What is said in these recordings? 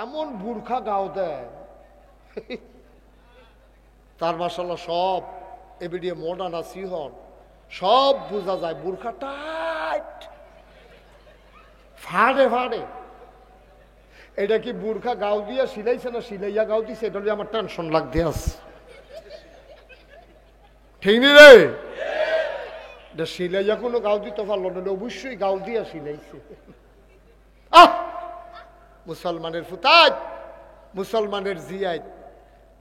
এমন বুরখা গাও দেয় তার মাশাআল্লাহ সব এবিডিএ মডার্ন আছে হন সব বোঝা যায় বুরখা টাইট ফাড়ে ফাড়ে। এটা কি বুরখা গাও দিয়া সিলাইছে না সিলাইয়া গাও দিছে, এটা আমার টেনশন লাগতে আছে। ঠিক নি রে? এটা সিলাইয়া কোনো গাও দিতে পারলো না, অবশ্যই গাও দিয়া সিলাইছে। আহ মুসলমানের ফুতাজ, মুসলমানের জিয়াই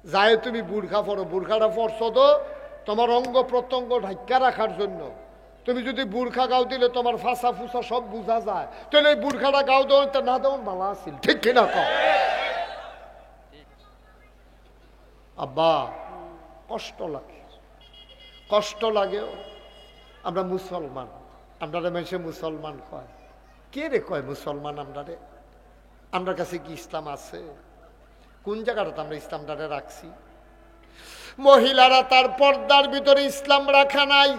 যায় তুমি বুরখা পরো, বুরখাটা পরছো তো তোমার অঙ্গ প্রত্যঙ্গ ঢাক্কা রাখার জন্য। তুমি যদি বুরখা গাও দিলে তোমার ফাঁসা ফুসা সব বোঝা যায়, তাহলে এই বুরখাটা গাও দেওয়া না দেওয়ান ভালো আছিল। ঠিক কিনা কও? আব্বা কষ্ট লাগে, কষ্ট লাগেও। আমরা মুসলমান, আমরা মানুষে মুসলমান কয়, কে রে কয় মুসলমান? আমরা কাছে কি ইসলাম আছে? কোন জায়গাটাতে আমরা ইসলামটারে রাখছি? মহিলারা তার পর্দার ভিতরে ইসলাম রাখা নাই,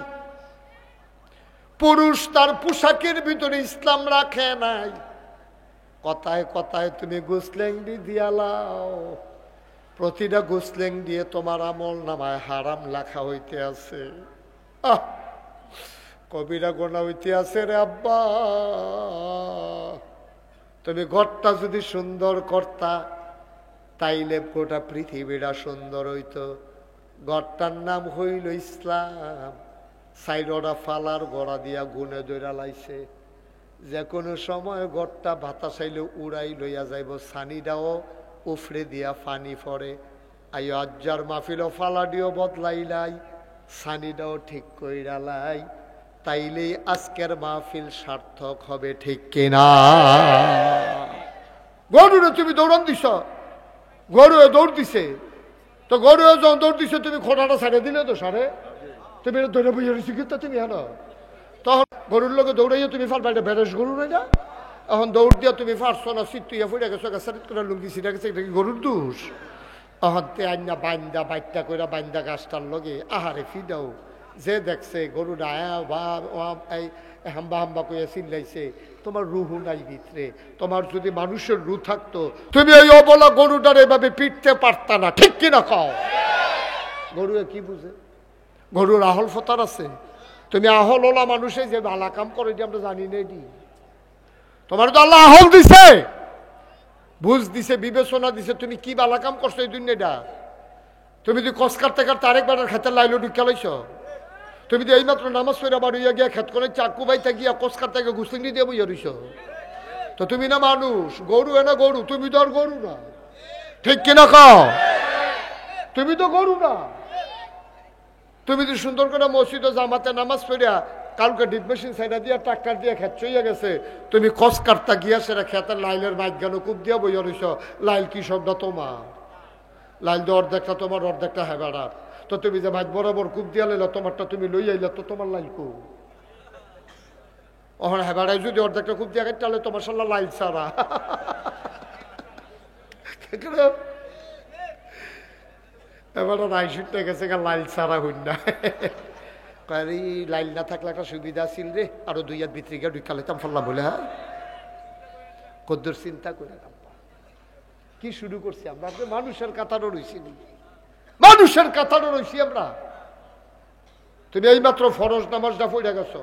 পুরুষ তার পোশাকের ভিতরে ইসলাম রাখে নাই। কথায় কথায় তুমি গোসলেংডি দিয়ালাও, প্রতিটা গোসলেং দিয়ে তোমার আমল নামায় হারাম লেখা হইতে আছে। কবিরা গোনা হইতে আছে রে আব্বা। তুমি ঘরটা যদি সুন্দর করতা তাইলে গোটা পৃথিবীটা সুন্দর হইতো। ঘরটার নাম হইল ইসলাম। সাইডরা ফালার গড়া দিয়া গুনে দৈরা লাইছে, যে কোনো সময় ঘরটা বাতাসাইলে উড়াই লইয়া যাইব, সানিটাও উফরে দিয়া ফানি পড়ে। আই আজ্জার মাহফিলও ফালাডিও বদলাইলাই, সানিটাও ঠিক কইরা লাই, তাইলেই আজকের মাহফিল সার্থক হবে। ঠিক কিনা? গরুরে তুমি দৌড়ান দিছ, গরুয়ে দৌড় দিছে, তো গরুয়ে যখন দৌড় দিছে তুমি খোঁটাটা ছাড়ে দিলে তো সারে, তুমি ধরে বুঝে রয়েছি কিন্তু তুমি হেন, তখন গরুর লোকে দৌড়াইয়া তুমি ফাল পাইটা বেরেস গরু না যা, এখন দৌড় দিয়া তুমি ফারছো না, সিটুইয়া ফুটে গেছো, গাছের করে লুঙ্গি ছিটা গেছে, এটা কি গরুর দোষ? এখন তে আইনা বাইন্দা বাইটটা করে বাইন্দা গাছটার লগে আহারে ফিদাও, যে দেখছে গরুটা এই হাম্বা হাম্বা করে চিল্লাইছে, তোমার রুহু নাই ভিতরে। তোমার যদি মানুষের রু থাকতো তুমি ওই অবলা গরুটার এভাবে পিটতে পারতা না। ঠিক কিনা কও? গরুয়ে কি বুঝে? গরুর আহল ফতার আছে। তুমি আহল ওলা মানুষে যে ভালা কাম করে এটি আমরা জানি না। এটি তোমার তো আল্লাহ আহল দিছে, বুঝ দিছে, বিবেচনা দিছে, তুমি কি ভালা কাম করছো এই দুনিয়াটা? তুমি যদি কস কাটতে কাটতে আরেকবার খেতে লাইলো ঢুকে লাইছ, তুমি তো এইমাত্র নামাজ পড়া বাড়িয়া গিয়া খেত করে চাকু বাইতে গিয়া কস কাটতে গিয়ে গুসলিংটি দিয়ে বইয়া রইছ, তো তুমি না মানুষ? গরু না গরু, তুমি তো আর গরু না। ঠিক কিনা কও? তুমি তো গরু না। তুমি যদি সুন্দর করে মসজিদে জামাতে নামাজ পড়িয়া কালকে ডিপ মেশিন সাইডা দিয়া ট্রাক্টর দিয়ে খেত চইয়া গেছে, তুমি কস কাটতা গিয়া সেটা খেতের লাইলের মাইক গানো কূপ দিয়া বইয়া রইছ, লাইল কি শব্দ তোমার? লাইল তো অর্ধেকটা তোমার, অর্ধেকটা হেবাড়ার। তো তুমি যে ভাই বরাবর কূপ দিয়া লাইলা, তোমারটা তুমি লই আইলা, তো তোমার লাইল কু ওখানে হেবাড়ায় যদি অর্ধেকটা কূপ দিয়া খাই, তাহলে তোমার সাল্লা লাইল সারা। এবার রাইসুটটা গেছে গা লাইল সারা হইন না, লাইল না থাকলে একটা সুবিধা ছিল রে, আরো দুই হাত ভিতরে গিয়ে ঢুকা লাইতাম ফাল্লা বলে। হ্যাঁ কদ্দুর চিন্তা করে কি শুরু করছি আমরা? মানুষের কাতারও রয়েছি, মানুষের কাতারও রয়েছি আমরা। তুমি এইমাত্র ফরজ নামাজটা পড়ে গেছো,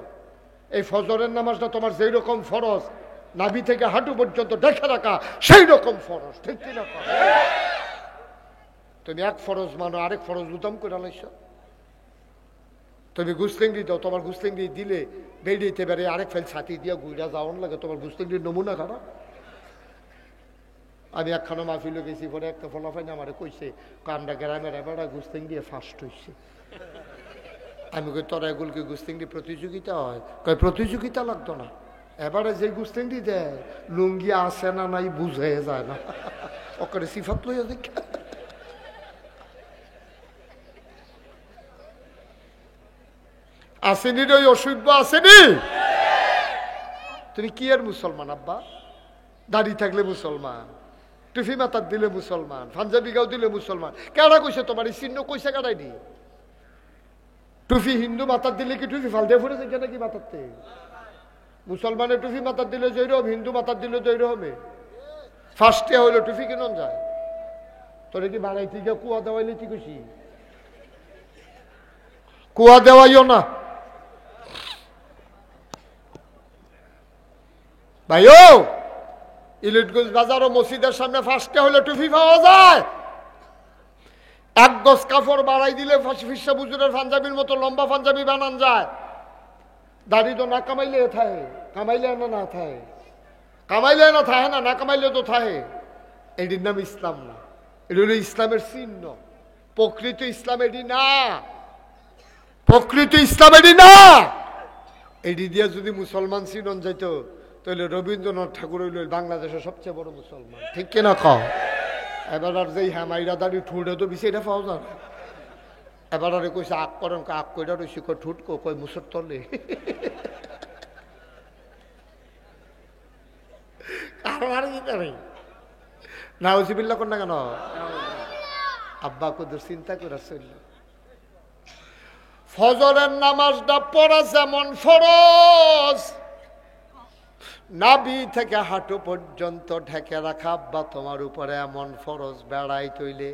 এই ফজরের নামাজটা তোমার যেই রকম ফরজ, নাভি থেকে হাঁটু পর্যন্ত দেখে রাখা সেই রকম ফরজ। ঠিক কিনা? তুমি এক ফরজ মানো, আরেক ফরজ উদম করে লাইছ। তুমি গুসলিংড়ি দাও, তোমার গুসলিংড়ি দিলে বেরিয়েতে পারে আরেক ফেল ছাতি দিয়া গুইরা যাওয়ান লাগে, তোমার গুসলিংড়ির নমুনা খারাপ। আমি একখানা মাহফিলে গেছি, পরে একটা ফলাফাই না আমারে কইছে, আমরা গ্রামের এবার গুসলিংড়ি ফার্স্ট হইছে। আমি কই তোরা এগুলোকে গুসলিংড়ি প্রতিযোগিতা হয়? কয় প্রতিযোগিতা লাগতো না, এবারে যে গুসলিংড়ি দেয় লুঙ্গি আসে না নাই বুঝে যায় না, ওকে সিফাত লইয়া দেখ। আসেনি রে অসভ্য, আসেনি? তুমি কি আর মুসলমান আব্বা? দাড়ি থাকলে মুসলমান, টুফি মাথার দিলে মুসলমান, পাঞ্জাবি গাও দিলে মুসলমান। কেডা কইছে তোমার এই চিহ্ন? কইছে কেডাই নি? টুফি হিন্দু মাথার দিলে কি টুফি ফাল দিয়ে ফুটেছে কেন কি মাথারতে? মুসলমানের টুফি মাথার দিলে জৈরম, হিন্দু মাথার দিলে জৈরমে। ফার্স্টে হইলো টুফি কিনন যায়, তোরে কি বানাইতে গিয়ে কুয়া দেওয়াইলে কি খুশি? কুয়া দেওয়াইও না ভাইও। ইলিটগঞ্জ বাজার ও মসজিদের সামনে ফার্স্টে হইলো টুফি পাওয়া যায়। এক গজ কাপড় বাড়াই দিলে ফিসা বুজুরের পাঞ্জাবির মতো লম্বা পাঞ্জাবি বানান যায়। দাড়ি তো না কামাইলে থাকে, কামাইলে না থাকে, কামাইলে না থাকে না, না কামাইলে তো থাকে। এটির নাম ইসলাম না, এটি হলো ইসলামের চিহ্ন। প্রকৃত ইসলাম এটি না, প্রকৃত ইসলাম এটি না। এটি দিয়ে যদি মুসলমান চিনন যাইতো তাহলে রবীন্দ্রনাথ ঠাকুর হইল বাংলাদেশের সবচেয়ে বড় মুসলমান, ঠিক কিনা কও? এবার আর যেই হ্যামাইরা দাঁড়ি ঠুঁটে তো বেশি এটা পাওয়া যায়। এবার আরে কইছে আগ করেন, আগ কইরা রয়েছি কই ঠুটকো কই মুসর তলে। আর কি নেই না ওসিবিল্লা কর না কেন? আব্বা কত চিন্তা করে চলল। ফজরের নামাজটা পড়া যেমন ফরজ, নাভি থেকে হাঁটু পর্যন্ত ঢেকে রাখা আব্বা তোমার উপরে এমন ফরজ। বেড়াই তৈলে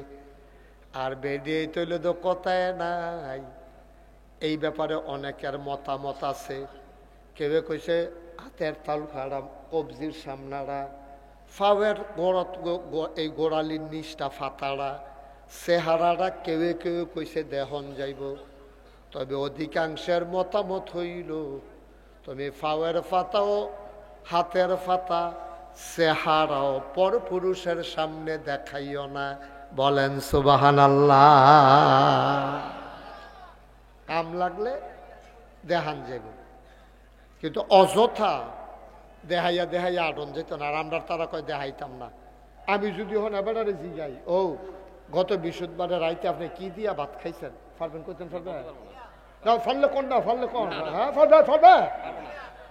আর বেরিয়ে তৈলে তো কথায় নাই। এই ব্যাপারে অনেকের মতামত আছে। কেউ কইছে হাতের তালু খাড়া, কবজির সামনারা, ফাওয়ের গোড়াত, এই গোড়ালির নিচটা ফাতাড়া, চেহারাটা কেউ কেউ কইছে দেহন যাইব। তবে অধিকাংশের মতামত হইল তুমি ফাওয়ের ফাতাও, হাতের ফাতা, চেহারাও পর পুরুষের সামনে দেখাইও না। বলেন সুবহানাল্লাহ। কাম লাগলে দেখান যাব, কিন্তু অযথা দেখাইয়া দেখাইয়া আটন যেত না। আর আমরা তারা কয় দেখাইতাম না। আমি যদি হন এবারে জিগাই, ও গত বৃহস্পতিবারে রাইতে আপনি কি দিয়া ভাত খাইছেন? ফারবেন করতেন? ফারবে না? ফারলে কোন না, ফারলে কোন? হ্যাঁ ফারবে, ফারবে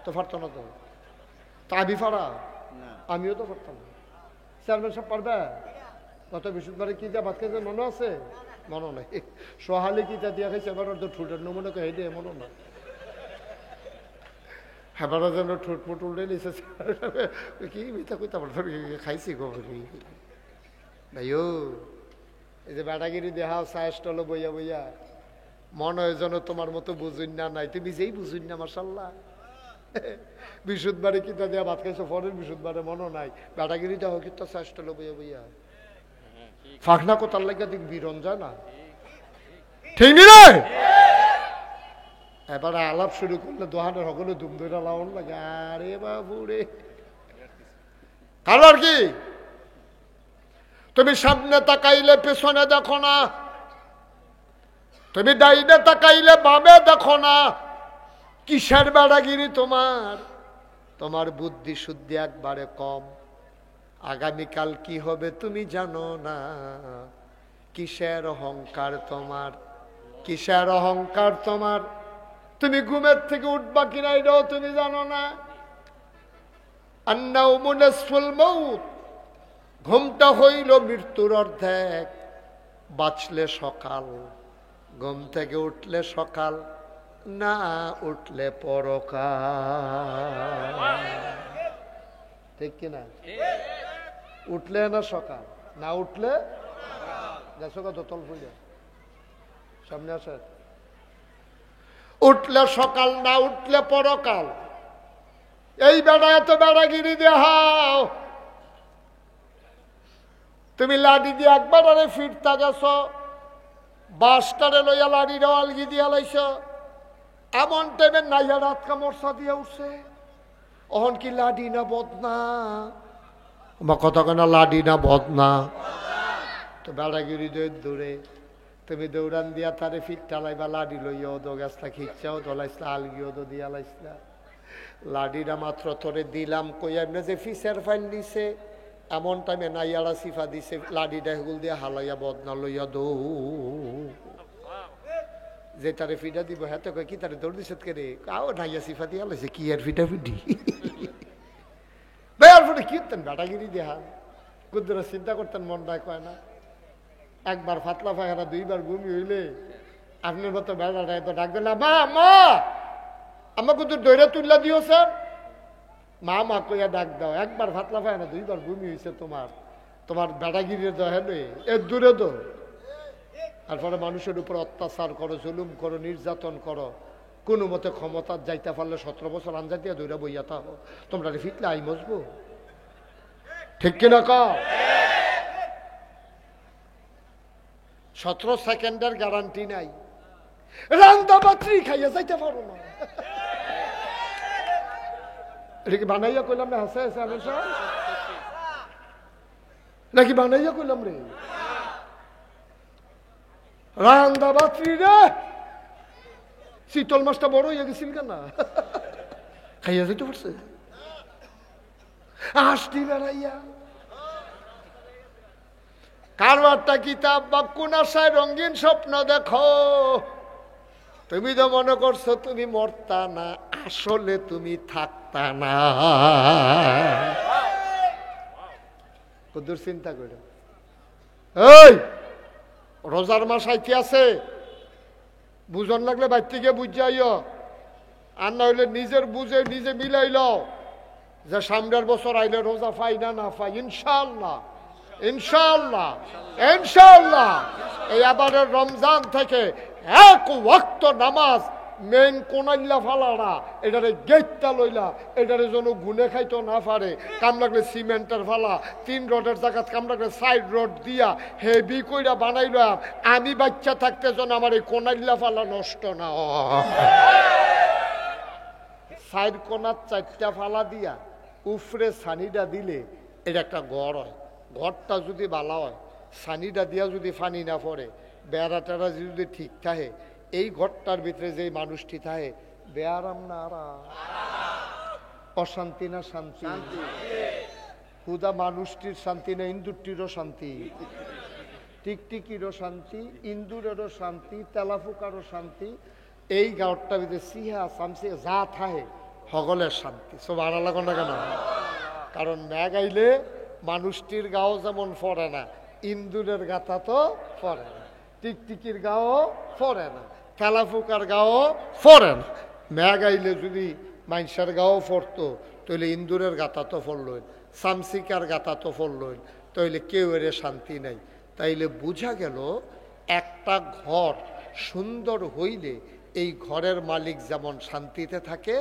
তো ফারতো না তো। তা আমি ফারা, আমিও তো ফারতাম না। চেয়ারম্যান সব পারবে? গত বৃহস্পতিবারে কি দিয়া ভাত খাইছেন মনে আছে? মনে নাই। সোহালি কিতা দিয়া খাইছে এবার তো ঠুটের নমুনা কে হেঁটে মনে না। হেবারা যেন ঠোঁট ফুট উল্টে নিছে। কি মিথ্যা কইতে পারতো, খাইছি গোবরি ভাইও। এই যে বেটাগিরি দেখাও চায় স্টলে বইয়া বইয়া, মনে হয় যেন তোমার মতো বুঝুন না নাই। তুমি যেই বুঝুন না মাশাল্লাহ। বৃহস্পতিবারে কিতা দেওয়া ভাত খাইছো, পরের বৃহস্পতিবারে মনে নাই। বেটাগিরি দেওয়া কিন্তু চায় স্টলে বইয়া বইয়া ফাঁকনা কোথার লাগিয়া দিক বিরন যায় না, ঠিক নি? এবারে আলাপ শুরু করলে দোহানের সকলে ধুম ধরে লাউন লাগে। আরে বাবুরে, কারণ কি তুমি সামনে তাকাইলে পেছনে দেখো না, তুমি ডাইনে তাকাইলে বামে দেখো না। কিসের বেড়াগিরি তোমার? তোমার বুদ্ধি শুদ্ধি একবারে কম। আগামীকাল কি হবে তুমি জানো না। কিসের অহংকার তোমার, কিসের অহংকার তোমার? তুমি ঘুমের থেকে উঠবা কিনা এটাও তুমি জানো না। আন্নাউমু নিসফুল মাউত, ঘুমটা হইল মৃত্যুর অর্ধেক। বাঁচলে সকাল, ঘুম থেকে উঠলে সকাল, না উঠলে পরকাল, ঠিক কিনা? উঠলে না সকাল, না উঠলে দেখো দোতল হইলে সামনে আসে। উঠলে সকাল, না উঠলে পরকাল। এই বেড়া এত বেড়াগিরি দেখাও। তুমি লাঠি দিয়ে একবার আরে ফিরতা গেছ, বাসটারে লইয়া লাঠিটা আলগি দিয়া লাইছ। এমন টাইমে নাইয়া রাত কামড়সা দিয়া উঠছে। অহন কি লাঠি না বদনা? বা কথা কেনা লাঠি না বদনা? তো বেড়াগিরি দৌড়ে তুমি দৌড়ান দিয়া তারে ফিরটা লাইবা। লাঠি লইয়া ওদো গাছটা খিচ্ছাও দোলাইছলা, আলগিও তো দিয়া লাইছলা। লাঠিটা মাত্র তোরে দিলাম কই এমনি যে ফিসের ফাইল দিছে, এমন টাইমে নাইয়ারা সিফা দিছে। লাঠিটা হেগুল দিয়া হালাইয়া বদনা লইয়া দৌ যে তারে ফিটা দিব। হ্যাঁ তো কি তারে দৌড় দিছে কে রে? কাও নাইয়া সিফা দিয়া লাইছে, কি আর ফিটা ফিটি বেয়ার ফুটে কীর্তেন বেটাগিরি দেহা। কুদ্দুরা চিন্তা করতেন, মন নাই কয় না। একবার ফাতলা ফায়খানা, দুইবার ঘুমি হইলে আপনার মতো বেড়াটা এত ডাক দিল, মা মা আমাকে তো দৈরা তুল্লা দিও স্যার। মা মা কইয়া ডাক দাও, একবার ফাতলা পায় না, দুইবার ভূমি হয়েছে তোমার, তোমার বেড়াগিরি দহেনে এর দূরে দো। তারপরে মানুষের উপর অত্যাচার করো, জুলুম করো, নির্যাতন করো, কোনো মতে ক্ষমতা যাইতে পারলে 17 বছর আনজা দিয়ে দৌড়া বইয়া থাকো, তোমরা ফিটলে আই মজবো, ঠিক কিনা কও? 17 সেকেন্ডের গ্যারান্টি নাই, রান্দা বাত্রি খাইয়া যাইতে পারো না। এটা কি বানাইয়া কইলাম না? হাসে হাসে আমি সব নাকি বানাইয়া কইলাম রে? রান্দা বাত্রি রে, শীতল মাছটা বড় হইয়া গেছিল কেন? খাইয়া যাইতে পারছে আসটি বেড়াইয়া। কারবারটা কিতাব বা কোন আশায় রঙিন স্বপ্ন দেখো, তুমি তো মনে করছো তুমি মরতা না, আসলে তুমি থাকতা না। কদ্দুর চিন্তা করে এই রোজার মাস আইতে আছে, বুঝন লাগলে বাইর থেকে বুঝাইও, আর না হইলে নিজের বুঝে নিজে মিলাইল যে সামনের বছর আইলে রোজা পাই না না পাই। ইনশাআল্লাহ ইনশাআল্লাহ ইনশাআল্লাহ এই আবারের রমজান থেকে এক ওয়াক্ত নামাজ মেন কোনাইল্লা ফালারা, এটারে গেটটা লইলা, এটারে যেন গুনে খাইতো না পারে। কাম লাগলে সিমেন্টের ফালা, 3 রডের জায়গাত কাম লাগলে 4 রড দিয়া হেভি কইরা বানাইলাম, আমি বাচ্চা থাকতে যেন আমার এই কোনাইল্লা ফালা নষ্ট না হয়। 4 কোনার 4টা ফালা দিয়া উফরে সানিটা দিলে এটা একটা ঘর হয়। ঘরটা যদি ভালো হয়, সানিটা দিয়া যদি ফানি না পড়ে, বেড়া টেড়া যদি ঠিক থাকে, এই ঘরটার ভিতরে যে মানুষটি থাকে বেয়ারাম না আরাম, অশান্তি না শান্তি? হুদা মানুষটির শান্তি না ইন্দুরটিরও শান্তি, টিকটিকিরও শান্তি, ইন্দুরেরও শান্তি, তেলাফুকারও শান্তি। এই ঘরটার ভিতরে সিহা শামসি যা থাকে সকলের শান্তি। সব আড়া লাগো না কেন? কারণ ম্যাগ আইলে মানুষটির গাও যেমন ফরে না, ইন্দুরের গাথা তো ফরে না, টিকটিকির গাও ফরে না, তেলাফুকার গাও ফরে না। ম্যাগ আইলে যদি মানুষের গাও ফরতো তাহলে ইন্দুরের গাথা তো ফরলইন, সামসিকার গাথা তো ফরলইন, তাইলে কেউ এর শান্তি নাই। তাইলে বোঝা গেল একটা ঘর সুন্দর হইলে এই ঘরের মালিক যেমন শান্তিতে থাকে,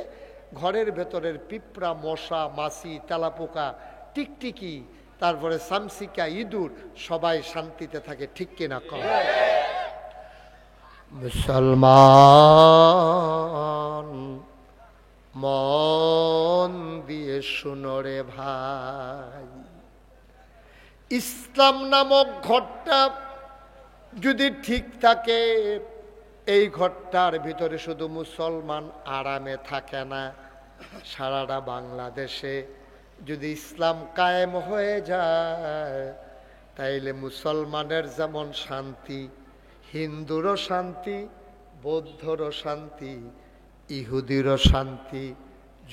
ঘরের ভেতরের পিঁপড়া, মশা, মাছি, তেলাপোকা, টিকটিকি, তারপরে সামসিকা, ইঁদুর সবাই শান্তিতে থাকে, ঠিক কিনা কম? মুসলমান মন দিয়ে শুনো রে ভাই, ইসলাম নামক ঘরটা যদি ঠিক থাকে, এই ঘরটার ভিতরে শুধু মুসলমান আরামে থাকে না, সারাটা বাংলাদেশে যদি ইসলাম কায়েম হয়ে যায়, তাইলে মুসলমানের যেমন শান্তি, হিন্দুরও শান্তি, বৌদ্ধরও শান্তি, ইহুদিরও শান্তি,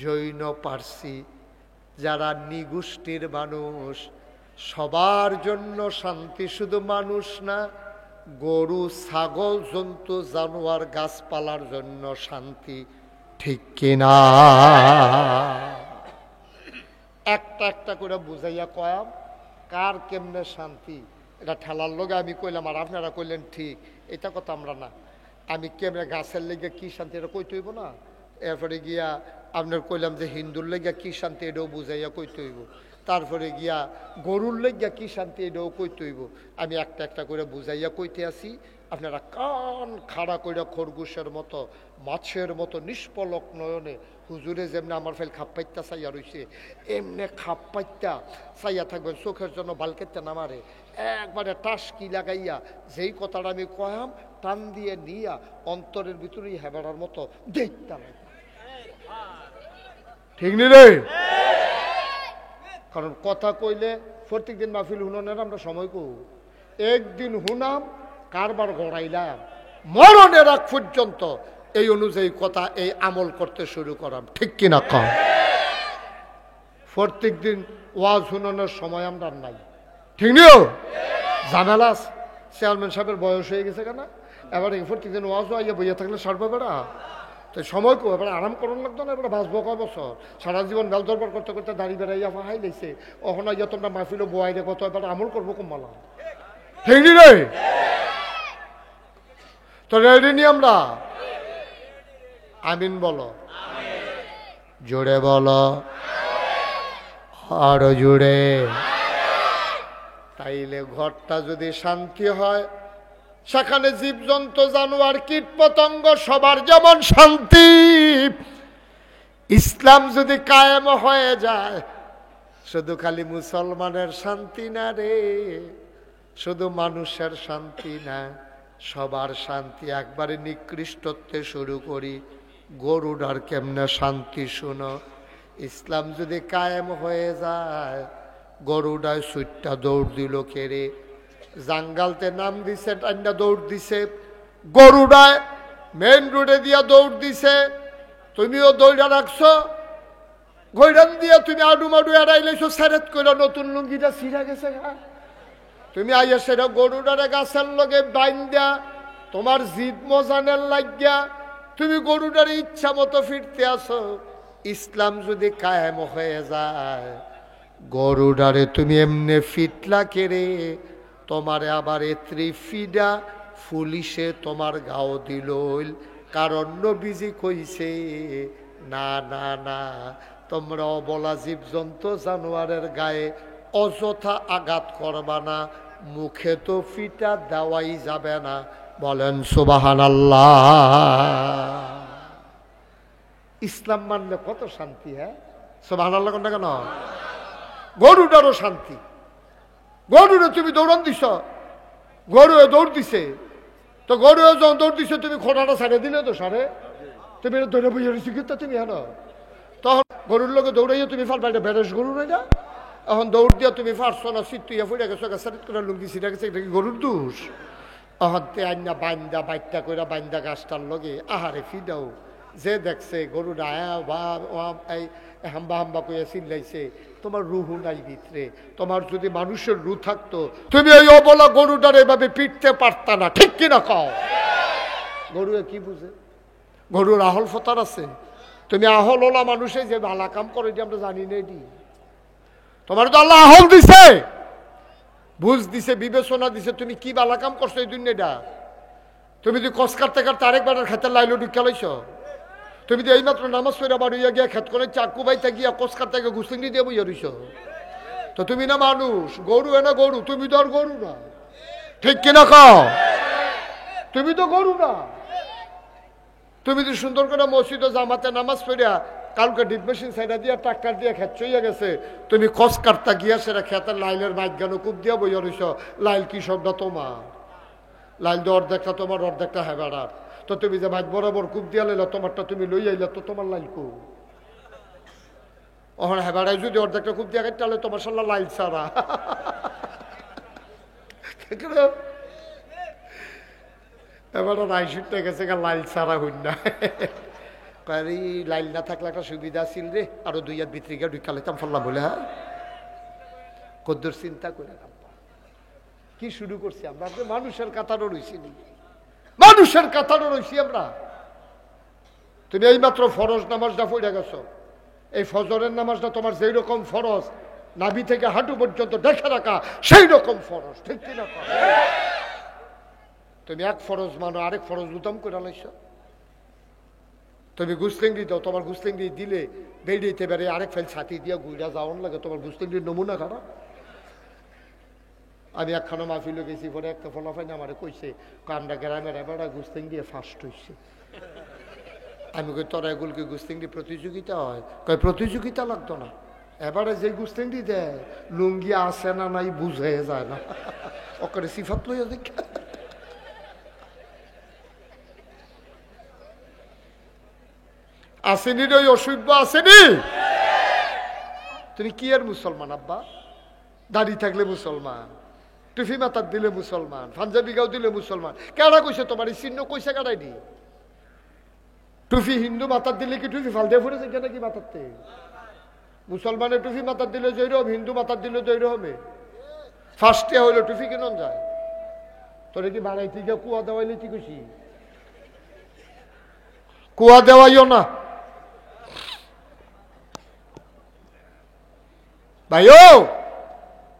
জৈন, পার্সি, যারা নিগোষ্ঠীর মানুষ সবার জন্য শান্তি। শুধু মানুষ না, গরু, ছাগল, জন্তু, জানোয়ার, গাছপালার জন্য শান্তি, ঠিক কিনা? একটা একটা করে বুঝাইয়া কয়াম কার কেমনে শান্তি, এটা ঠেলার লগে আমি কইলাম আর আপনারা কইলেন ঠিক, এটা কথা আমরা না। আমি কেমনে গাছের লেগে কি শান্তি এটা কইতে হইব না, এরপরে গিয়া আপনার কইলাম যে হিন্দুর লেগে কি শান্তি এটাও বুঝাইয়া কইতে হইব, তারপরে গিয়া গরুর লেগে কি শান্তি এটাও কইতে হইব। আমি একটা একটা করে বুঝাইয়া কইতে আসি, আপনারা কান খাড়া কইরা খরগোশের মতো, মাছের মতো নিষ্পলক নয়নে হুজুরে যেমনি আমার ফেল খাপ পাইতা চাইয়া রইছে, এমনি খাপ পাইতা চাইয়া থাকবেন, চোখের জন্য বালকেতে নামারে একবারে টাসকি লাগাইয়া যেই কথাটা আমি কয়াম টান দিয়ে নিয়া অন্তরের ভিতরেই হেবাড়ার মতো দেখতাম, ঠিক নি রে? কারণ কথা কইলে প্রত্যেক দিন মাহফিল হুননের আমরা সময় কো, একদিন হুনাম কারবার গড়াইলাম, মরণের আগ পর্যন্ত এই অনুযায়ী কথা এই আমল করতে শুরু করাম, ঠিক কিনা কম? প্রত্যেক দিন ওয়াজ হুননের সময় আমরা নাই, ঠিক নিও? ঝামেলা চেয়ারম্যান সাহেবের বয়স হয়ে গেছে কেন, এবার প্রত্যেক দিন ওয়াজ আইয়া বইয়া থাকলে সারবে বেড়া, তো সময় কো এবার আরাম করুন লাগতো না, এবার বাঁচবো কয় বছর, সারা জীবন বেল দরবার করতে করতে দাঁড়িয়ে বেড়াইয়া হাই লেছে, ওখানে ইয়া তোমরা মাহফিলও বোয়াই রে কত, এবার আমল করবো কমালা ঠিক রে। তো রেডি নি আমরা? আমিন বলো, জোরে বলো, আরো জোরে। তাইলে ঘরটা যদি শান্তি হয়, সেখানে জীবজন্তু জানোয়ার কীট পতঙ্গ সবার যেমন শান্তি, ইসলাম যদি কায়েম হয়ে যায়, শুধু খালি মুসলমানের শান্তি না রে, শুধু মানুষের শান্তি না, সবার শান্তি। একবারে নিকৃষ্টত্বে শুরু করি, গরুটার কেমনে শান্তি শুনো। ইসলাম যদি কায়েম হয়ে যায়, গরুটায় সুইটটা দৌড় দিল কেড়ে, জাঙ্গালতে নাম দিছে, টান্ডা দৌড় দিছে, গরুটায় মেন রোডে দিয়া দৌড় দিছে, তুমিও দৌড়া রাখছো, ঘৈরান দিয়া তুমি আডু মাডু এড়াইলেছো, সেরেত করে নতুন লুঙ্গিটা ছিঁড়া গেছে, তুমি আইয়া সেটা গরুটারে গাছের লগে বাইন্দা তোমার জিদ মজানের লাগিয়া তুমি গরুটারে ইচ্ছা মতো ফিরতে আসো। ইসলাম যদি কায়েম হয়ে যায়, গরুটারে তুমি এমনে ফিটলা কেড়ে, তোমারে আবার এত্রি ফিডা পুলিশে তোমার গাও দিল, কারণ নবীজি কইছে না না না, তোমরা অবলা জীবজন্তু জানোয়ারের গায়ে অযথা আঘাত করবা না, মুখে তো ফিটা দেওয়াই যাবে না। বলেন সুবহানাল্লাহ। ইসলাম মানলে কত শান্তি, হ্যাঁ সুবহানাল্লাহ কোনটা কেন? গরুটারও শান্তি, গরুরে তুমি দৌড়ান দিছ, গরু দৌড় দিছে, তো গরু যখন দৌড় দিছে তুমি খোঁড়াটা ছাড়ে দিলে তো সারে, তুমি ধরে বুঝে রয়েছি কিন্তু তুমি হ্যাঁ, তখন গরুর লোকে দৌড়াইয়া তুমি ফাল পাইটা বেরেস গরু নাই না, এখন দৌড় দিয়া তুমি ফারছো না, সিটুইয়া ফুড়ে গেছো, সারিত করে লুঙ্গি ছিঁড়া গেছে, এটা কি গরুর দোষ? অহতে আইনা বাইন্দা বাইটটা করে বাইন্দা গাছটার লগে আহারে ফিডাও, যে দেখছে গরুটা এই হাম্বা হাম্বা করে চিল্লাইছে, তোমার রুহু নাই ভিতরে। তোমার যদি মানুষের রু থাকতো, তুমি ওই অবলা গরুটার এভাবে পিটতে পারতা না, ঠিক কিনা কও? গরু কি বুঝে? গরুর আহল ফতার আছে। তুমি আহল ওলা মানুষে যে ভালা কাম করে এটি আমরা জানি না, এটি তোমার তো আল্লাহ আহল দিছে, বুঝ দিছে, বিবেচনা দিছে, তুমি কি বালা কাম করছো এই দুনিয়াটা? তুমি যদি কস কাটতে কাটতে আরেকবার খেতে লাইলো ঢুকা লাইছ, তুমি তো এইমাত্র নামাজ পড়া বাড়িয়া গিয়া খেত করে চাকু বাইতে গিয়া কস কাটতে গিয়ে গুস্তিনি দিয়ে বইয়া রইছ, তো তুমি না মানুষ, গরু না গরু, তুমি তো আর গরু না, ঠিক কিনা কও? তুমি তো গরু না। তুমি তো সুন্দর করে মসজিদে জামাতে নামাজ পড়িয়া কালকে ডিপ মেশিন সাইডা দিয়া ট্রাক্টর দিয়ে খেত চইয়া গেছে, তুমি কস কাটতা গিয়া সেটা খেতের লাইলের মাইগানো কূপ দিয়া বইয়া রইছ, লাইল কি সবটা তোমার? লাইল দিয়ে অর্ধেকটা তোমার, অর্ধেকটা হেবাড়ার, তো তুমি যে ভাই বরাবর কূপ দিয়া লাইলা, তোমারটা তুমি লই আইলা, তো তোমার লাইল কু ওখানে হেবাড়ায় যদি অর্ধেকটা কূপ দিয়া খাইতে তাহলে তোমার সাল্লা লাইল ছাড়া। এবার রাইসুটটা গেছে লাইল ছাড়া হইন না, লাইল না থাকলে একটা সুবিধা ছিল রে, আরো দুই হাত ভিতরে গিয়ে ঢুকা লাইতাম ফল্লা বলে। হ্যাঁ কদ্দুর চিন্তা করে কি শুরু করছি আমরা? মানুষের কাতারও রয়েছি, মানুষের কাতারও রয়েছি আমরা। তুমি এই মাত্র ফরজ নামাজটা পড়ে গেছো, এই ফজরের নামাজটা তোমার যেই রকম ফরজ, নাভি থেকে হাঁটু পর্যন্ত দেখে রাখা সেই রকম ফরজ, ঠিক কিনা? তুমি এক ফরজ মানো, আরেক ফরজ উত্তম করে লাইছ। তুমি গুস্তিংড়ি দাও, তোমার গুস্তিংড়ি দিলে বেরিয়েতে পারে আরেক ফেল ছাতি দিয়া গুইরা যাওয়ার লাগে, তোমার গুস্তিংড়ির নমুনা খারাপ। আমি একখানা মাহফিলে গেছি, পরে একটা ফলাফাই আমার কইছে, আমরা গ্রামের এবার গুস্তিংড়ি ফার্স্ট হইছে। আমি কই তোরা এগুলোকে গুস্তিংড়ি প্রতিযোগিতা হয়? কয় প্রতিযোগিতা লাগতো না, এবারে যে গুস্তিংড়ি দেয় লুঙ্গি আসে না নাই বুঝে যায় না, ওকে সিফাত লইয়া দেখ। আসেনি রে অসভ্য, আসেনি? তুমি কি আর মুসলমান আব্বা? দাড়ি থাকলে মুসলমান, টুফি মাথার দিলে মুসলমান, পাঞ্জাবি গাও দিলে মুসলমান। কেডা কইছে তোমার এই চিহ্ন? কইছে কেডাই দি? টুফি হিন্দু মাথার দিলে কি টুফি ফাল দিয়ে ফুটেছে কেন কি মাথারতে? মুসলমানের টুফি মাথার দিলে জৈরম, হিন্দু মাথার দিলে জৈরমে। ফার্স্টে হইলো টুফি কেন যায়? তোরে কি বাড়াই থেকে কুয়া দেওয়াইলে কি খুশি? কুয়া দেওয়াইও না ভাইও।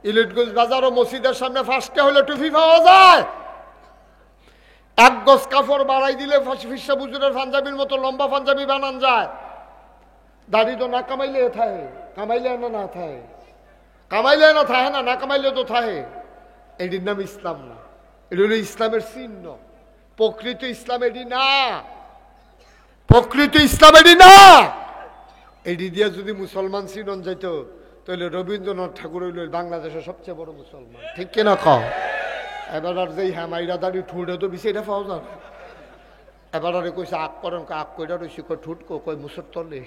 ইলিটগঞ্জ বাজার ও মসজিদের সামনে ফাঁসতে হলে টুপি পাওয়া যায়। এক গজ কাপড় বাড়াই দিলে ফিসা বুজুরের পাঞ্জাবির মতো লম্বা পাঞ্জাবি বানান যায়। দাড়ি তো না কামাইলে থাকে, কামাইলে না থাকে, কামাইলে না থাকে না, না কামাইলে তো থাকে। এটির নাম ইসলাম না, এটি হলো ইসলামের চিহ্ন। প্রকৃত ইসলাম এটি না, প্রকৃত ইসলাম এটি না। এটি দিয়ে যদি মুসলমান চিনন যাইতো তাহলে রবীন্দ্রনাথ ঠাকুর হইল বাংলাদেশের সবচেয়ে বড় মুসলমান, ঠিক কিনা কও? এবার আর যেই হ্যামাইরা দাঁড়ি ঠুঁটে তো বেশি এটা পাওয়া যায়। এবার আরে কইছে আগ করেন, আগ কইরা রয়েছি, কই ঠুট কই মুসর তলে।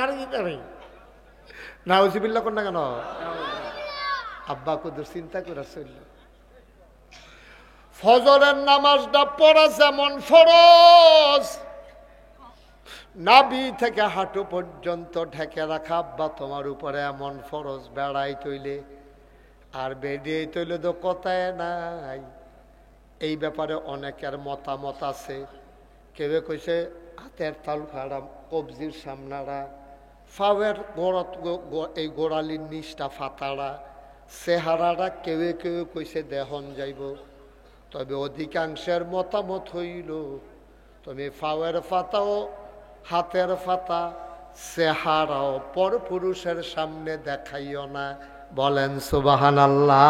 আর কি করে না ওজিবিল্লা কর না কেন? আব্বা কুদুর চিন্তা করে চলল। ফজরের নামাজটা পড়া যেমন ফরজ, নাভি থেকে হাঁটু পর্যন্ত ঢেকে রাখা আব্বা তোমার উপরে এমন ফরজ। বেড়াই তৈলে আর বেরিয়ে তৈলে তো কথায় নাই। এই ব্যাপারে অনেকের মতামত আছে। কেউ কইছে হাতের তাল ফাড়া, কবজির সামনারা, ফাওয়ের গোড়াত, এই গোড়ালির নিচটা ফাতাড়া, চেহারাটা কেউ কেউ কইছে দেহন যাইব। তবে অধিকাংশের মতামত হইল তুমি ফাওয়ের ফাতাও, হাতের ফাতা, চেহারাও পর পুরুষের সামনে দেখাইও না। বলেন সুবহানাল্লাহ।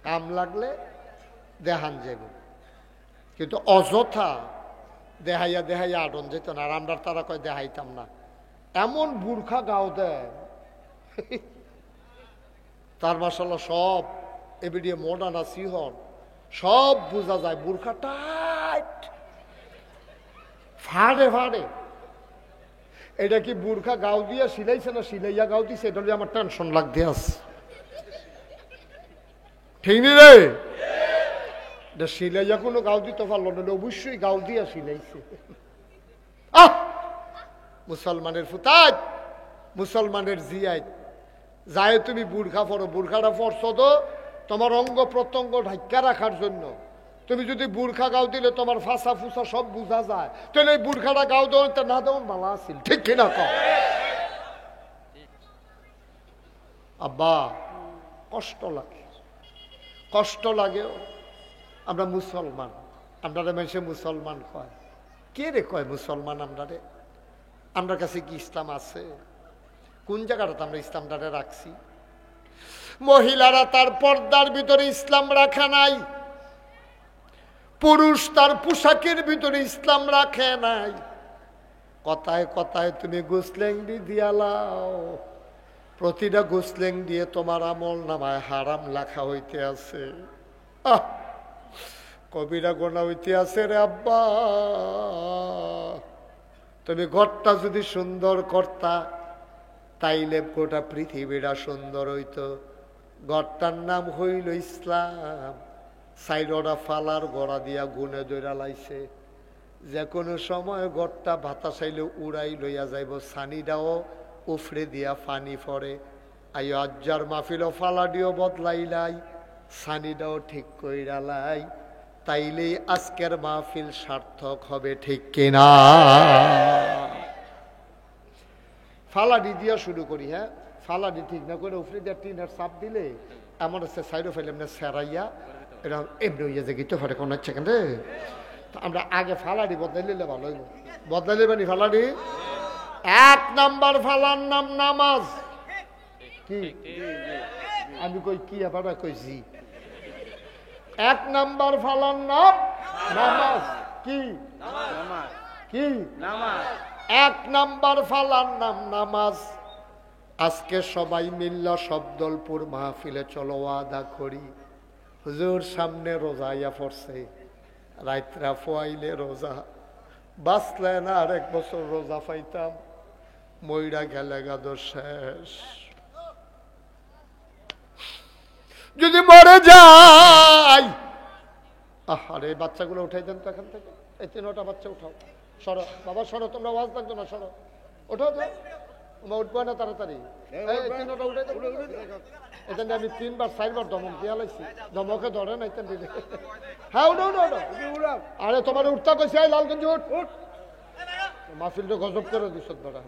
কাম লাগলে দেখান যাব, কিন্তু অযথা দেখাইয়া দেখাইয়া আটন যেত না। আর আমরা তারা কয় দেখাইতাম না। এমন বুর্খা গাও দেয় তার মাশাআল্লাহ সব এবিডিয়ে মডার্ন সিহন সব বোঝা যায়। বুর্খা টাইট ফাড়ে ফাড়ে। এটা কি বুর্খা গাও দিয়া সিলাইছে না সিলাইয়া গাও দিছে? এটা আমার টেনশন লাগতে আছে, ঠিক নি রে? এটা সিলাইয়া কোনো গাও দিতে পারলো না, অবশ্যই গাও দিয়া সিলাইছে। আহ মুসলমানের ফুতাজ, মুসলমানের জিয়াই যায় তুমি বুর্খা পরো। বুর্খাটা পরছো তো তোমার অঙ্গ প্রত্যঙ্গ ঢাক্কা রাখার জন্য। তুমি যদি বুর্খা গাও দিলে তোমার ফাঁসা ফুসা সব বোঝা যায়, তাহলে এই বুর্খাটা গাও দেওয়া না দেওয়ান ভালো আছিল, ঠিক কিনা কও? আব্বা কষ্ট লাগে, কষ্ট লাগেও। আমরা মুসলমান, আমরা মানুষে মুসলমান কয়। কে রে কয় মুসলমান? আমরা কাছে কি ইসলাম আছে? কোন জায়গাটাতে আমরা ইসলামটারে রাখছি? মহিলারা তার পর্দার ভিতরে ইসলাম রাখা নাই, পুরুষ তার পোশাকের ভিতরে ইসলাম রাখে নাই। কথায় কথায় তুমি গোসলেংডি দিয়ালাও, প্রতিটা গোসলেং দিয়ে তোমার আমল নামায় হারাম লেখা হইতে আছে। কবিরা গোনা হইতে আছে রে আব্বা। তুমি ঘরটা যদি সুন্দর করতা তাইলে গোটা পৃথিবীটা সুন্দর হইতো। ঘরটার নাম হইল ইসলাম। সাইডরা ফালার গড়া দিয়া গুনে দৈরা লাইছে। যে কোনো সময় ঘরটা বাতাসাইলে উড়াই লইয়া যাইব, সানিটাও উফরে দিয়া পানি পড়ে। আই আজ্জার মাহফিলও ফালাডিও বদলাইলাই, সানিটাও ঠিক কইরা লাই, তাইলেই আজকের মাহফিল সার্থক হবে, ঠিক কিনা? ফালাডি দিয়া শুরু করি। হ্যাঁ, ফালাডি ঠিক না করে উফরে দিয়া টিনের চাপ দিলে এমন হচ্ছে সাইডও ফেলে এমনি সেরাইয়া এটা এমনি হইয়া যে গিতে ফেরে কোন হচ্ছে কেন? আমরা আগে ফালাডি বদলাইলে ভালো হইব। বদলাইলে বানি ফালাডি। এক নাম্বার ফালার নাম নামাজ। কি আমি কই কি আবার কইছি? এক নাম্বার ফালার নাম নামাজ। কি কি নামাজ? এক নাম্বার ফালার নাম নামাজ। আজকে সবাই মিল্লা শব্দলপুর মাহফিলে চলো আদা করি। হুজুর সামনে রোজা আইয়া পড়ছে, রাইতরা ফোয়াইলে রোজা বাঁচলে না আর এক বছর রোজা পাইতাম, মইরা গেলে গাদ শেষ। যদি মরে যাই, আরে বাচ্চাগুলো উঠাই দেন তো এখান থেকে। এই 3টা বাচ্চা উঠাও, সরো বাবা সরো, তোমরা ওয়াজ লাগতো না, সরো, ওঠো তো। উঠবো না তাড়াতাড়ি, এখানে আমি 3বার 4বার ধমক দিয়া লাইছি, ধমকে ধরে নাই। হ্যাঁ উঠো উঠো উঠো, আরে তোমার উঠতা কইছি, লালগঞ্জ উঠ উঠ, মাহফিলটা গজব করে দিস ধরা।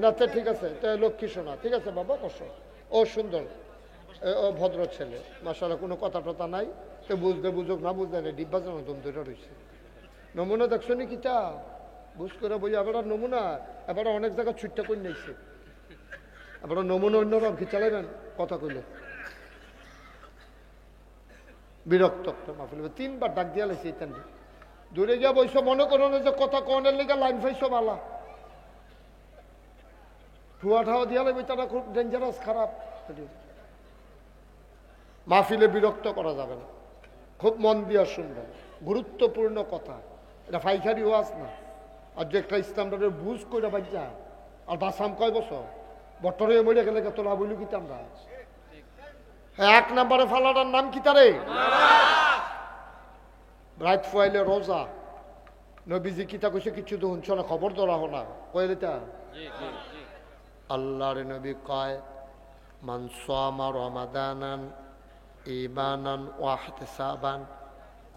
আচ্ছা ঠিক আছে, লক্ষ্মী শোনা, ঠিক আছে বাবা বসো। ও সুন্দর, ও ভদ্র ছেলে মাশাআল্লাহ, কোনো কথা টথা নাই। তো বুঝতে বুঝুক না বুঝতে নেই, ডিব্বা যেন দম ধরে রয়েছে। নমুনা দেখছো নি কিটা বুঝ করে বই, এবার নমুনা এবার অনেক জায়গায় ছুটটা করে নিয়েছে, এবার নমুনা অন্যরকম কি চালাবেন কথা কইলে বিরক্ত মাহফিল। 3বার ডাক দিয়া লাইছে, দূরে গিয়া বইছো, মনে করো না যে কথা কনের লেগে লাইন ফাইছো বালা, ঠুয়া ঠাওয়া দিয়া লাগবে, তারা খুব ডেঞ্জারাস খারাপ। মাহফিলে বিরক্ত করা যাবে না, খুব মন দিয়া শুনবেন, গুরুত্বপূর্ণ কথা। এটা ফাইখারি ওয়াজ না। আর যে একটা ইসলামটারে বুঝ করে বাজ্যা আর বাসাম কয় বছর বটরে মরে গেলে তোলা বইলু কি আমরা। 1 নম্বরে ফালাটার নাম কি তারে রাত ফুয়াইলে রোজা। নবীজি কিতা কইছে কিছু তো শুনছ না, খবর ধরা হো না কইলে তা আল্লাহর নবী কয় মান সামা রমাদানান ঈমানান ওয়া ইহতিসাবান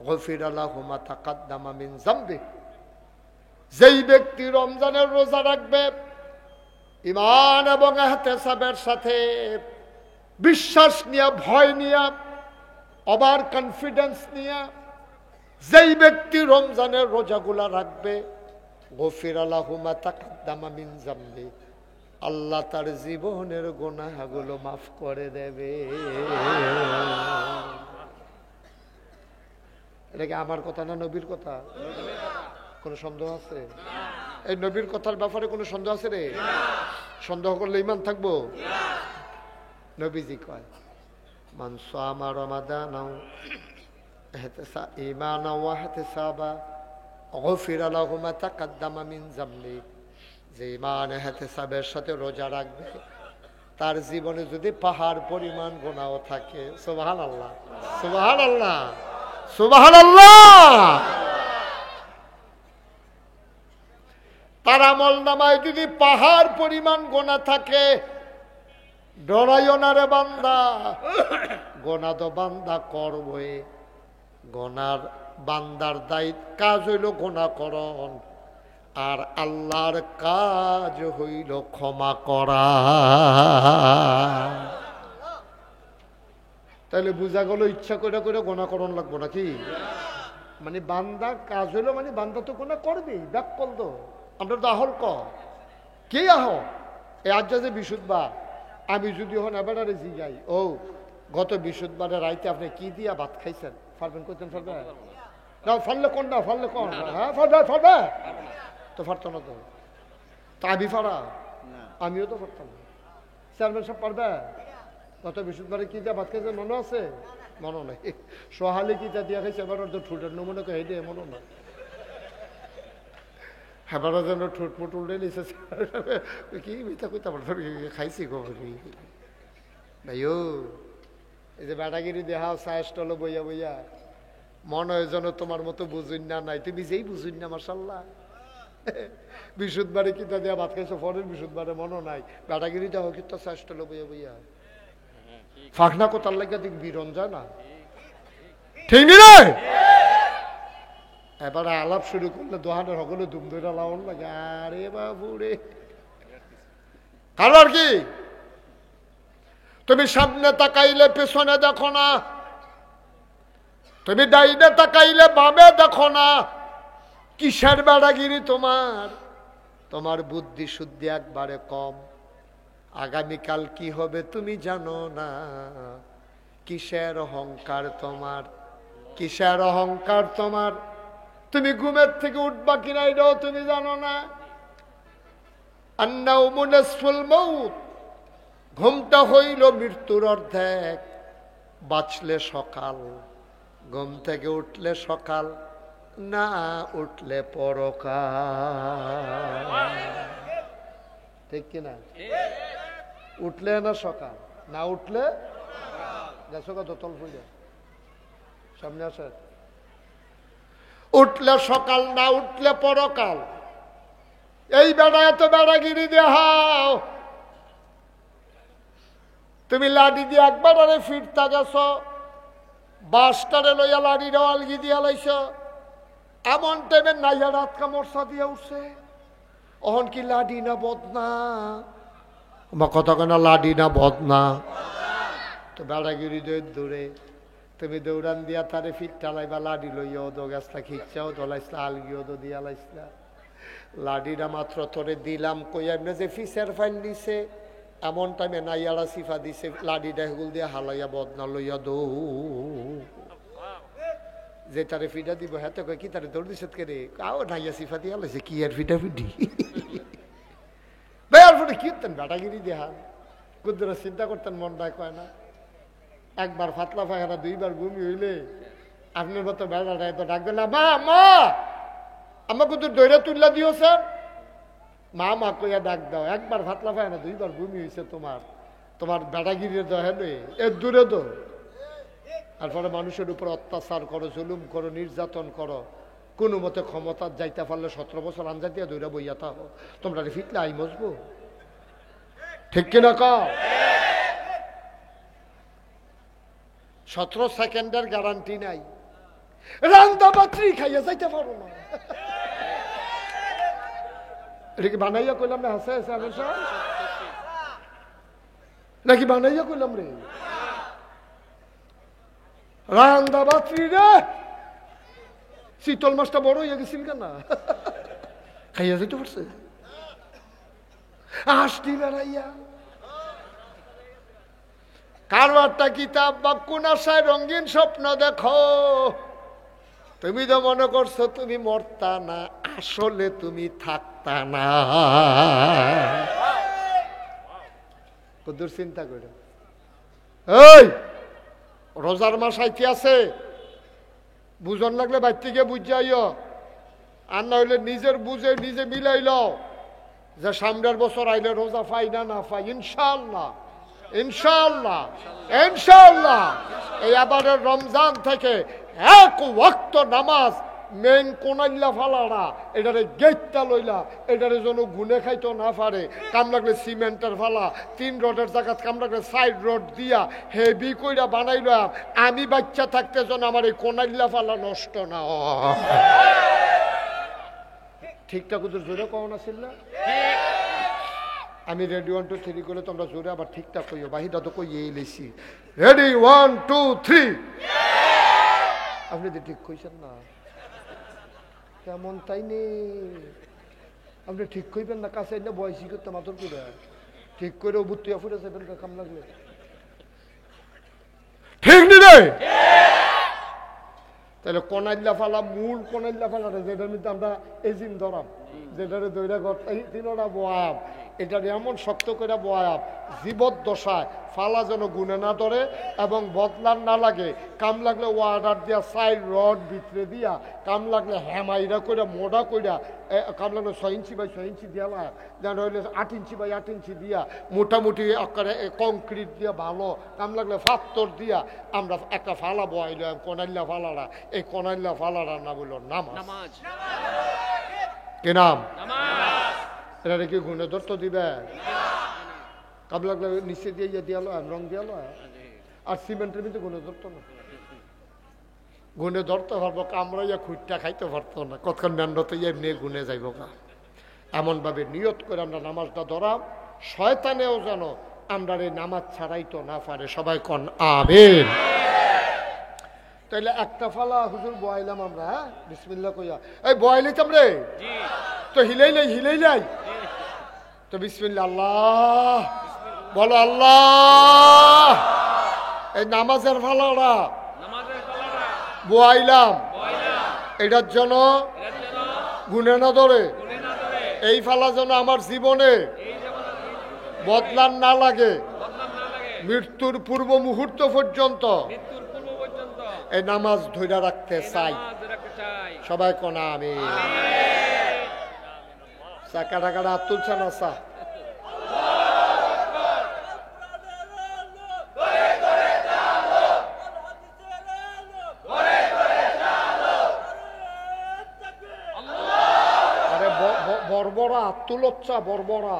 গফিরা লাহু মা তাকাদ্দামা মিন যামবি। যেই ব্যক্তি রমজানের রোজা রাখবে ঈমান এবং ইহতিসাবের সাথে, বিশ্বাস নিয়ে, ভয় নিয়ে, ওভার কনফিডেন্স নিয়ে যেই ব্যক্তি রমজানের রোজাগুলা রাখবে, গফিরা লাহু মা তাকাদ্দামা মিন যামবি, আল্লাহ তার জীবনের গুনাহগুলো মাফ করে দেবে। এটা কি আমার কথা না নবীর কথা? কোনো সন্দেহ আছে? এই নবীর কথার ব্যাপারে কোনো সন্দেহ আছে রে? সন্দেহ করলে ঈমান থাকবো? নবীজি কয় মান সামা রমাদানাও ঈমানাও ওয়া ইহতিসাবা গফিরা লাহু মা তাকাদ্দামা মিন যামবি। যে ঈমান ইহতিসাবের সাথে রোজা রাখবে, তার জীবনে যদি পাহাড় পরিমাণ গুনাহ থাকে, সুবহানাল্লাহ সুবহানাল্লাহ সুবহানাল্লাহ, তার আমল নামায় যদি পাহাড় পরিমাণ গুনাহ থাকে, ডরাইও না রে বান্দা, গুনাহ তো বান্দা করবে। গুনার বান্দার দায়িত্ব কাজ হইল গুনাহ করণ, আর আল্লাহর কাজ হইল ক্ষমা করা। তাহলে বুঝা গেল ইচ্ছা করে করে গুনাহ করণ লাগবো নাকি? মানে বান্দার কাজ হইলো, মানে বান্দা তো গুনাহ করবেই, ব্যাক কল তো আমরা তো আহল কে আহ এই আজ যে বিশুদ্ধবার, আমি যদি হন এবারে জিগাই, ও গত বিশুদ্ধবারে রাইতে আপনি কি দিয়া ভাত খাইছেন, ফারবেন করতেন? ফারবে না, ফারলে কোন না, ফারলে কোন? হ্যাঁ ফারবে ফারবে তো, ফারতো না তো। তা আমি ফারা, আমিও তো ফারতাম না। চেয়ারম্যান সব পারবে গত বিশুদ্ধবারে কি দিয়া ভাত খাইছেন মনে আছে? মনে নাই। সোহালি কি দিয়া খাইছে এবার তো ঠুটের নমুনা কে হেঁটে মনে না, হেবারা যেন ঠোঁট মোট উল্টে নিছে, কি মিথ্যা কইতে খাইছি গো ভাইও। এই যে বেটাগিরি দেখাও চা স্টল বইয়া বইয়া, মনে হয় যেন তোমার মতো বুঝুন না নাই, তুমি যেই বুঝুন না মাশাল্লাহ। বিশুদ্ধবারে কিতা দেয়া ভাত খাইছো, পরের বিশুদ্ধবারে মনে নাই, বেটাগিরি দেওয়া কিন্তু চা স্টল বইয়া বইয়া ফাঁকনা কোথার লাগিয়া দিক বিরন যায় না, ঠিক নি রে? এবারে আলাপ শুরু করলে দোহানের সকলে ধুম ধরে লাউন লাগে, আরে বাবু রে। কারণ কি তুমি সামনে তাকাইলে পেছনে দেখো না, তুমি ডাইনে তাকাইলে বামে দেখো না, কিসের বেড়াগিরি তোমার? তোমার বুদ্ধি শুদ্ধি একবারে কম, আগামীকাল কি হবে তুমি জানো না। কিসের অহংকার তোমার, কিসের অহংকার তোমার? তুমি ঘুমের থেকে উঠবা কিনা এটাও তুমি জানো না। আন্নাউমু নিসফুল মাউত, ঘুমটা হইল মৃত্যুর অর্ধেক। বাঁচলে সকাল, ঘুম থেকে উঠলে সকাল, না উঠলে পরকাল, ঠিক কিনা? উঠলে না সকাল, না উঠলে গেছো কত তল ফুলে সামনে আসে। উঠলে সকাল, না উঠলে পরকাল। এই বেড়া এত বেড়াগিরি দেখাও, তুমি লাঠি দিয়ে একবার আরে ফিরতা গেছ, বাসটারে লইয়া লাঠিটা আলগি দিয়া লাইছ, এমন টাইমে নাইয়া রাত কামড়সা দিয়া উঠছে, অহন কি লাডি না বদনা? আমার কথা কেনা লাডি না বদনা? তো বেড়াগিরি দৌড়ে তুমি দৌড়ান দিয়া তারে ফিরটা লাইবা, লাডি লইয়াও দো গাছটা খিচ্ছাও দোলাইছলা, আলগিও দো দিয়া লাইছলা। লাডিটা মাত্র তোরে দিলাম কই এমনি যে ফিসের ফাইল দিছে, এমন টাইমে নাইয়ারা সিফা দিছে, লাডিটা হেগুল দিয়ে হালাইয়া বদনা লইয়া দৌ। যে তারে ফিডা দিব হ্যাঁ তো কই কি তারে দৌড় দিছে কে রে? কাও নাইয়া সিফা দিয়া লাইছে, কি আর ফিডা ফিডি বেয়ার ফোটে কি করতেন বেটাগিরি দেহা কুদ্দুরা চিন্তা করতেন, মনটায় কয় না। একবার ফাতলা পায়খানা, দুইবার বমি হইলে আপনার মতো বেড়াটা এত ডাক দিল, মা মা আমার কুদ্দুর দৈরা তুল্লা দিও স্যার, মা মা কইয়া ডাক দাও। একবার ফাতলা পায়খানা, দুইবার বমি হয়েছে তোমার, তোমার বেটাগিরি দহেলে এর দূরে দো। তারপরে মানুষের উপর অত্যাচার করো, জুলুম করো, নির্যাতন করো, কোনো মতে ক্ষমতা যাইতে পারলে 17 বছর আনজা দিয়া দৈরা বইয়া থাকো, তোমরা ফিটলে আই মজবো, ঠিক কিনা কও? 17 সেকেন্ডের গ্যারান্টি নাই, রান্দা বাত্রি খাইয়া যাইতে পারো না। এটা কি বানাইয়া কইলাম না? হাসে হাসে নাকি বানাইয়া কইলাম রে? রান্দা বাত্রি রে, শীতল মাছটা বড় হইয়া গেছিল কেনা, খাইয়া যেতে পারছে আসটি বেড়াইয়া। কারো একটা কিতাব বা কোন আশায় রঙিন স্বপ্ন দেখো, তুমি তো মনে করছো তুমি মরতা না, আসলে তুমি থাকতা না। কদ্দুর চিন্তা করে এই রোজার মাস আইতে আছে, বুঝন লাগলে বাইর থেকে বুঝাইও, আর না হইলে নিজের বুঝে নিজে মিলাইল যে সামনের বছর আইলে রোজা পাই না না পাই। ইনশাআল্লাহ ইনশাআল্লাহ ইনশাআল্লাহ এই আবারের রমজান থেকে এক ওয়াক্ত নামাজ মেন কোনাইল্লা ফালাড়া, এটারে গেটটা লইলা, এটারে যেন গুনে খাইতো না পারে। কাম লাগলে সিমেন্টের ফালা, 3 রডের জায়গা কাম লাগলে 4 রড দিয়া হেভি কইরা বানাইলাম, আমি বাচ্চা থাকতে যেন আমার এই কোনাইল্লা ফালা নষ্ট না হয়। ঠিকঠাক ওদের জোরে কখন আসিল না? আমি রেডি 1 2 3 করে তোমরা জোরে আবার ঠিকঠাক কইও, বাহিটা তো কইয়েই লেছি। রেডি 1 2 3। আপনি তো ঠিক কইছেন না কেমন, তাই নেই আপনি ঠিক কইবেন না, কাছে না বয়সী করতে মাতর করে ঠিক করে বুত্তিয়া ফুটে যাবেন কাম লাগলে, ঠিক নি রে? তাহলে কোনাইল্লা ফালা, মূল কোনাইল্লা ফালাটা যেটার মধ্যে আমরা এজিম ধরাম, যেটারে দৈরা ঘর এই 3টা বয়াব, এটারে এমন শক্ত করে বয়াব জীবদ্দশায় ফালা যেন গুনে না ধরে এবং বদলার না লাগে। কাম লাগলে ওয়ার্ডার দিয়া 4 রড ভিতরে দিয়া, কাম লাগলে হ্যামাইরা করে মোড়া কইরা, কাম লাগলে 6 ইঞ্চি বাই 6 ইঞ্চি দিয়া, যেন হইলে 8 ইঞ্চি বাই 8 ইঞ্চি দিয়া, মোটামুটি আকারে কংক্রিট দিয়া ভালো, কাম লাগলে পাথর দিয়া আমরা একটা ফালা বয়াইলাম কোনাইল্লা ফালারা। এই কোনাইল্লা ফালারা না বলল নামাজ। কি নাম? এটা কি গুণে ধরত দিবে? কাম লাগলে নিচে দিয়ে দিয়ালো, রং দিয়ালো, আর সিমেন্টের ভিতরে গুণে ধরতো না। গুণে ধরতে পারবো, কামড়াইয়া খুঁটটা খাইতে পারতো না, কতক্ষণ ম্যান্ডতে এমনি গুণে যাইব গা। এমনভাবে নিয়ত করে আমরা নামাজটা ধরাম, শয়তানেও যেন আমরা এই নামাজ ছাড়াইতো না পারে। সবাই কন আমিন। তাইলে একটা ফালা হুজুর বয়াইলাম আমরা, হ্যাঁ বিসমিল্লাহ কইয়া, এই বয়াইলাম রে তো হিলাইলাই তো বিসমিল্লাহ আল্লাহ বলো, আল্লাহ এই নামাজের ফালাটা বয়াইলাম, এটার জন্য গুনে না ধরে, এই ফালা যেন আমার জীবনে বদলান না লাগে, মৃত্যুর পূর্ব মুহূর্ত পর্যন্ত এই নামাজ ধরে রাখতে চাই। সবাই কোন আমিন। কাটা কাটা হাত তুলছেন আসা, আরে বড় বড় আত্মলচ্চা বর্বরা,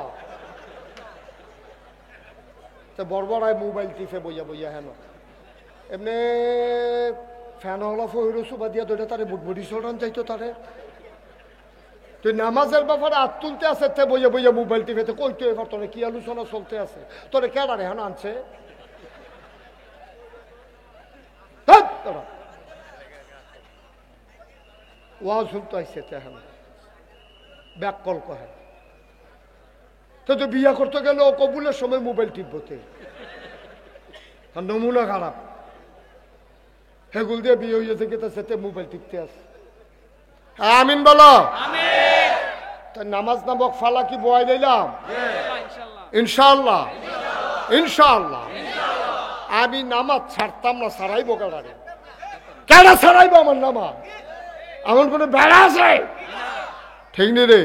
বর্বরায় মোবাইল টিপে বইয়া বইয়া হেন এমনি ফ্যান হলা ফহির সুবা দিয়া ধরে তারে বুটবুটি চড়ান যাইতো তারে। তুই নামাজের ব্যাপারে হাত তুলতে আছে তে বইয়া বইয়া মোবাইল টিপেতে কইতো এবার তোরে কি আলোচনা চলতে আছে, তোরে কেডা রে হেন আনছে? ওয়াজ শুনতে আইসে তেহান ব্যাক কল কহে তো বিয়া করতে গেলে ও কবুলের সময় মোবাইল টিপবতে, নমুনা খারাপ। হেগুল দিয়ে বিয়ে হইয়াছে কি তার মোবাইল টিপতে আছে। আমিন বলো। নামাজ নামক ফালা কি বয় দিলাম? ইনশাআল্লাহ ইনশাআল্লাহ। আমি নামাজ ছাড়তাম না, ছাড়াইবো কেডারে? কেডা ছাড়াইবো আমার নামাজ? এমন কোন বেড়া আছে? ঠিক নি রে?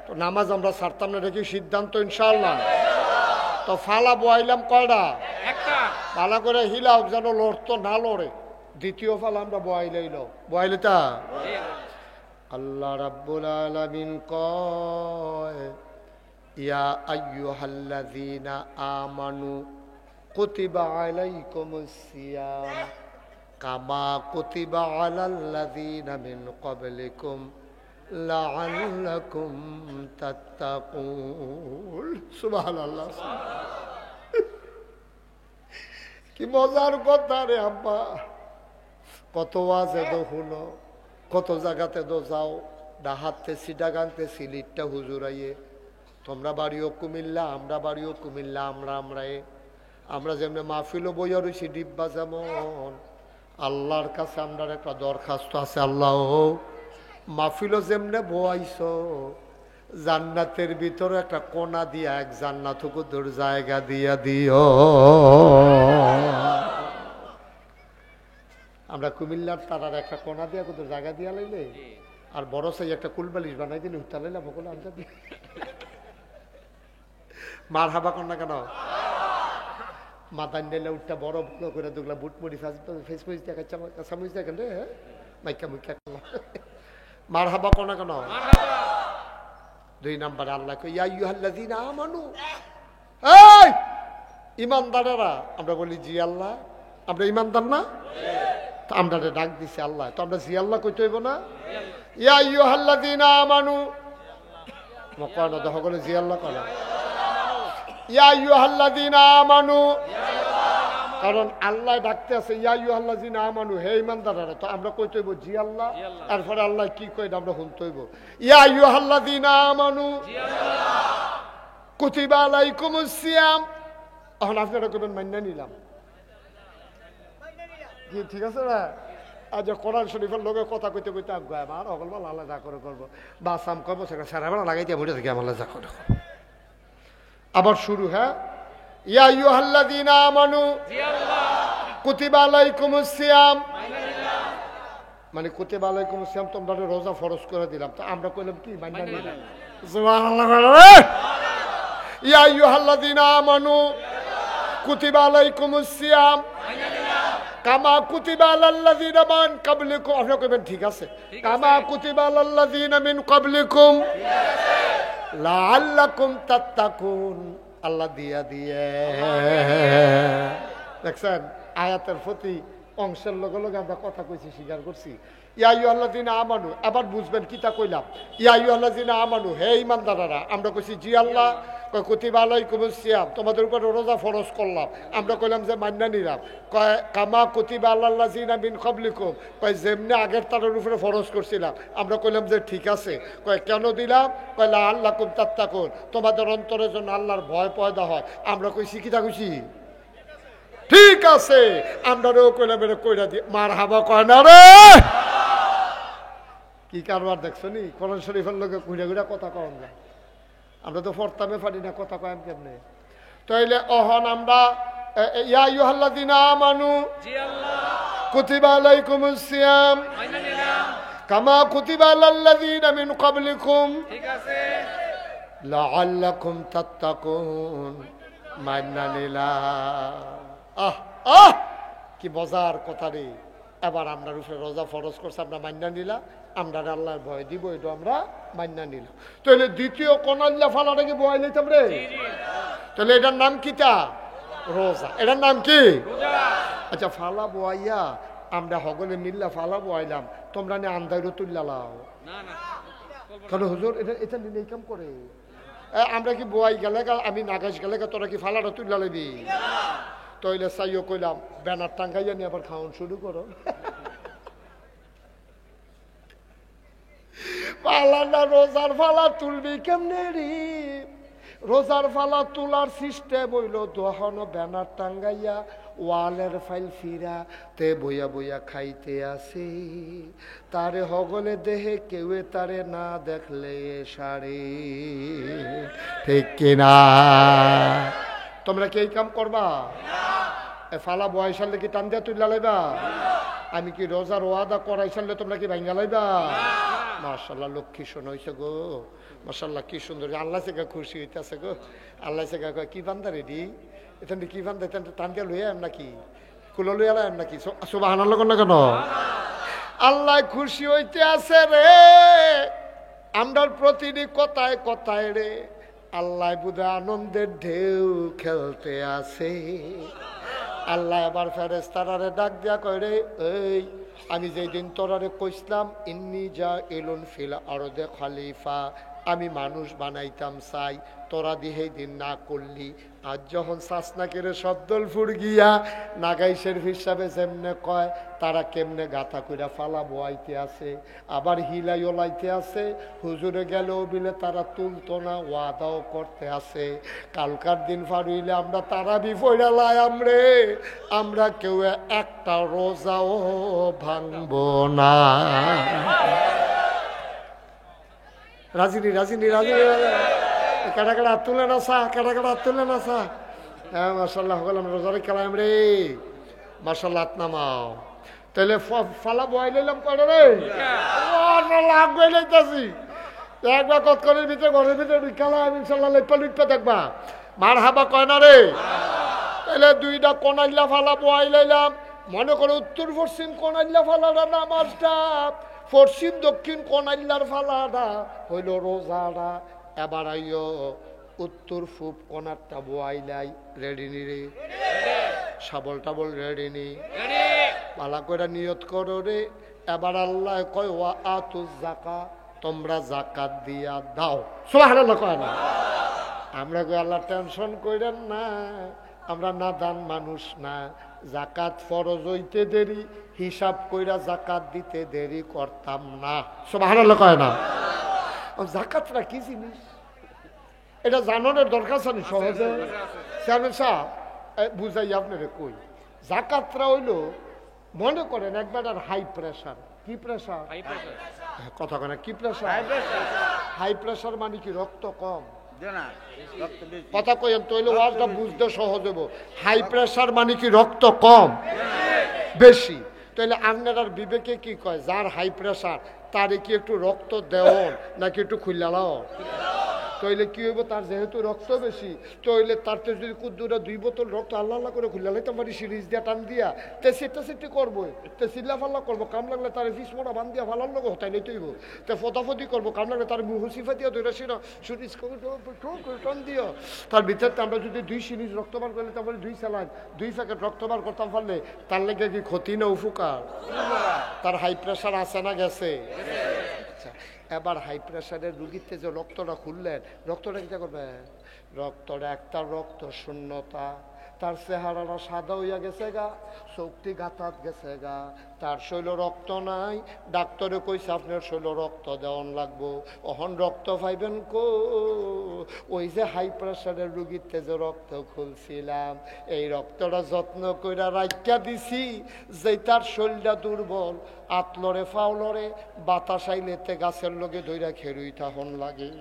তো নামাজ আমরা ছাড়তাম না, এটা কি সিদ্ধান্ত? ইনশাআল্লাহ। তো ফালা বয়াইলাম কয়টা? ভালো করে হিলাও যেন লড়তো না লড়ে। দ্বিতীয় ফালা আমরা বয়াইলাইল বয়াইলে তা আল্লাহ রাব্বুল আলামিন কয় ইয়া আইয়ুহাল্লাযীনা আমানু কুতিবা আলাইকুমুস সিয়াম কামা কুতিবা আলাল্লাযীনা মিন ক্বাবলিকুম লাআল্লাকুম তাত্তাকুন। সুবহানাল্লাহ। কি মজার কথা রে আব্বা। কত ওয়াজে দো শুনো, কত জায়গাতে দো যাও, ডাহাতে সিডাগানতে সিলিটটা হুজুরাইয়ে। তোমরা বাড়িও কুমিল্লা, আমরা বাড়িও কুমিল্লা, আমরা যেমন মাহফিলও বইয়া রয়েছি ডিব্বা যেমন। আল্লাহর কাছে আমরা একটা দরখাস্ত আছে, আল্লাহ মাহফিলও যেমনে বইছ জান্নাতের ভিতরে একটা কোনা দিয়া এক জান্নাত কুদুর জায়গা দিয়া দিও। আমরা কুমিল্লার তারার একটা কোনা দিয়া কুদুর জায়গা দিয়া লাইলে আর বড় সাই একটা কুলবালিশ বানাই দিলে উঠতে লাইলাম ওগুলো আমরা দিয়ে মার হাবা কর না কেন? মাথায় নিলে উঠটা বড় বড় করে দুগলা বুটমুড়ি ফেসবুক দেখাচ্ছে সামুজ দেখেন রে মাইকা মুখা মার হাবা কর না কেন? দুই নাম্বার আল্লাহ কই ইয়া আইয়ুহাল্লাযীনা আমানু, এই ঈমানদারেরা। আমরা বলি জি আল্লাহ, আমরা ঈমানদার না? তো আমরা ডাক দিছি আল্লাহ, তো আমরা জি আল্লাহ কইতে হইব না? ইয়া আইয়ুহাল্লাযীনা আমানু মকন দহ করে জি আল্লাহ কলা ইয়া আইয়ুহাল্লাযীনা আমানু, কারণ আল্লাহ ডাকতে আছে ইয়া আইয়ুহাল্লাযীনা আমানু, হে ঈমানদাররা। তো আমরা কইতে হইব জি আল্লাহ, এরপরে আল্লাহ কি কই আমরা শুনতে হইব ইয়া আইয়ুহাল্লাযীনা আমানু কুতিবা আলাইকুমুস সিয়াম। এখন আপনারা কইবেন মাইন্না নিলাম, কি ঠিক আছে না? আজ কোরআন শরীফের লোকের কথা কইতে কইতে আগে আমার অগলবাল আল্লাহ যা করে করবো বা সাম করবো সেটা সারাবেলা লাগাইতে বসে থাকি আমার যা করে। আবার শুরু, হ্যাঁ ইয়া আইয়ুহাল্লাযীনা আমানু কুতিবা আলাইকুমুস সিয়াম, মানে কুতিবা আলাইকুমুস সিয়াম তোমরা রোজা ফরজ করে দিলাম। তো আমরা কইলাম কি মাইনা নিলাম। সুবহানাল্লাহ। ইয়া আইয়ুহাল্লাযীনা আমানু কুতিবা আলাইকুমুস সিয়াম কামা কুতিবা আলাল্লাযীনা মিন ক্বাবলিকুম। আপনি কইবেন ঠিক আছে, কামা কুতিবা আলাল্লাযীনা মিন ক্বাবলিকুম লাআল্লাকুম তাত্তাকুন। আল্লাহ দিয়া দিয়ে দেখছেন আয়াতের প্রতি অংশের লগে লগে আমরা কথা কইছি, স্বীকার করছি। ইয়া আইয়ুহাল্লাযীনা আমানু, আবার বুঝবেন কিতা কইলাম। ইয়া আইয়ুহাল্লাযীনা আমানু, হে ঈমানদাররা। আমরা কইছি জি আল্লাহ। কয় কুতিবা আলাইকুমুস সিয়াম, তোমাদের উপর রোজা ফরজ করলাম। আমরা কইলাম যে মান্না নিলাম। কয় কামা কুতিবা আলাল্লাযীনা মিন ক্বাবলিকুম, কয় যেমনি আগের তারের উপরে ফরজ করছিলাম। আমরা কইলাম যে ঠিক আছে। কয় কেন দিলাম? কয় লাআল্লাকুম তাত্তাকুন, তোমাদের অন্তরের জন্য আল্লাহর ভয় পয়দা হয়। আমরা কইছি কিতা কইছি? ঠিক আছে। আমরাও কইলাম এটা কইরা দি মার হাবা কয় না রে। কি কারবার দেখছো নি? কোরআন শরীফের লোকে ঘুরে ঘুরে কথা কম যায়। আমরা তো ফরতামে পারি না, কথা কয়াম কেমনে? তাইলে অহন আমরা ইয়া আইয়ুহাল্লাযীনা আমানু কুতিবা আলাইকুমুস সিয়াম কামা কুতিবা আলাল্লাযীনা মিন ক্বাবলিকুম লাআল্লাকুম তাত্তাকুন। মাইনা নিলাম। কি মজার কথা রে। এবার আমরা রূপে রোজা ফরজ করছে, আমরা মাইনা নিলাম। আমরা আল্লাহর ভয় দিব, এটা আমরা মান্না নিলাম। তাহলে দ্বিতীয় কনাল্লা ফালাটাকে বয় নিতাম রে। তাহলে এটার নাম কি? তা রোজা। এটার নাম কি? আচ্ছা, ফালা বয়াইয়া আমরা হগলে মিল্লা ফালা বয়াইলাম, তোমরা নিয়ে আন্দাইরও তুল্লা লাও। কারণ হুজুর এটা এটা নিয়ে কাম করে আমরা কি বয়াই গেলে আমি নাগাজ গেলে তোরা কি ফালাটা তুল্লা লাবি? তইলে চাইও কইলাম ব্যানার টাঙ্গাইয়া নিয়ে আবার খাওয়ান শুরু করো। পালানা রোজার ফালা তুলবি কেমনে রে? রোজার ফালা তোলার সিস্টেম হইল দহন ব্যানার টাঙ্গাইয়া ওয়ালের ফাইল ফিরা তে বইয়া বইয়া খাইতে আসে, তারে হগলে দেহে কেউে তারে না দেখলে সারে। ঠিক কিনা? তোমরা কি এই কাম করবা? ফালা বয় সারলে কি টান দিয়া তুইলা লাইবা? আমি কি রোজার ওয়াদা করাই সারলে তোমরা কি ভাঙ্গা লাইবা? মাশাআল্লাহ, লক্ষ্মী শোন হয়েছে গো, মাশাআল্লাহ কি সুন্দর। আল্লাহ থেকে খুশি হইতেছে গো। আল্লাহ থেকে কি বান্দা রেডি? এটা কি বান্দা? টান দিয়া লইয়া এম নাকি? কুলো লইয়া এম নাকি? সুবহানাল্লাহ না কেন? আল্লাহ খুশি হইতে আছে রে আমরার প্রতিটি কথায় কথায় রে। আল্লাহ বুধা আনন্দের ঢেউ খেলতে আছে। আল্লাহ আবার ফেরেশতারে ডাক দিয়া কয় রে, এই আমি যেই দিন তোরারে কইছিলাম ইন্নি যা এলুন ফিল আরদে খলিফা, আমি মানুষ বানাইতাম চাই, তোরা দিহেই দিন না করলি। আজ যখন সাসনাকের শব্দল ফুর গিয়া নাগাইশের হিসাবে যেমনে কয় তারা কেমনে গাথা কইরা ফালা বোয়াইতে আছে, আবার হিলাই ওলাইতে আছে। হুজুরে গেলেও বিলে তারা তুলতো না, ওয়াদাও করতে আছে কালকার দিন ফারুইলে আমরা তারা বিফইরা লাই আমরে, আমরা কেউ একটা রোজাও ভাঙবো না। রাজিনী রাজিনী রাজিনী কাটা কাটা তুলে না সা, কাটা কাটা তুলে না সা। হ্যাঁ মাশাল্লাহ, আমরা রোজারে খেলাম রে। মাশাল্লাহ, নামাও। তাহলে ফালা বয় লইলাম কয়টা রে? লাভ গই লইতাছি একবার কতক্ষণের ভিতরে ঘরের ভিতরে খেলাম ইনশাল্লাহ লিপা লিপা দেখবা। মার হাবা কয় না রে? তাহলে দুইটা কোনাইল্লা ফালা বয় লইলাম। মনে করো উত্তর পশ্চিম কোনাইল্লা ফালাটা নামাজটা, পশ্চিম দক্ষিণ কোনাইল্লার ফালাটা হইল রোজাটা। এবার আইও উত্তর পূব কোনারটা বয়াইলাই। রেডি নি রে? শাবল টাবল রেডি নি? পালা করে নিয়ত করো রে। এবার আল্লাহ কয় ওয়া আতু যাকা, তোমরা যাকাত দিয়া দাও। সুবহানাল্লাহ কয় না? আমরা কই আল্লাহ টেনশন কইরেন না, আমরা নাদান মানুষ না। যাকাত ফরজ হইতে দেরি, হিসাব কইরা যাকাত দিতে দেরি করতাম না। সুবহানাল্লাহ কয় না? যাকাতটা কি জিনিস এটা জানানোর দরকার আছে। সহজে চেয়ারম্যান সাহেব বুঝাই আপনারে কই। যাকাতটা হইল মনে করেন একবার আর হাই প্রেশার। কি প্রেশার? কথা কেন? কি প্রেশার? হাই প্রেশার মানে কি রক্ত কম? কথা কইেন তৈলে ওয়াজটা বুঝতে সহজ হবো। হাই প্রেশার মানে কি রক্ত কম বেশি? তাহলে আপনার বিবেকে কি কয় যার হাই প্রেশার তারে কি একটু রক্ত দেওন নাকি একটু খুললাও? তইলে কি হইব? তার যেহেতু রক্ত বেশি তইলে তার তো যদি কুদ্দুরা 2 বোতল রক্ত আল্লাহ আল্লাহ করে খুললা লাইতাম পারি সিরিজ দিয়া টান দিয়া তে সেটা সেটি করবো, তে চিল্লা ফাল্লা করবো, কাম লাগলে তার ফিস মোড়া বান দিয়া ফালার লোক তাই লইতেইব, তে ফতাফতি করবো, কাম লাগলে তার মুহুসিফা দিয়া ধরে সিনা সিরিজ টান দিও। তার ভিতরে আমরা যদি 2 সিরিজ রক্তবার করলে তারপরে 2 স্যালাইন 2 প্যাকেট রক্তবার করতাম পারলে তার লেগে কি ক্ষতি না উপকার? তার হাই প্রেশার আছে না গেছে? এবার হাই প্রেশারের রুগীতে যে রক্তটা খুললেন, রক্তটা কি করবে? রক্তটা একটা রক্ত শূন্যতা, তার চেহারাটা সাদা হইয়া গেছে গা, শক্তি গাতাত গেছে গা, তার শৈল রক্ত নাই। ডাক্তারে কইছে আপনার শৈল রক্ত দেওয়ান লাগবো। অহন রক্ত পাইবেন কো? ওই যে হাই প্রেশারের রুগীতে যে রক্ত খুলছিলাম এই রক্তটা যত্ন কইরা রাখিয়া দিছি, যে তার শরীরটা দুর্বল, আতলরে ফাউলরে বাতাস আইলেতে গাছের লগে ধইরা খেরুই তাহন লাগে,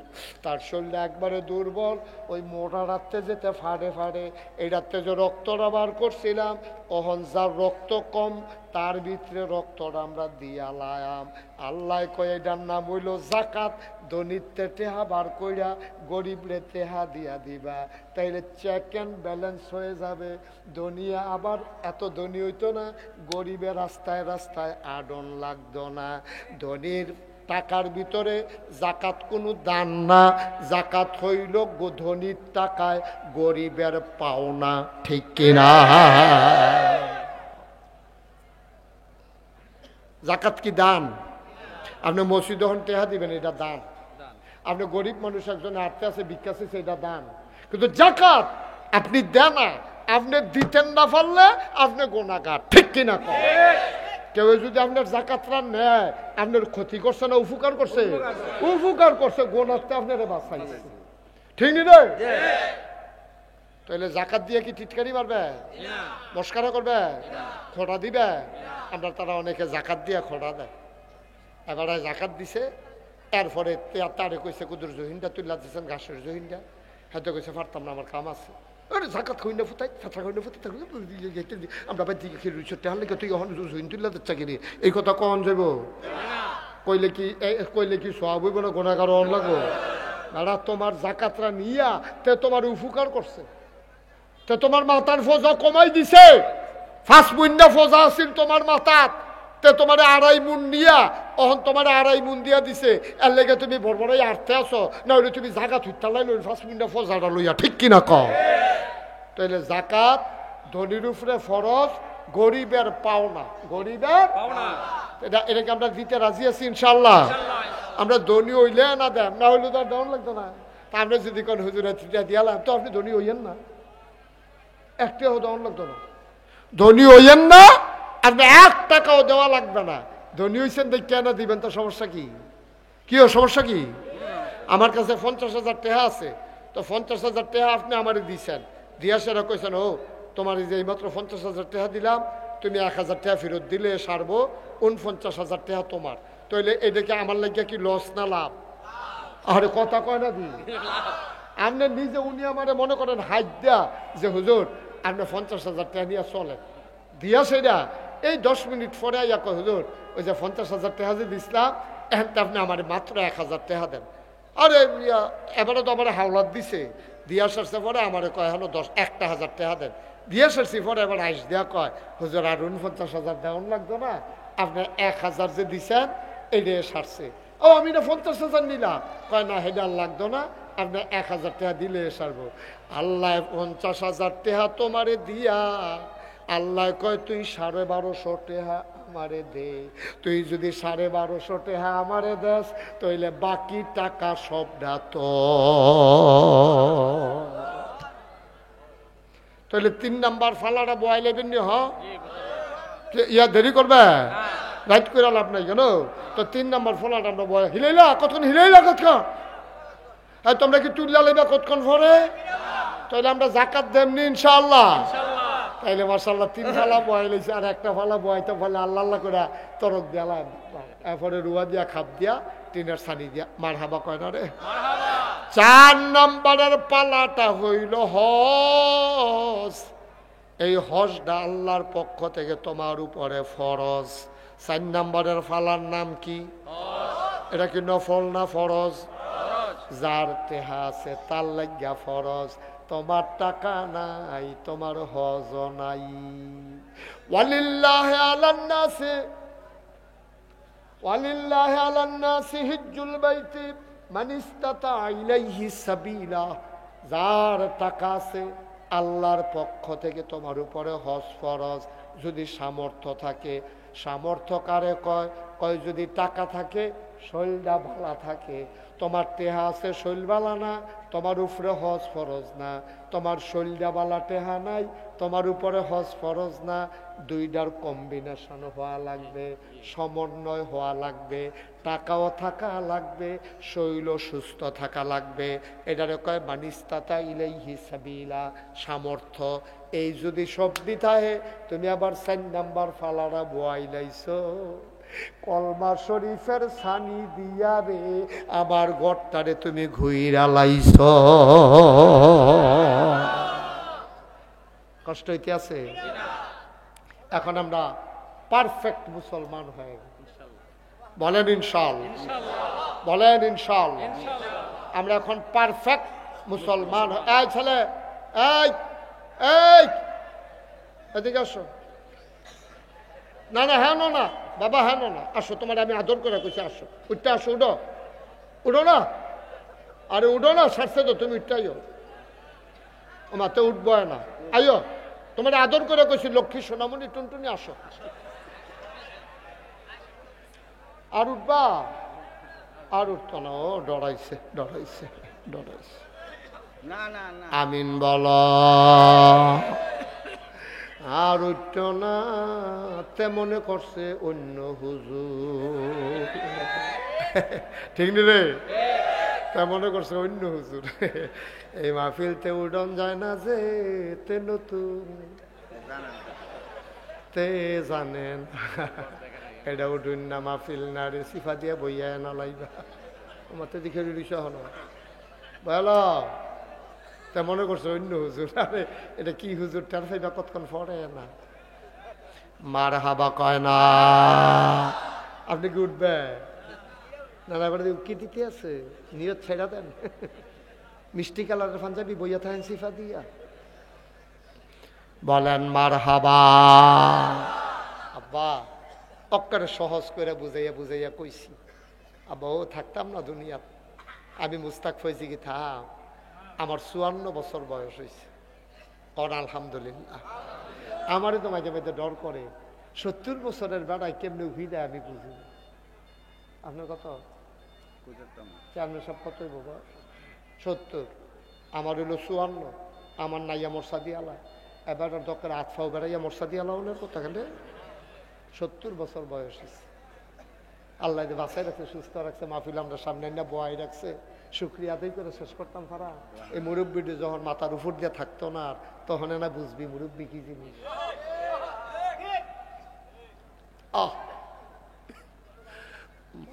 তার শরীরটা একবারে দুর্বল, ওই মোটা রাত্রে যেতে ফাড়ে ফাড়ে এই রাত্রে যে রক্তটা বার করছিলাম অহন যার রক্ত কম তার ভিতরে রক্তটা আমরা দিয়া লায়াম। আল্লাহ কয় এটার নাম হইল জাকাত। ধনীতে টেহা বার কইরা গরিবরে টেহা দিয়া দিবা, তাইলে চেক অ্যান্ড ব্যালেন্স হয়ে যাবে। ধনিয়া আবার এত ধনী হইতো না, গরিবের রাস্তায় রাস্তায় আডন লাগতো না। ধনীর টাকার ভিতরে জাকাত কোনো দান না, জাকাত হইল ধনীর টাকায় গরিবের পাওনা, ঠিক কিনা? জাকাত কি দান? আপনি মসজিদ যখন টেহা দিবেন এটা দান। আপনি গরিব মানুষ একজন আটতে আছে ভিক্ষা চাইছে এটা দান। কিন্তু জাকাত আপনি দেন না, আপনি দিতেন না পারলে আপনি গুনাহগার, ঠিক কিনা? কেউ যদি আপনার জাকাতরা নেয় আপনার ক্ষতি করছে না উপকার করছে? উপকার করছে, গোনাতে আপনারা বাঁচাইছে, ঠিক রে? তাহলে জাকাত দিয়ে কি টিটকারি মারবে, মস্কারা করবে, খোঁড়া দিবে? আমরা তারা অনেকে জাকাত দিয়ে খোঁড়া দেয়। এবারে জাকাত দিছে, এরপরে তারে কইছে কুদুর জহিনটা তুলে দিচ্ছেন ঘাসের জহিনটা, হয়তো কইছে পারতাম না আমার কাম আছে। জাকাত খুঁই না ফুটাই ফাটা খুঁই না ফুটাই আমরা বাই দিকে রুচতে হলে তুই এখন জহিন তুলে দিচ্ছা কিনি, এই কথা কখন যাব? কইলে কি সব হইব না, গোনাগার অন লাগবো? দাদা তোমার জাকাতরা নিয়া তে তোমার উপকার করছে, তে তোমার মাতার ফজা কমাই দিছে। 5 মুন্না ফজা আছিল তোমার মাতাত, তে তোমার 2.5 মুন নিয়া অহন তোমার 2.5 মুন দিয়া দিছে। এর লেগে তুমি বড়বড়াই আর্থে আছো, না হলে তুমি জাকাত হইতালাই লই 5 মুন্না ফজাটা লইয়া, ঠিক কিনা কও? তাইলে জাকাত ধনীর উপরে ফরজ, গরিবের পাওনা, গরিবের পাওনা। এটাকে আমরা দিতে রাজি আছি ইনশাল্লাহ। আমরা ধনী হইলে না দেন, না হইলে তো আর দেওয়ান লাগতো না। তা আমরা যদি কোন হুজুরে দিয়ালাম তো আপনি ধনী হইয়েন না, একটাও দেওয়ান লাগতো না। ধনী হইয়েন না, আপনি 1 টাকাও দেওয়া লাগবে না। ধনী হইছেন দেখ কেন দিবেন, তো সমস্যা কি? কি সমস্যা কি? আমার কাছে 50,000 টাকা আছে, তো 50,000 টাকা আপনি আমারে দিচ্ছেন, দিয়া সেরা কইছেন ও তোমার যে এইমাত্র 50,000 টাকা দিলাম, তুমি 1,000 টাকা ফেরত দিলে সারবো, 49,000 টাকা তোমার। তাইলে এটাকে আমার লাগিয়া কি লস না লাভ? আরে কথা কয় না দি আপনি নিজে, উনি আমারে মনে করেন হাত দেয়া যে হুজুর আপনি 50,000 টাকা নিয়ে চলেন, দিয়া সেটা এই 10 মিনিট পরে আইয়া কয় হুজুর ওই যে 50,000 টাকা যে দিছিলাম এখন তো আপনি আমার মাত্র 1,000 টাকা দেন। আরে এবারে তো আমার হাওলাত দিছে, দিয়া সারছে পরে আমার কয় হলো 1,000 টাকা দেন। দিয়া সারছি পরে এবার আইস দেয়া কয় হুজুর আর 49,000 দেওয়ান লাগতো না, আপনি 1,000 যে দিছেন এইটা সারছে। ও আমি না 50,000 নিলাম, কয় না হেডা লাগতো না, আপনি 1,000 টাকা দিলে সারবো। আল্লাহ 50,000 টাকা তোমারে দিয়া আল্লাহ কয় তুই 1250 টাকা আমারে দে। তুই যদি 1250 টাকা আমারে দেস তাইলে বাকি টাকা সবটা তো। তাহলে 3 নাম্বার ফালাটা বয়াই লেবেন নি? ইয়া দেরি করবে, রাইট করে লাভ নাই কেন? তো 3 নাম্বার ফলাটা আমরা বয়া হিলাইলা কতক্ষণ, হিলাইলা কতক্ষণ? হ্যাঁ তোমরা কি তুললা লেবা কতক্ষণ পরে? তাহলে আমরা জাকাত দেমনি ইনশাআল্লাহ। তাইলে মাশাআল্লাহ 3 ফালা বয়াই লইছে, আর একটা ফালা বয়াইতে ফলে আল্লাহ আল্লাহ করে তরক দিয়ালা, এরপরে রুয়া দিয়া খাপ দিয়া টিনের ছানি দিয়া মারহাবা কয় না রে। 4 নম্বরের পালাটা হইল হজ। এই হজটা আল্লাহর পক্ষ থেকে তোমার উপরে ফরজ। 4 নম্বরের ফালার নাম কি? এটা কি নফল না ফরজ? যার টেহা আছে তার লাগিয়া ফরজ। তোমার টাকা নাই, তোমার হজ নাই। ওয়ালিল্লাহি আলান নাসি হিজ্জুল বাইতি মান ইসতাতা ইলাইহি সাবিলা। যার টাকা আছে আল্লাহর পক্ষ থেকে তোমার উপরে হজ ফরজ, যদি সামর্থ্য থাকে। সামর্থ্য কারে কয়? কয় যদি টাকা থাকে, শরীরটা ভালো থাকে। তোমার টেহা আছে, শরীর বালা না, তোমার উপরে হজ ফরজ না। তোমার শরীরটা বালা, টেহা নাই, তোমার উপরে হজ ফরজ না। দুইটার কম্বিনেশন হওয়া লাগবে, সমন্বয় হওয়া লাগবে, টাকাও থাকা লাগবে, শরীরও সুস্থ থাকা লাগবে। এটারে কয় মানিস্তাতা ইলাইহি সাবিলা, সামর্থ্য। এই যদি সব দিতাহে তুমি আবার 4 নাম্বার ফালারা বয়াই লাইছো। কলমা শরীফের ছানি দিয়া রে আমার গড়টারে তুমি ঘুইরা লাইছ। কষ্ট হইতে আছে? এখন আমরা পারফেক্ট মুসলমান হয়ে গেল। বলেন ইনশাআল্লাহ, বলেন ইনশাআল্লাহ। আমরা এখন পারফেক্ট মুসলমান। এই ছেলে, এই এই এদিকে আসো। না না, হ্যাঁ না বাবা, হ্যাঁ না, আসো, তোমার আমি আদর করে কইছি, আসো, উঠতে আসো, উঠো, উঠো না, আরে উঠো না, সারছে তো, তুমি উঠটাইও, ও মাতে উঠবো না, আইও, তোমার আদর করে কইছি, লক্ষ্মী সোনামণি টুনটুনি, আসো। আর উঠবা? আর উঠতো না, ও ডরাইছে ডরাইছে ডরাইছে। আমিন বল। আর উঠত না, তে মনে করছে অন্য হুজুর, ঠিক নি রে? তে মনে করছে অন্য হুজুর। এই মাহফিলতে উডন যায় না যে, তে নতুন, তে জানেন এটা উঠুন না, মাহফিল না রে, সিফা দিয়া বইয়া না লাইবা, মাতে দেখে রিস হন বলো। তা মনে করছে অন্য হুজুর। আরে এটা কি হুজুর, টার ফাইবা কতক্ষণ পরে না, মার হাবা কয় না। আপনি কি উঠবে? না না, করে কি দিতে আছে, নিয়ত ছেড়া দেন। মিষ্টি কালারের পাঞ্জাবি বইয়া থাকেন সিফা দিয়া, বলেন মার হাবা। আব্বা অক্কারে সহজ করে বুঝাইয়া বুঝাইয়া কইছি, আব্বা ও থাকতাম না দুনিয়াত, আমি মুস্তাক হয়েছি কি থাক, আমার 54 বছর বয়স হয়েছে, কর আলহামদুলিল্লাহ। আমারই তো মাঝে মাঝে ডর করে, 70 বছরের বেড়ায় কেমনি উঠি দেয় আমি বুঝি। আপনার কত? আপনার সব কতই বাবা? 70, আমার হইল 54, আমার নাইয়া মরসাদি আলা, এবার দরকার আতফাও বেড়াইয়া মরসাদি আলা ওনার কথা গেলে 70 বছর বয়স হয়েছে। আল্লাহ বাঁচাই রাখছে, সুস্থ রাখছে, মাহফিল আমরা সামনে না বয়াই রাখছে, শুক্রিয়া আদায় করে শেষ করতাম পারা। এই মুরব্বীটি যখন মাথার উপর দিয়ে থাকতো না, তখন না বুঝবি মুরব্বী কি জিনিস।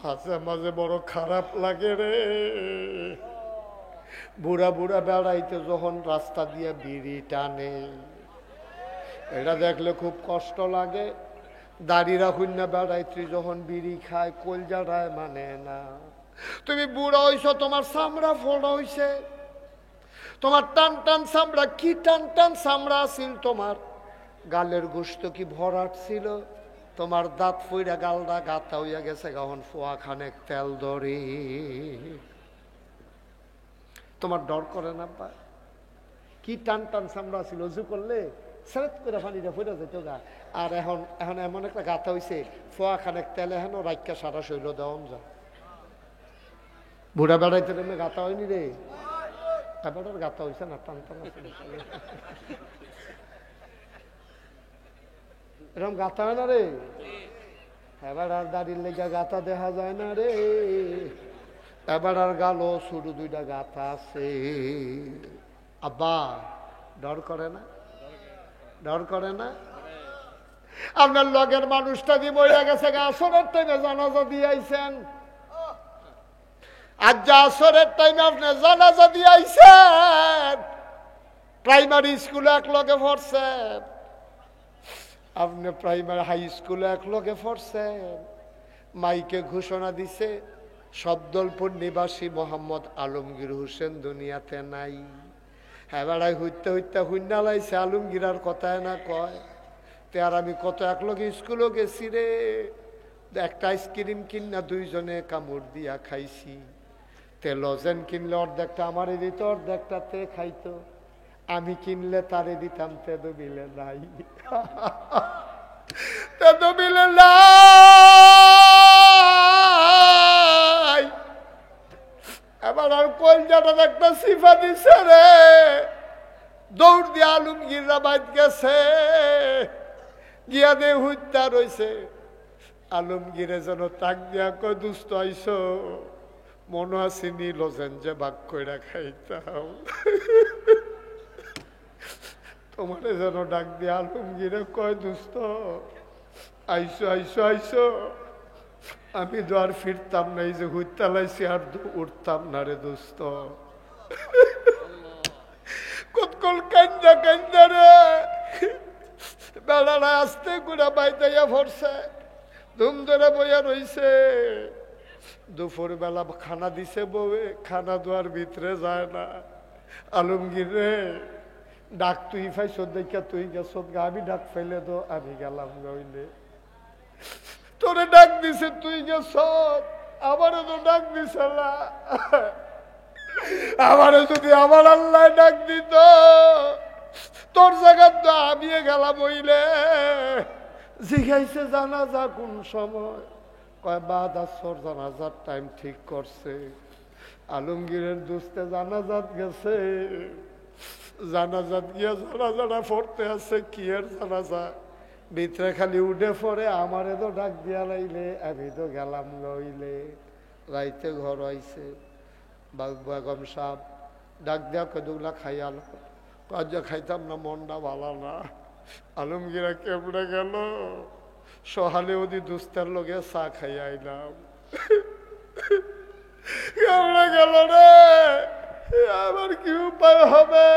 মাঝে মাঝে বড় খারাপ লাগে রে, বুড়া বুড়া বেড়াইতে যখন রাস্তা দিয়ে বিড়ি টানে, এটা দেখলে খুব কষ্ট লাগে। দাড়ি রাখুন না বেড়াইত্রী যখন বিড়ি খায়, কলজাটায় মানে না। তুমি বুড়া হইছ, তোমার চামড়া ফোড়া হইছে, তোমার টান টান চামড়া, কি টান টান চামড়া আছিল, তোমার গালের গোস্ত কি ভরাট ছিল, তোমার দাঁত ফইরা গালটা গাতা হইয়া গেছে, এখন ফোয়া খানেক তেল দড়ি। তোমার ডর করে না পা? কি টান টান চামড়া ছিল, উজু করলে সেরেত করে পানিটা ফইরা যেত গা। আর এখন এখন এমন একটা গাথা হইছে, ফোয়া খানেক তেল এখন রাইকা সারা শৈল দেওয়ান যা। বুড়া বেড়াইতে নেমে গাথা হয়নি রে, এবার গাথা হয়েছে না, টান টান এরকম গাথা হয় না রে। এবার আর দাড়ির লেগা গাথা দেখা যায় না রে, এবার আর গালো শুরু 2টা গাথা আছে। আব্বা ডর করে না? ডর করে না? আপনার লগের মানুষটা দিয়ে বইয়া গেছে, আসরের টাইমে জানাজা দিয়ে আইছেন, আজ যা আসরের টাইমে আপনি জানাজা দিয়ে আইছেন, প্রাইমারি স্কুলে এক লগে পড়ছেন, আপনি প্রাইমারি হাই স্কুলে এক লগে পড়ছেন, মাইকে ঘোষণা দিছে শব্দলপুর নিবাসী মোহাম্মদ আলমগীর হোসেন দুনিয়াতে নাই। হ্যাঁ বেড়াই হইতে হইতে হুন্না লাইছে, আলমগীর আর কথায় না কয়। তে আর আমি কত এক লগে স্কুলও গেছি রে, একটা আইসক্রিম কিনা 2জনে কামড় দিয়া খাইছি। তে লজেন কিনলে অর্ধেকটা আমারে দিত, অর্ধেকটা তে খাইতো, আমি কিনলে তারে দিতাম, তেদো বিলে নাই, তেদো বিলে নাই। এবার আর কলজাটা একটা সিফা দিছে রে, দৌড় দিয়ে আলমগীররা বাইত গেছে, গিয়া দে হুইতা রয়েছে। আলমগীরে যেন তাক দিয়া কয়, দুস্থ আইস, মনে আসেনি লজেন যে ভাগ কইরা খাইতাম, তোমারে যেন ডাক দিয়ে আলমগীরে কয়, দুস্থ আইসো আইসো আইসো, আমি তো আর ফিরতাম না, এই যে হুইতা লাইছি আর উঠতাম না রে দোস্ত। কতকল কান্দা কান্দা রে, বেড়ার বেড়া আসতে করে বাইতাইয়া পড়ছে, ধুম ধরে বইয়া রইছে। দুপুর বেলা খানা দিছে বউয়ে, খানা দেওয়ার ভিতরে যায় না। আলমগীর রে, ডাক তুই ফাইছ দেখা তুই গেছ, আমি ডাক ফেলে তো আমি গেলাম গইলে। তোরে ডাক দিছে তুই গেছ, আমারও তো ডাক দিছে না। আমারও যদি আমার আল্লাহ ডাক দিত, তোর জায়গা তো আমি গেলাম হইলে। জিজ্ঞাইছে জানাজা কোন সময়? কয় বাদ আসর জানাজার টাইম ঠিক করছে। আলমগীরের দোস্তে জানাজাত গেছে, জানাজাত গিয়া জানাজাটা পড়তে আছে। কি এর জানাজা? ভিতরে খালি উঠে পড়ে, আমারে তো ডাক দিয়া লাইলে, আমি তো গেলাম লইলে। রাইতে ঘর আইছে, বেগম সাহেব ডাক দেওয়া কদুগলা খাইয়াল, কাজ খাইতাম না, মনটা ভালো না। আলমগীরা কেমনে গেল? সহালে ওদি দুস্তার লগে চা খাইয়া আইলাম। কেমনে গেল রে? আমার কি উপায় হবে?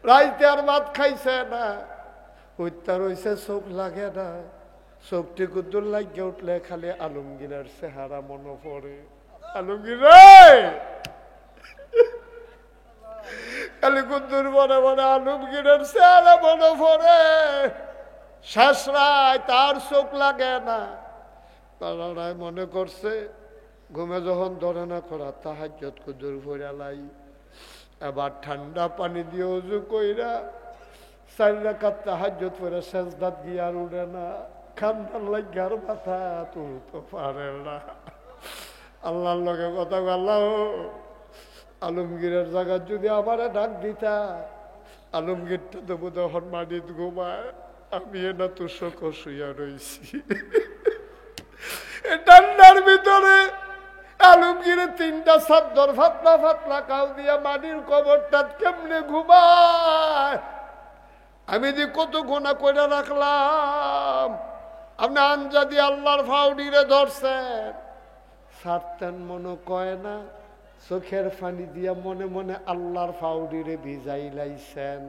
রাইতে আর ভাত খাইছে না, হত্যা রয়েছে, চোখ লাগে না। চোখটি কুদ্দুর লাগিয়ে উঠলে খালি আলমগীরের চেহারা মনে পড়ে। আলমগীর খালি কুদ্দুর মনে মনে আলমগীরের চেহারা মনে পড়ে। শেষ রায় তার চোখ লাগে না। তারাই মনে করছে ঘুমে যখন ধরে না করা, তাহাজ্জুদ কুদ্দুর ফিরালাই। এবার ঠান্ডা পানি দিয়ে উজু কইরা 4 রাকাত তাহাজ্জুদ পড়ে সেজদাত গিয়ে আর উঠে না। খান্দার লাগার মাথা তুলতে পারে না। আল্লাহর লগে কথা আল্লাহ, আলমগীরের জায়গা যদি আমারে ডাক দিতা, আলমগীরটা তো বোধহয় মাটিত ঘুমায়, আমি না তো শোক শুইয়া রয়েছি। ঠান্ডার ভিতরে আলমগীরে 3টা চাদর ফাতলা ফাতলা কাউ দিয়া মাটির কবরটা কেমনে ঘুমায়। আমি যে কত গোনা করে রাখলাম। আপনি আঞ্জাদি আল্লাহর ফাউডিরে ধরছেন, ছাড়তেন মনে কয় না, চোখের পানি দিয়া মনে মনে আল্লাহর ফাউডিরে ভিজাই লাইছেন।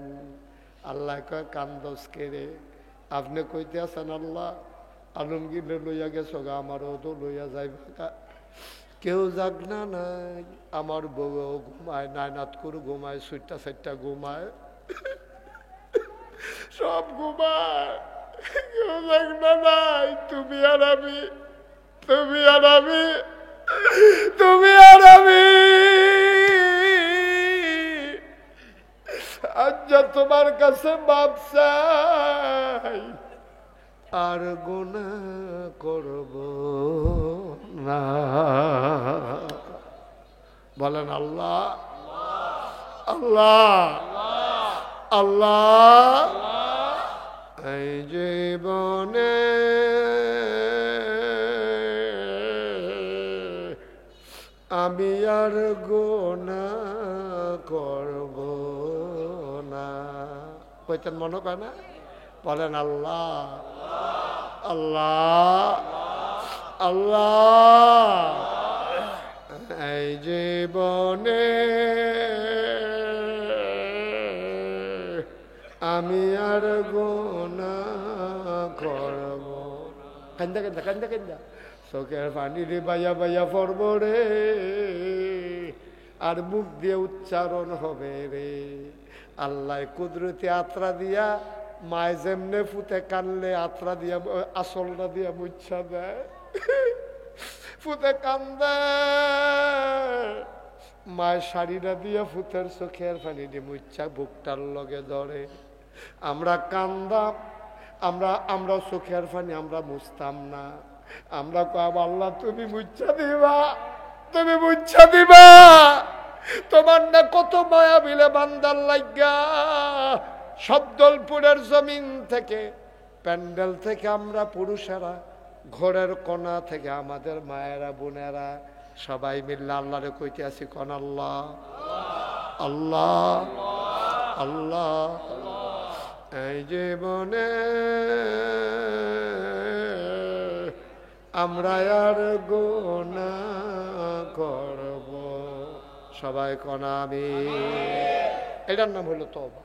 আল্লাহ কয় কান্দস কেড়ে, আপনি কইতে আছেন আল্লাহ আলমগীরে লইয়া গেছো গা, আমারও তো লইয়া যাইবা। কেউ যাক না নাই, আমার বউও ঘুমায়, নায়নাত করে ঘুমায়, 4টা ঘুমায়, সব ঘুমায়, কেউ যাক না নাই। তুমি আর আমি, তুমি আর আমি, তুমি আর আমি। আজ তোমার কাছে মাপ চাই, আর গুনাহ করব না। বলেন আল্লাহ আল্লাহ আল্লাহ। এই জীবনে আমি আর গুনাহ করব না। কইতেন মনে কয় না? বলেন আল্লাহ আল্লাহ আল্লাহ। এই জীবনে আমি আর গুনাহ করব। কান্দা কান্দা কান্দা কান্দা চোখের পানি রে বাইয়া বাইয়া পড়ব রে, আর মুখ দিয়ে উচ্চারণ হবে রে। আল্লাহ কুদরতি আত্রা দিয়া, মায় যেমনে ফুতে কানলে আত্রা দিয়া আসলটা দিয়া মুচ্ছা দেয়, ফুতে কান্দে, মায়ের শাড়িটা দিয়া ফুতের চোখের পানি দিয়ে মুচ্ছা বুকটার লগে ধরে। আমরা কান্দাম, আমরা চোখের পানি আমরা মুছতাম না। আমরা কব আল্লাহ তুমি মুচ্ছা দিবা, তুমি মুচ্ছা দিবা। তোমার না কত মায়া বিলে বান্দার লাগা। শব্দলপুরের জমিন থেকে, প্যান্ডেল থেকে আমরা পুরুষেরা, ঘরের কোনা থেকে আমাদের মায়েরা বোনেরা সবাই মিললে আল্লাহরে কইতে আছি, কোন আল্লাহ আল্লাহ আল্লাহ। এই জীবনে আমরা আর গুনাহ করব। সবাই কোন আমি। এটার নাম হলো তওবা।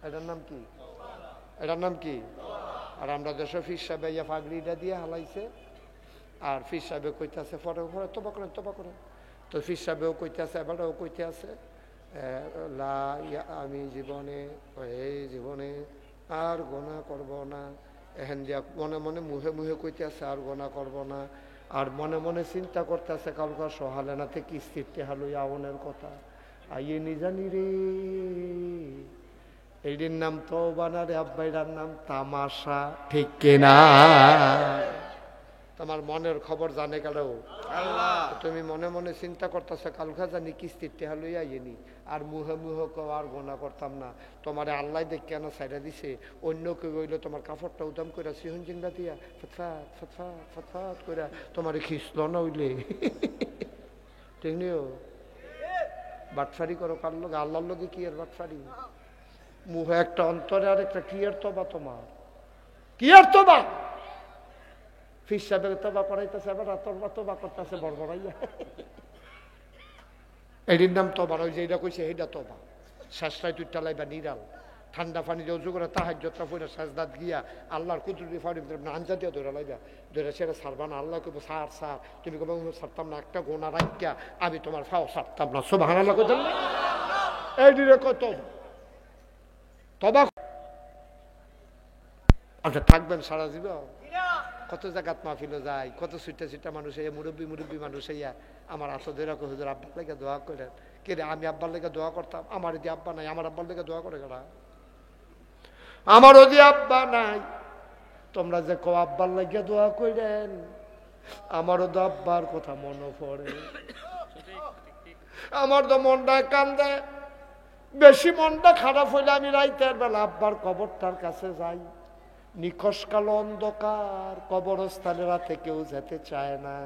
এটার নাম কি? এটার নাম কি? আর আমরা দেশে ফির সাহেব ইয়া পাগড়িটা দিয়ে হালাইছে, আর ফির সাহেবে কইতেছে ফটো ফটো তোবা করেন তোবা করেন। তো ফির সাহেবেও কইতে আছে, এবারও কইতে আছে আমি জীবনে এই জীবনে আর গোনা করব না। এহেন দিয়া মনে মনে মুহে মুহে কইতে আছে আর গোনা করব না। আর মনে মনে চিন্তা করতে আছে কালকা সহালে নাতে কিস্তির টেহা লইয়া আউনের কথা। আইয়ে নিজানি রে, এইটির নাম তওবা না রে আব্বাইটার নাম তামাশা, ঠিক কিনা? তোমার মনের খবর জানে গেল আল্লাহ। তুমি মনে মনে চিন্তা করতেছ কালকা জানি কিস্তির টেহা লইয়া আইনি, আর মুহে মুহে আর গোনা করতাম না। তোমার আল্লাহ দেখ কেন সাইডা দিছে, অন্য কেউ হইলে তোমার কাপড়টা উদাম করে সিহন জিঙ্গা দিয়া ফটফাট ফটফাট ফটফাট করে তোমার খিসল না হইলে ঠিক নিও। বাটফারি করো কার লোক? আল্লাহর লোকে কি আর বাটফারি? মুহে একটা অন্তরে আর একটা ক্লিয়ার তবা, তোমার ক্লিয়ার তবা। ফির সাহেবের তবা করাইতেছে, আবার তবা করতেছে বড়বড়াইয়া। এটির নাম তবা। ওই যে এটা কইছে এইটা তবা। শেষটায় তুই টালাইবা নিরাল ঠান্ডা পানি দিয়ে উজু করে তাহাজ্জুদটা পড়ে সাজদাত গিয়া আল্লাহর কুদরতি ফাড়ি আঞ্জা দিয়ে ধরে লাইবা, ধরে সেটা ছাড়বা না। আল্লাহ কইব সার সার, তুমি কবে ছাড়তাম না, একটা গোনা রাখিয়া আমি তোমার ফাও ছাড়তাম না। সুবহানাল্লাহ কইতেন না? এইটিরে কত তবা। আচ্ছা থাকবেন সারা জীবন? কত জায়গাত মাহফিলে যায়, কত ছুটে ছুটে মানুষ এই মুরব্বী মুরব্বী মানুষ ইয়া আমার আসো ধরে হুজুর আব্বার লেগে দোয়া করেন। কে রে, আমি আব্বার লেগে দোয়া করতাম, আমার যদি আব্বা নাই, আমার আব্বার লেগে দোয়া করে কেনা? আমার যদি আব্বা নাই, তোমরা যে কো আব্বার লেগে দোয়া করেন, আমারও তো আব্বার কথা মনে পড়ে। আমার তো মনটা কান্দে, বেশি মনটা খারাপ হইলে আমি রাইতের বেলা আব্বার কবরটার কাছে যাই। নিখোশ কালো অন্ধকার কবরস্থানে রাতে কেউ যেতে চায় না।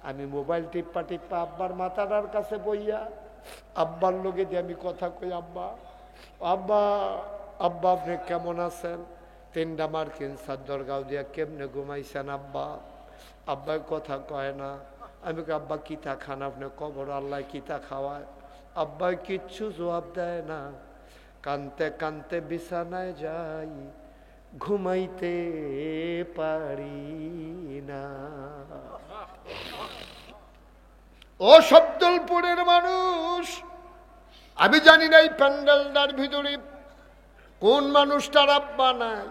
আমি মোবাইল টিপ্পা টিপ্পা আব্বার মাথাটার কাছে বইয়া আব্বার লোকে দিয়ে আমি কথা কই, আব্বা আব্বা আব্বা আপনি কেমন আছেন? 3টা মার্কিন চাদর গাও দিয়া কেমনে ঘুমাইছেন আব্বা? আব্বাই কথা কয় না। আমি আব্বা কিতা খান আপনি? কবর আল্লাহ কিতা খাওয়ায়? আব্বাই কিচ্ছু জবাব দেয় না। কানতে কানতে বিছানায় যাই, ঘুমাইতে পারি না। ও শব্দলপুরের মানুষ, আমি জানি না এই প্যান্ডেলটার ভিতরে কোন মানুষটার আব্বা নাই,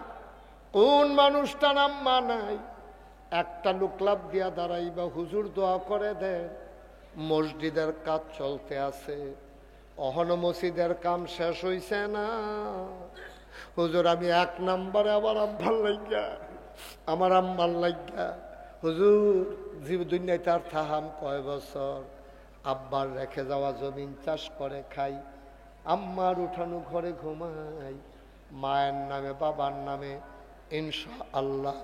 কোন মানুষটার আম্মা নাই। একটা লোক লাভ দিয়া দাঁড়াইবা, হুজুর দোয়া করে দেন। মসজিদের কাজ চলতে আছে, অহন মসজিদের কাম শেষ হইছে না। হুজুর আমি 1 নম্বরে আমার আব্বার লাগিয়া, আমার আম্মার লাগিয়া হুজুর জীব দুনিয়াতে আর থাহাম কয় বছর। আব্বার রেখে যাওয়া জমিন চাষ করে খাই, আম্মার উঠানো ঘরে ঘুমাই, মায়ের নামে বাবার নামে ইনশাআল্লাহ।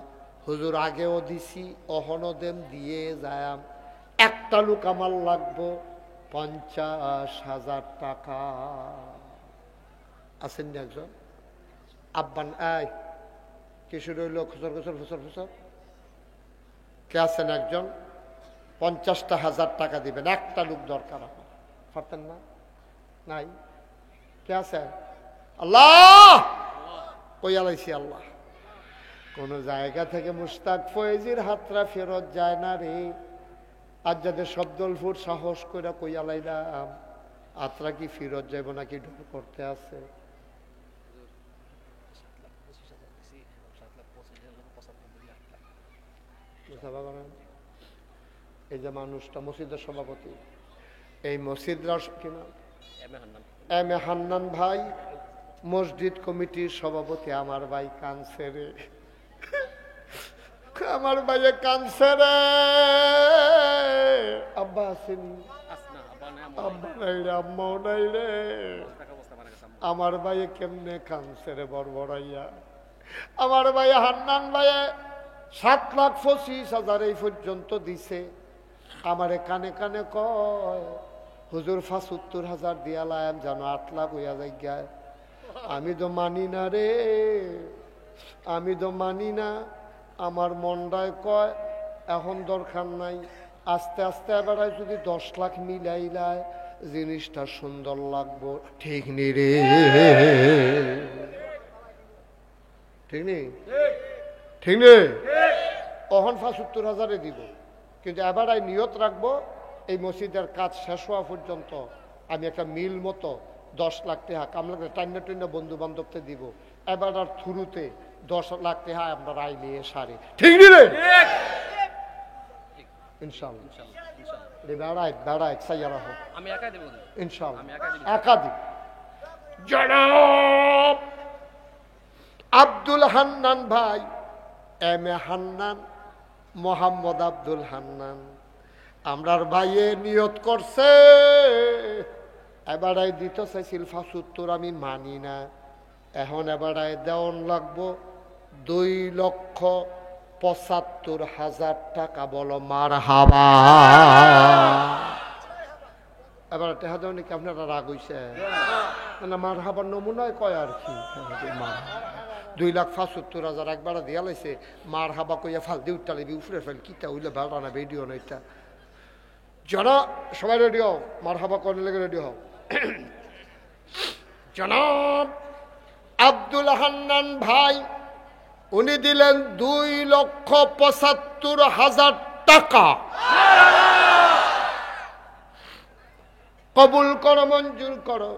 হুজুর আগেও দিছি, অহনো দেম দিয়ে যায়াম। একটা লোক আমার লাগবো 50,000 টাকা। আছেন না একজন? আব্বান আয় কিশোর হইল খুচর খুচর খুচর খুচর কে আছেন একজন? 50,000 টাকা দিবেন, একটা লোক দরকার আমার। পারতেন না? নাই? কে আছে? আল্লাহ কই আলাইছি আল্লাহ। কোন জায়গা থেকে মুস্তাক ফয়েজির হাতরা ফেরত যায় না রে। আজ যাদের শব্দলপুর সাহস করে কই আলাইলাম, আত্রা কি ফেরত যাইব নাকি ঢোল করতে আছে? এই যে মানুষটা মসজিদের সভাপতি, এই মসজিদরা কিনা এম এ হান্নান ভাই, মসজিদ কমিটির সভাপতি। আমার ভাই কানছে রে, আমার ভাইয়ে কানছে রে। আব্বা আসেনি, আব্বা নাই রে, আম্মাও নাই রে। আমার ভাইয়ে কেমনে কানছে রে বড়বড়াইয়া। আমার ভাই হান্নান ভাইয়ে 7,25,000 এই পর্যন্ত দিছে। আমারে কানে কানে কয় হুজুর 75,000 দিয়া লাম যেন 8 লাখ হইয়া যায়। আমি তো মানি না রে, আমি তো মানি না। আমার মনটায় কয় এখন দরকার নাই, আস্তে আস্তে এবার যদি 10 লাখ মিলাইলায় জিনিসটা সুন্দর লাগবো, ঠিক নি রে? ঠিক নেই? ঠিক নেই? অহন ৭৫,০০০ দিব, কিন্তু এবার নিয়ত রাখবো এই মসজিদের কাজ শেষ হওয়া পর্যন্ত আমি একটা মিল মতো 10 লাখ টাকা কামলাকে টান্না টান্না বন্ধু বান্ধবকে দিব। এবার আর থ্রুতে 10 লাখ টাকা আমরা রায় নিয়ে সারি। ঠিক নি রে? ইনশাআল্লাহ বেড়ায় বেড়ায় সাইয়ারা হোক, আমি একাই দেব ইনশাআল্লাহ একাধিক। জনাব আব্দুল হান্নান ভাই, এম এ হান্নান, মোহাম্মদ আব্দুল হান্নান, আমরার ভাইয়ে নিয়ত করছে এবারাই দিতে চাইছিল ৭৫, আমি মানি না। এখন এবারাই দেওয়ান লাগবো 2,75,000 টাকা। বলো মারহাবা। এবার টেহা দেওয়া নাকি আপনারা রাগ হইছে না? মারহাবার নমুনায় কয় আর কি, 2,75,000 একবার দিয়া লাইছে। মার হাবা কইয়া ফাল দিয়ে উঠটালে উফরে ফেল কিতা হইলে বেড়া না ভিডিও না এটা। যারা সবাই রেডি হও, মার হাবা করে লেগে রেডি হও। জনাব আব্দুল হান্নান ভাই উনি দিলেন 2,75,000 টাকা। কবুল করো, মঞ্জুর করো,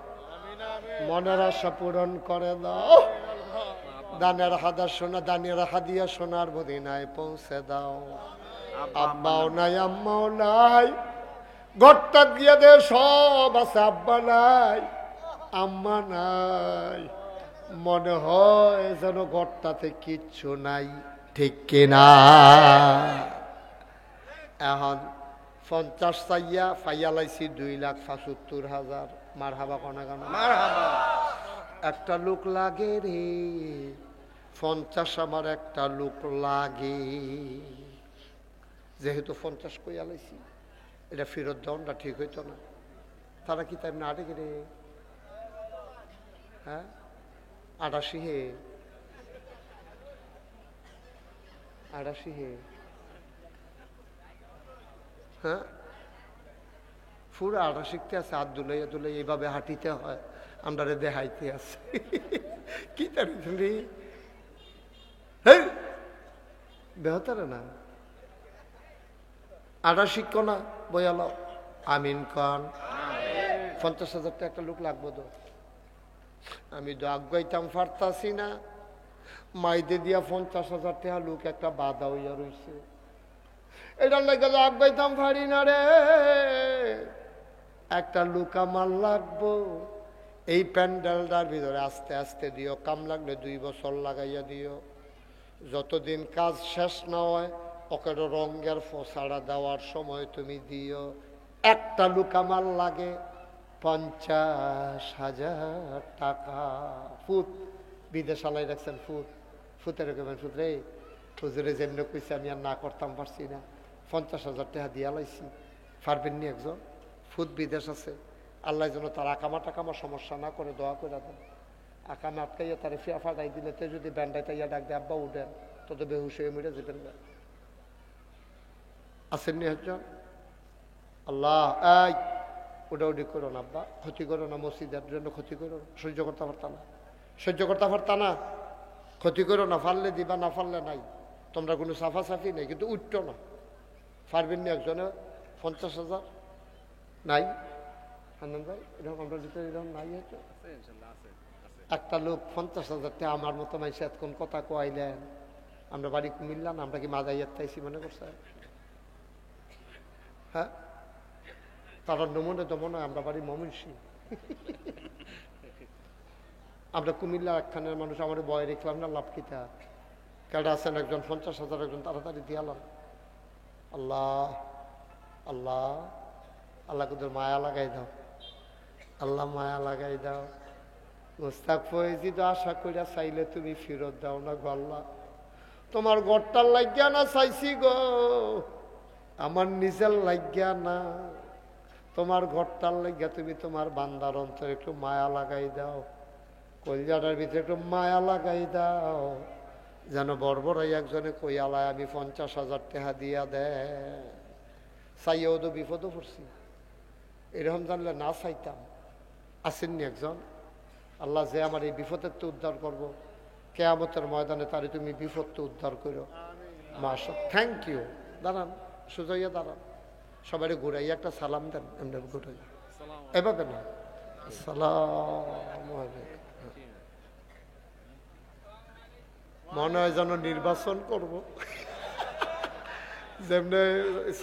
মনের আশা পূরণ করে দাও। দানের হাদা সোনা, দানের হাদিয়া সোনার মদিনায় পৌঁছে দাও। আব্বাও নাই, আম্মাও নাই, ঘরটা দিয়ে দে সব আছে, আব্বা নাই, আম্মা নাই, মনে হয় যেন ঘরটাতে কিচ্ছু নাই। ঠিক কিনা? এখন 50 চাইয়া পাইয়া লাইছি 2,75,000। মার হাবা কনা গানা একটা লোক লাগে রে, 50 আমার একটা লোক লাগে। যেহেতু 50 কইয়া লাইছি, এটা ফেরত দেওয়াটা ঠিক হইতো না। তারা কি তাই না আটে রে? হ্যাঁ 88 হে, 88 হে। হ্যাঁ পুরো 88 শিখতে আছে, হাত দুলাইয়া দুলাই এইভাবে হাঁটিতে হয়, আমরা দেখাইতে আছে কি তারি বেহতারে না। 88 শিখ না বয়ালো আমিন কন। 50,000 টাকা একটা লোক লাগবো তো। আমি তো আগাইতাম পারতাছি না, মাইদে দিয়া 50,000 টাকা লোক একটা বাধা হইয়া রয়েছে। এটার লাগে আগাইতাম পারি না রে, একটা লোক আমার লাগবো। এই প্যান্ডেলটার ভিতরে আস্তে আস্তে দিও, কাম লাগলে 2 বছর লাগাইয়া দিও। যতদিন কাজ শেষ না হয় ওকে রঙের ফসাড়া দেওয়ার সময় তুমি দিও। একটা লোক আমার লাগে 50,000 টাকা। ফুট বিদেশ আলাই রাখছেন, ফুট ফুটের রকমের ফুট রে। হুজুরে যেমনি কইছে আমি আর না করতাম পারছি না, 50,000 টাকা দিয়া লাইছি। পারবেন নি একজন? ফুট বিদেশ আছে, আল্লাহ যেন তার আকামা টাকামা সমস্যা না করে দোয়া করে দেন। আকামে আটকাইয়া তার ফিয়া ফাটাই দিলে তে যদি ব্যান্ডাইতে ইয়া ডাক দিয়ে আব্বা উঠেন, তত বেহুশ হয়ে মিটে যাবেন না। আসেননি একজন? আল্লাহ এই ওটা উডি করো না আব্বা, ক্ষতি করো না, মসজিদের জন্য ক্ষতি করো না, সহ্য করতে পারতা না, সহ্য করতে পারতা না, ক্ষতি করো না, ফাললে দিবা, না ফাললে নাই। তোমরা কোনো সাফাসাফি নেই, কিন্তু উঠতো না। পারবেন নি একজনে 50,000 নাই? হান্নান ভাই এরকম আমরা ভিতরে এরকম নাই হয়তো। একটা লোক 50,000 টাকা আমার মতো মাইসে এতক্ষণ কথা কোয়াইলেন। আমরা বাড়ি কুমিল্লাম, আমরা কি মাদাইয়ার তাইছি মনে করছে? হ্যাঁ তার নমুনে তো মনে হয় আমরা বাড়ি ময়মনসিংহ। আমরা কুমিল্লা একখানের মানুষ, আমার বয় রেখলাম না, লাভ কিতা কেডা আছেন একজন 50,000, একজন তাড়াতাড়ি দিয়ালাম। আল্লাহ আল্লাহ আল্লাহ তোদের মায়া লাগাই দাও, আল্লাহ মায়া লাগাই দাও। মুস্তাক ফয়েজি তো আশা করিয়া চাইলে তুমি ফেরত দাও না গো আল্লাহ। তোমার ঘরটার লাগিয়া না চাইছি গো, আমার নিজের লাগিয়া না, তোমার ঘরটার লাগিয়া তুমি তোমার বান্দার অন্তরে একটু মায়া লাগাই দাও, কলজাটার ভিতরে একটু মায়া লাগাই দাও, যেন বর্বরাই একজনে কইয়ালায় আমি 50,000 টাকা দিয়া দে। চাইয়াও তো বিপদও পড়ছি, এরকম জানলে না চাইতাম। আসেননি একজন? আল্লাহ যে আমার এই বিপদের তো উদ্ধার করবো, কিয়ামতের ময়দানে তারে তুমি বিপদ উদ্ধার করো। মাশাআল্লাহ, থ্যাংক ইউ। দাঁড়ান, সুজাইয়া দাঁড়ান, সবাই ঘুরাইয়া একটা সালাম দেন। এমনি ঘুরাই, এভাবে না, আসসালামু আলাইকুম। মনে হয় যেন নির্বাচন করব, যেমনি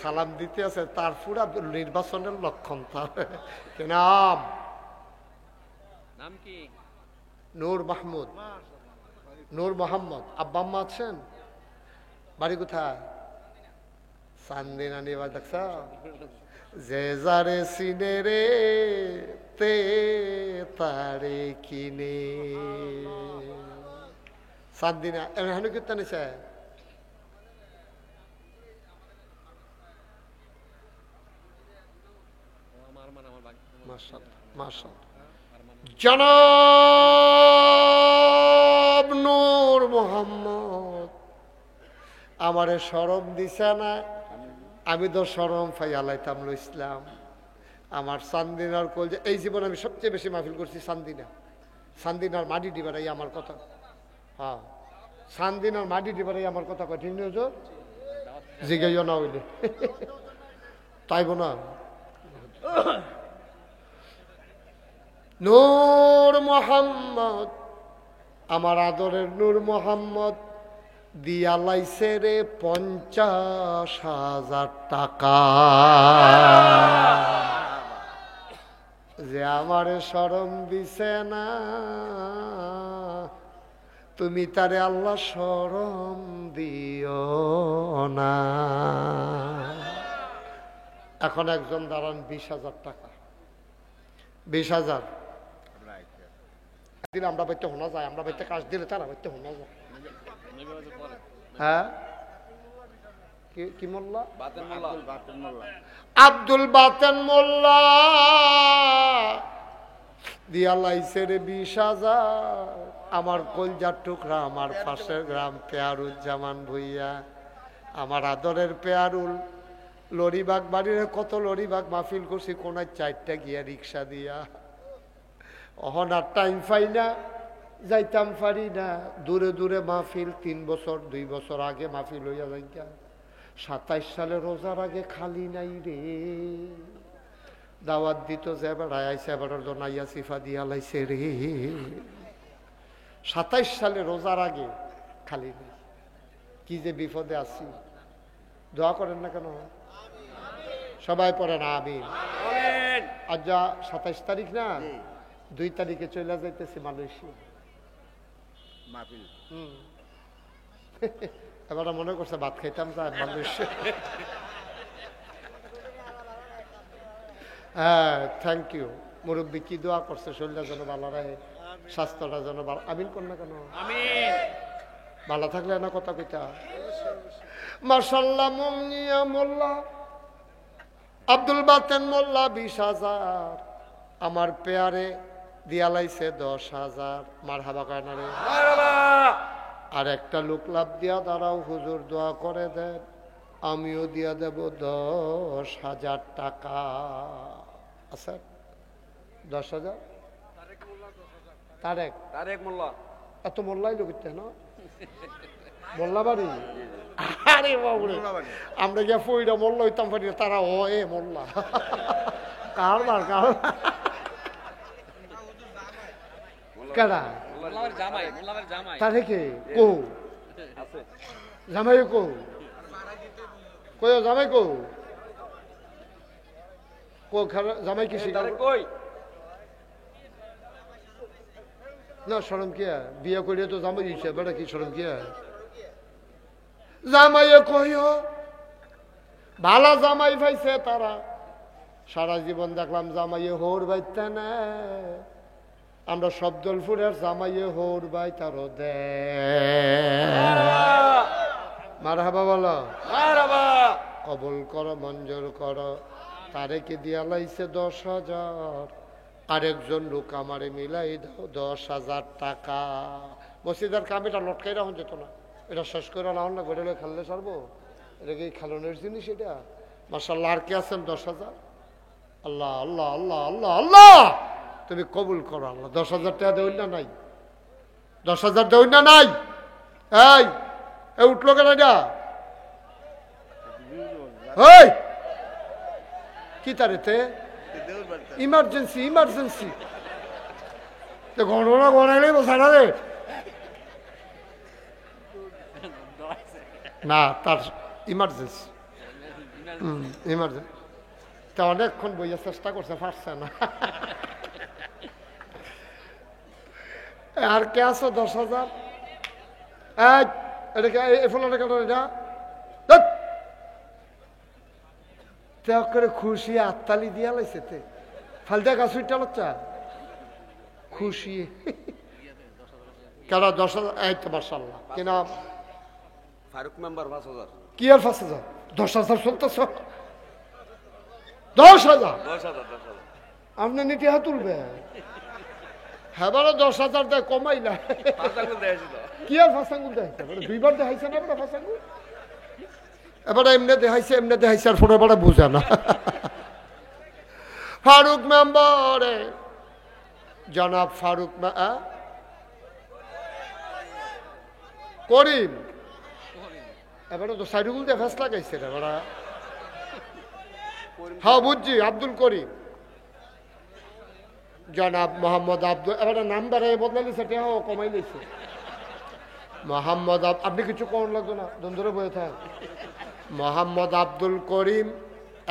সালাম দিতে আছে তার পুরা নির্বাচনের লক্ষণ। তার নাম নাম কি? নূর মাহমুদ, নূর মোহাম্মদ। আব্বা আম্মা আছেন? বাড়ি কোথায়? চান্দিনা নিবা। দেখছ, যে যারে সিনে রে তে তারে কিনে। চান্দিনা এমন কীর্তন নিছে। জনাব নূর মোহাম্মদ আমারে শরম দিছে না, আমি তো শরম ফাইয়ালাইতাম ইসলাম। আমার চান্দিনার কলজা, এই জীবন আমি সবচেয়ে বেশি মাহফিল করছি চান্দিনা। চান্দিনার মাটি ডিবারাই আমার কথা, হ্যাঁ চান্দিনার মাটি ডিবারাই আমার কথা কয়। ঠিক নিউজ জিগাইও না হইলে তাইব না। নূর মোহাম্মদ, আমার আদরের নূর মোহাম্মদ দিয়া লাইছে রে 50,000 টাকা। যে আমারে শরম দিছে না, তুমি তারে আল্লাহ শরম দিও না। এখন একজন দাঁড়ান, 20,000 টাকা। 20,000 দিলে আমরা বাইতে শোনা যায়, আমরা বাইতে কাজ দিলে তারা বাইতে শোনা যায়। হ্যাঁ, কি মোল্লা? আব্দুল বাতেন মোল্লা দিয়া লাইছে রে 20,000। আমার কলজার টুকরা, আমার পাশের গ্রাম পেয়ারুজ্জামান ভুইয়া, আমার আদরের পেয়ারুল লরিবাগ বাড়ির কত লরিবাগ মাহফিল করছি, কোনায় 4টা গিয়া রিক্সা দিয়া। অহন আর টাইম পাই না, যাইতাম পারি না। দূরে দূরে মাহফিল, 3 বছর 2 বছর আগে মাহফিল হইয়া যাইতা। 27 সালে রোজার আগে খালি নাই রে। দাওয়াত দিত যে বেড়ায় আইসে, এবার জনাইয়া সিফা দিয়া লাইছে রে। 27 সালে রোজার আগে খালি নেই। কি যে বিপদে আছি, দোয়া করেন না কেন? সবাই পড়েন আমিন। আজ যা 27 তারিখ না, 2 তারিখে চলে যাইতেছি মালয়েশিয়া। এবার মনে করছে ভাত খাইতাম যায় মালয়েশিয়া। হ্যাঁ, থ্যাংক ইউ। মুরব্বী কি দোয়া করছে, শরীরটা যেন ভালো রাখে, স্বাস্থ্যটা যেন ভালো। আমিন কোন না কেন? ভালো থাকলে না কথা কইতা। মাশাআল্লাহ, মুমিয়া মোল্লা আব্দুল বাতেন মোল্লা 20,000 আমার পেয়ারে দিয়া লাইছে 10,000। মারহাবা কয় না রে? আর একটা লোক লাভ দিয়া দাঁড়াও, হুজুর দোয়া করে দেন, আমিও দিয়া দেব 10,000 টাকা। আচ্ছা, 10,000 তারেক মোল্লা। এত মোল্লাই লোক না মোল্লা বাড়ি? আরে বাবুরে, আমরা গিয়া ফইরা মোল্লা হইতাম পারি, তারা ও এ মোল্লা কারবার কার কেডা তারে কে কো জামাই কো কই জামাই কো কো জামাই কি শিকার কই না? শরম কিয়া? বিয়া করিয়া তো জামাই দিচ্ছে, বেটা কি শরম কিয়া? জামাইয়ে কইও ভালা জামাই পাইছে তারা। সারা জীবন দেখলাম জামাইয়ে হোর বাইতে না। আমরা শব্দলপুরের জামাইয়ে হোর বাই তারও দে। মারহাবা বলো, কবুল করো, মঞ্জুর করো। তারেকে দিয়া লাইছে 10,000। আরেকজন লোক আমারে মিলাই দাও 10,000 টাকা। মসজিদের কামিটা লটকাই রাখুন যেত না, এটা শেষ করে রাখুন না, গড়ে খেললে সারবো। এটা কি খেলনের জিনিস? এটা মাশাআল্লাহ। আর কে আছেন 10,000? আল্লাহ আল্লাহ আল্লাহ আল্লাহ আল্লাহ, তুমি কবুল করো আল্লাহ। 10,000 টাকা দেউল না নাই? 10,000 দেউন না নাই? এই উঠলো কেন এটা? এই কি তারেতে ইমার্জেন্সি গণনা গণাইলে বসানা রে না, তার ইমার্জেন্সি তা অনেকক্ষণ বইয়ার চেষ্টা করছে, পারছে না। আর কে আছো? 10,000 করে খুশি আত্মালি দিয়া লাইছে তে ফালদা গাছ উঠা লচ্চা খুশি কেন 10,000? এই তো মাশাআল্লাহ। কি নাম? ফারুক মেম্বার 5,000। কি আর 5,000? 10,000 চলতেছ? 10,000 আপনি নিতে হাত তুলবে? হ্যাঁ, 10,000 দেয় কমাইলা। কি আর 5 আঙ্গুল দেখাইছে? 2বার দেখাইছে না? 5 আঙ্গুল এবার এমনি দেখাইছে আর ফোনে বড় বুঝে না। ফারুক মেম্বারে জনাব ফারুক করিম এবারে তো সাইডুগুল দিয়ে ফেস লাগাইছে রে বড়া। হ্যাঁ বুঝছি, আব্দুল করিম জনাব মোহাম্মদ আব্দুল। এবারে নাম বেড়াই বদলাই দিছে, টেহাও কমাই দিছে। মোহাম্মদ আপনি কিছু কোন লাগতো না, ধরে বয়ে থাক। মোহাম্মদ আব্দুল করিম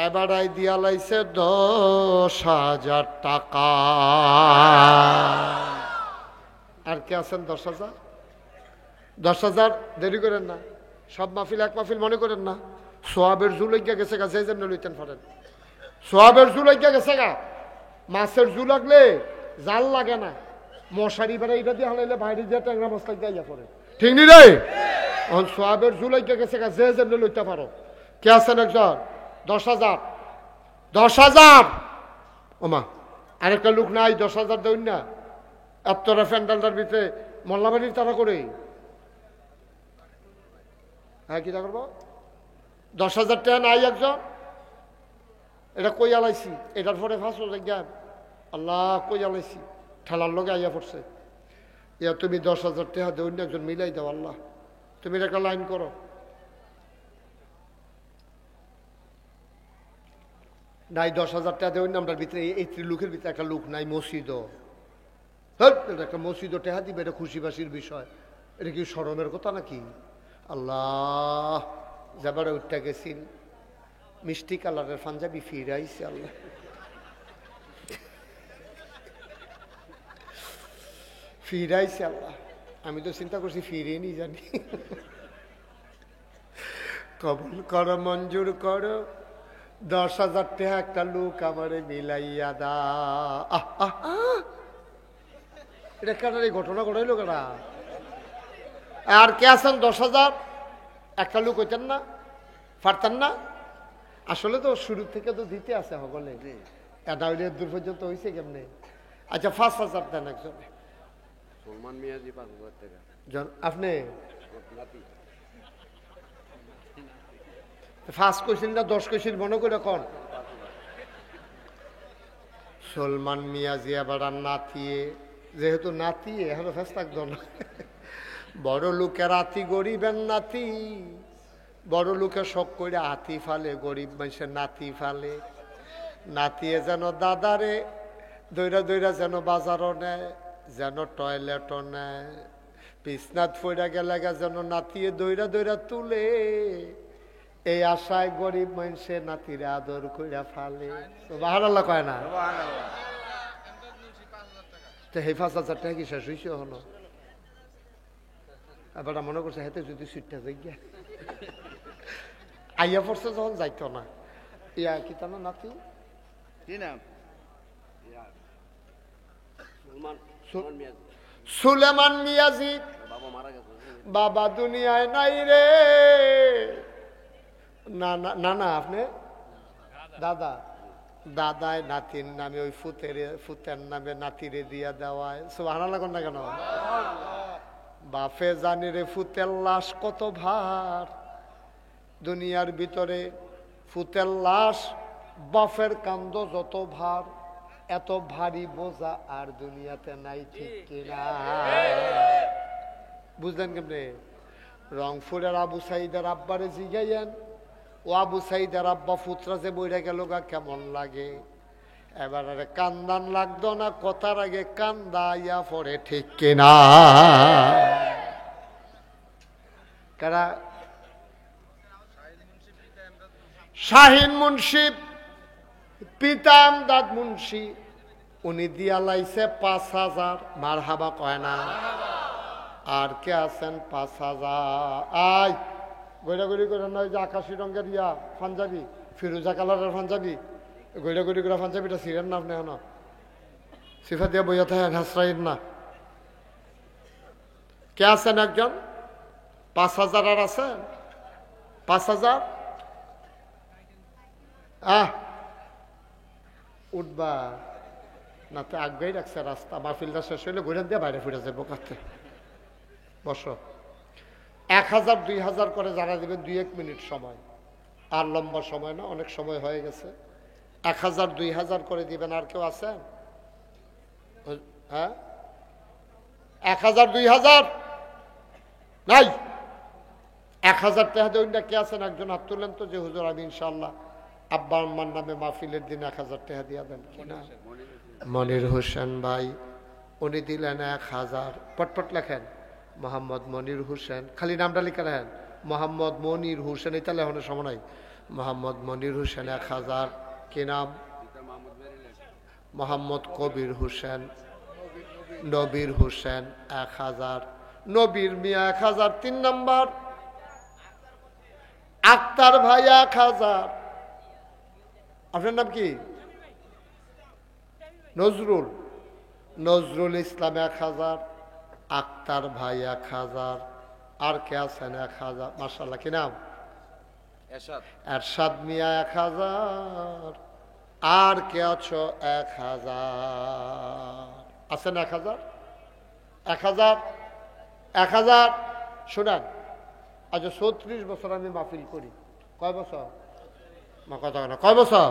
এবারাই দিয়া লাইছে 10,000 টাকা। আর কে আছেন? 10,000 10,000 দেরি করেন না। সব মাহফিল এক মাহফিল মনে করেন না। সোয়াবের জু লাগিয়া গেছে গা, যে যেমন লইতেন পারেন। সোয়াবের জু লাগিয়া গেছে গা। মাছের জু লাগলে জাল লাগে না, মশারি বেড়া এটা দিয়ে হালাইলে বাইরে দিয়ে ট্যাংরা মাছ লাগিয়া পড়ে, ঠিক নি রে? সোয়াবের জু লাগিয়া গেছে গা, যে যেমন লইতে পারো। কে আছেন একজন? 10,000 10,000 ওমা আরেকটা লোক নাই? 10,000 দেউন না? আপনারা ফ্যান্ডালটার ভিতরে মোল্লাবাড়ির তারা করে। হ্যাঁ, কিটা করবো? 10,000 টাকা নাই একজন? এটা কই আলাইছি, এটার পরে ফাঁসো জ্ঞান আল্লাহ কই আলাইছি, ঠেলার লগে আইয়া পড়ছে। ইয়া তুমি 10,000 টাকা দেউন না, একজন মিলাই দাও আল্লাহ। তুমি একটা লাইন করো। নাই 10,000 টাকা দেউন না, আমরা ভিতরে এই লোকের ভিতরে একটা লোক নাই। মসজিদও একটা মসজিদও টেহা দিবে, এটা খুশি বাসির বিষয়। এটা কি শরমের কথা নাকি? আল্লাহ যাবারে উঠতে গেছিল, মিষ্টি কালারের পাঞ্জাবি ফিরাইছে। আল্লাহ ফিরাইছে আল্লাহ। আমি তো চিন্তা করছি ফিরে নি জানি। কবুল করো, মঞ্জুর করো, 10,000 টাকা একটা লোক আমারে মিলাইয়া দা। এটা কেন এই ঘটনা ঘটাইলো কেনা? আর কে আছেন? 10,000 একটা লোক হইতেন না, পারতেন না? আসলে তো শুরু থেকে তো দিতে আছে সকলে, এটা হইলে দূর পর্যন্ত হয়েছে কেমনে? আচ্ছা 5,000 দেন একজন। সলমান মিয়াজি 5,000 টাকা। আপনি 5 কইছেন না 10 কইছেন? মনে করে কন। সলমান মিয়াজি আবার নাতিয়ে, যেহেতু নাতি এখন ফেস থাকতো না। বড় লোকের রাতি, গরিবের নাতি। বড় লোকের শখ করে হাতি ফালে, গরিব মানুষের নাতি ফালে। নাতিয়ে যেন দাদারে দৈরা দৈরা যেন বাজারও নেয়, যেন টয়লেটও নেয়। বিছনাথ ফইরা গেলে যেন নাতিয়ে দৈরা দৈরা তুলে। এই আশায় গরিব মানুষে নাতিরে আদর কইরা ফালে। সুবহানাল্লাহ কয় না? তো এই 5,000 টাকা কি শেষ হয়েছে? হলো এবার মনে করছে হাতে যদি সুইটটা যাই আইয়া পড়ছে যখন যাইতো না। ইয়া কি তা না নাতি? কি নাম? সুলেমান মিয়াজি। বাবা মারা গেছে। বাবা দুনিয়ায় নাই রে। না না না, আপনি দাদা? দাদায় নাতির নামে ওই ফুতের নামে নাতিরে দিয়া দেওয়ায়। সুবহানাল্লাহ কোন না কেন? বাপে জানি রে ফুতের লাশ কত ভার। দুনিয়ার ভিতরে ফুতের লাশ, বাপের কান্দ যত ভার, এত ভারী বোঝা আর দুনিয়াতে নাই, ঠিক কিনা? বুঝলেন কেমনে? রংপুরের আবু সাইদের আব্বারে জিগাইয়েন, ও আবু সাইদের আব্বা ফুতরা যে বইরা গেল গা কেমন লাগে। এবারে কান্দান লাগতো না, কথার আগে কান্দা ইয়া পরে, ঠিক কিনা? কারা? শাহিন মুন্সি, পিতা আমদাদ মুন্সি, উনি দিয়া লাইছে 5,000। মার হাবা কয় না? আর কে আছেন 5,000? আয় গৈরাগড়ি করে নয় যে আকাশি রঙের ইয়া পাঞ্জাবি, ফিরোজা কালারের পাঞ্জাবি, গৈরাগড়ি করে পাঞ্জাবিটা ছিলেন না আপনি? এখন সিফা দিয়ে বইয়া থাকেন, হাসরাইন না। কে আছেন একজন? 5,000 আর আছেন? 5,000 উঠবা না তো আগেই রাখছে রাস্তা। মাহফিলটা শেষ হইলে ঘুরে দিয়ে বাইরে ফিরে যাবো কাছে। বসো। 1,000 2,000 করে যারা দেবেন 2-1 মিনিট সময়, আর লম্বা সময় না, অনেক সময় হয়ে গেছে। 1,000 2,000 করে দিবেন। আর কেউ আছেন? হ্যাঁ, 1,000 2,000 নাই। 1,000 টাকা দেবেন না। কে আছেন? একজন হাত তুলেন তো, যে হুজুর আমি ইনশাল্লাহ আব্বা আম্মার নামে মাহফিলের দিন 1,000 টাকা দিয়া দেন কিনা? মনির হোসেন ভাই, উনি দিলেন 1,000। পটপট লেখেন, মোহাম্মদ মনির হোসেন, খালি নামটা লিখে রাখেন, মোহাম্মদ মনির হোসেন। এটা লেখনের সময় নাই। মোহাম্মদ মনির হোসেন 1,000। কি নাম? মোহাম্মদ কবির হোসেন, নবীর হোসেন 1,000। নবীর মিয়া 1,000। 3 নাম্বার আক্তার ভাই 1,000। আপনার নাম কি? নজরুল। নজরুল ইসলাম 1,000। আক্তার ভাই 1,000। আর কে আছেন? 1,000। মাশাআল্লাহ। কি নাম? এরশাদ মিয়া 1,000। আর কে আছো? 1,000 আছেন? 1,000 1,000 1,000। শোনেন, আজ 34 বছর আমি মাহফিল করি। কয় বছর? কথা না, কয় বছর?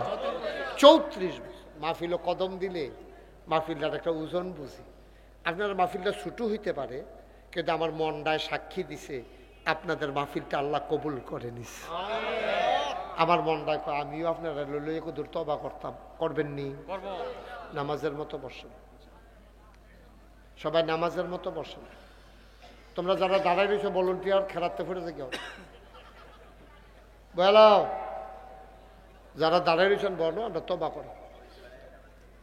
34 বছর। মাহফিলও কদম দিলে মাহফিলটার একটা ওজন বুঝি। আপনার মাহফিলটা ছুটু হইতে পারে, কিন্তু আমার মনটায় সাক্ষী দিছে আপনাদের মাহফিলটা আল্লাহ কবুল করে নিছে। আমার মনটায় আমিও আপনারা লইলে কদূর তবা করতাম। করবেন নি? নামাজের মতো বসেন সবাই, নামাজের মতো বসেন। তোমরা যারা দাঁড়াই রয়েছে ভলান্টিয়ার, খেলাতে ফিরেছে কেউ বলাও, যারা দাঁড়াই রয়েছেন বলো, আমরা তবা করি।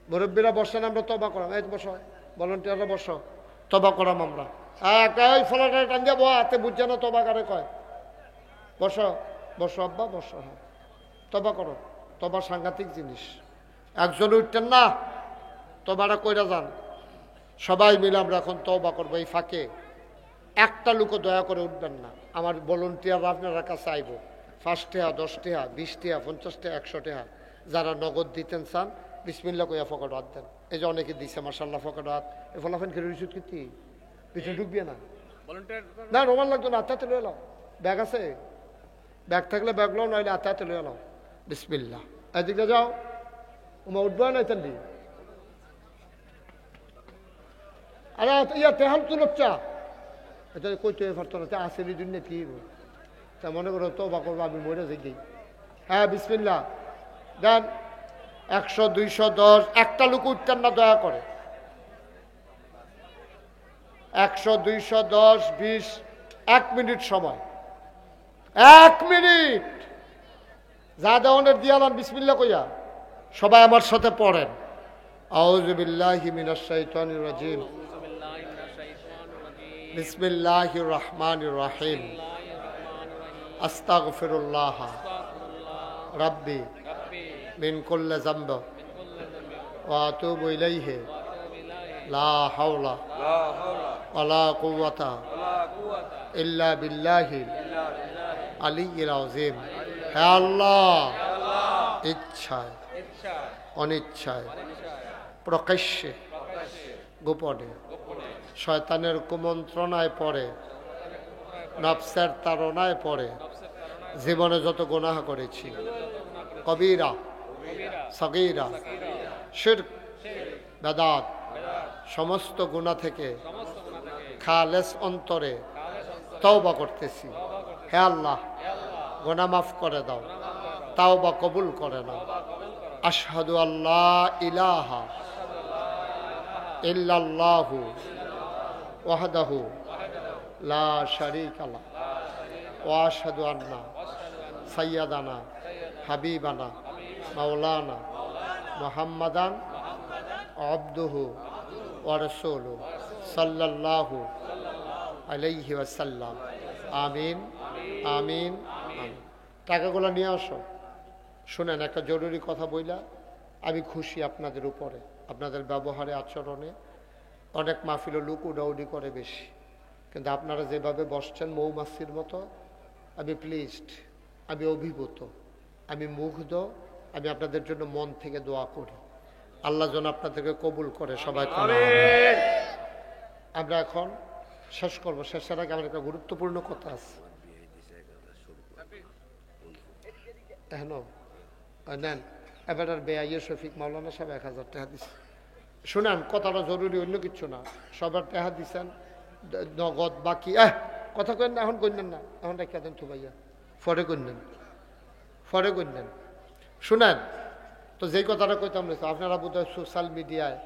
মুরব্বীরা বসেন, আমরা তবা করাম। এই বসো, ভলান্টিয়াররা বসো, তবা করাম আমরা। এই ফলাটা টান দিয়ে হাতে বুঝছে না, তবা কারে কয়? বসো বসো আব্বা, বসো। হ্যাঁ, তবা করো। তবা সাংঘাতিক জিনিস। একজন উঠতেন না, তবাটা কইরা যান। সবাই মিলে আমরা এখন তবা করবো। এই ফাঁকে একটা লোকও দয়া করে উঠবেন না। আমার ভলান্টিয়ার আপনারা কাছে আইব। 5 টাকা, 10 টাকা, 20 টাকা, 50 টাকা, 100 টাকা যারা নগদ দিতেন চান, বিসমিল্লাহ কইয়া ফকট হাত দেন। এই যে অনেকে দিছে মাশাআল্লাহ ফকট হাত। এই ফলাফেন খেলে রিসুট কি পিছনে ঢুকবে না? না, রোমান লাগতো না। আত্মাতে লয়ে এলাও। ব্যাগ আছে? ব্যাগ থাকলে ব্যাগ লো, নইলে আত্মাতে লয়ে এলাও। বিসমিল্লাহ। এদিকে যাও। উমা উঠবে না এতেন। আরে ইয়া তেহাম তুলচ্চা এটা কইতে পারতো না। আসেনি দুনিয়া কি তা মনে করো তওবা করবো, আমি মরে যাই। হ্যাঁ, বিসমিল্লাহ দেন। 100 200 10। একটা লোক উঠতেন না দয়া করে। 100 200 10 20। 1 মিনিট সময়, 1 মিনিট। যা দেওয়ানের দিয়ালাম বিসমিল্লাহ কইয়া সবাই আমার সাথে পড়েন। আউযু বিল্লাহি মিনাশ শাইতানির রাজিম। বিসমিল্লাহির রহমানির রহিম। আস্তাগফিরুল্লাহ রাব্বি মিন কুল্লি যামব ওয়া আতুবু ইলাইহি লা হাওলা ওয়ালা কুওয়াতা ইল্লা বিল্লাহিল আলিয়্যিল আযীম। হে আল্লাহ, ইচ্ছায় অনিচ্ছায়, প্রকাশ্যে গোপনে, শয়তানের কুমন্ত্রণায় পড়ে, নফসের তাড়নায় পড়ে জীবনে যত গুনাহ করেছি, কবিরা সগীরা শিরক বেদাত, সমস্ত গুনাহ থেকে খালেস অন্তরে তওবা করতেছি, হে আল্লাহ গুনাহ মাফ করে দাও, তাওবা কবুল করে নাও। আশহাদু আল্লাহ ইলাহা ইল্লাল্লাহু ওয়াহদাহু লা শারীকা লাহ ওয়া আশহাদু আন্না সাইয়্যিদানা হাবিবানা মাওলানা মুহাম্মাদান আবদুহু ওয়া রাসূলুহু সাল্লাল্লাহু আলাইহি ওয়াসাল্লাম। আমিন আমিন আমিন। টাকাগুলো নিয়ে আসো। শুনেন, একটা জরুরি কথা বইলা, আমি খুশি আপনাদের উপরে, আপনাদের ব্যবহারে আচরণে। অনেক মাহফিলে লোক উডাউডি করে বেশি, কিন্তু আপনারা যেভাবে বসছেন মৌমাছির মতো, আমি প্লিজড, আমি অভিভূত, আমি মুগ্ধ। আমি আপনাদের জন্য মন থেকে দোয়া করি, আল্লাহ যেন আপনাদেরকে কবুল করে। সবাই আমরা এখন শেষ করবো। শেষের আগে আমার একটা গুরুত্বপূর্ণ কথা আছে। নেন এবার বেআইয়ে শফিক মাওলানা সাহেব 1000 টাকা দিচ্ছে। শুনেন, কথাটা জরুরি, অন্য কিছু না। সবার টাকা দিচ্ছেন নগদ, বাকি কথা কেন না, এখন কইলেন না, এখন রেখে দেন তো ভাইয়া, পরে কইলেন, পরে কইলেন। শুনেন, তো যেই কথাটা কইতাম না, আপনারা বোধহয় সোশ্যাল মিডিয়ায়,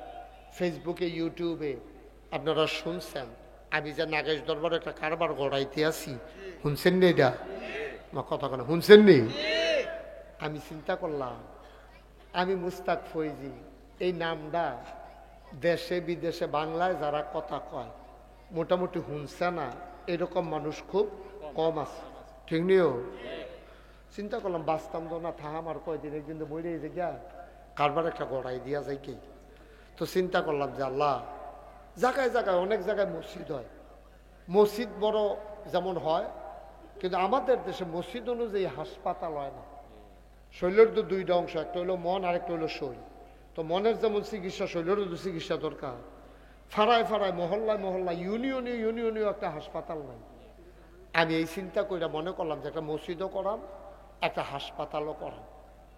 ফেসবুকে, ইউটিউবে আপনারা শুনছেন আমি যে নাগেশ দরবারে একটা কারবার গড়াইতে আছি। শুনছেন নি? এটা আমার কথা কেন শুনছেন নি? আমি চিন্তা করলাম, আমি মুস্তাক ফৈজি, এই নামটা দেশে বিদেশে বাংলায় যারা কথা কয় মোটামুটি শুনছে না, এরকম মানুষ খুব কম আছে, ঠিক নিও? চিন্তা করলাম বাঁচতাম তো না, থাম আর কয়দিন, একদিন তো মরে যে গিয়া কারবার একটা গড়াই দিয়া যায় কি। তো চিন্তা করলাম যে আল্লাহ, জায়গায় জায়গায় অনেক জায়গায় মসজিদ হয়, মসজিদ বড় যেমন হয়, কিন্তু আমাদের দেশে মসজিদ অনুযায়ী হাসপাতাল হয় না। শরীরের তো দুইটা অংশ, একটা হইলো মন আর একটা হইলো শরীর। তো মনের যেমন চিকিৎসা, শরীরেরও তো চিকিৎসা দরকার। ফাড়ায় ফাড়ায়, মহল্লায় মহল্লায়, ইউনিয়নেও একটা হাসপাতাল নাই। আমি এই চিন্তা করে মনে করলাম যে একটা মসজিদও করাম, একটা হাসপাতালও করাম।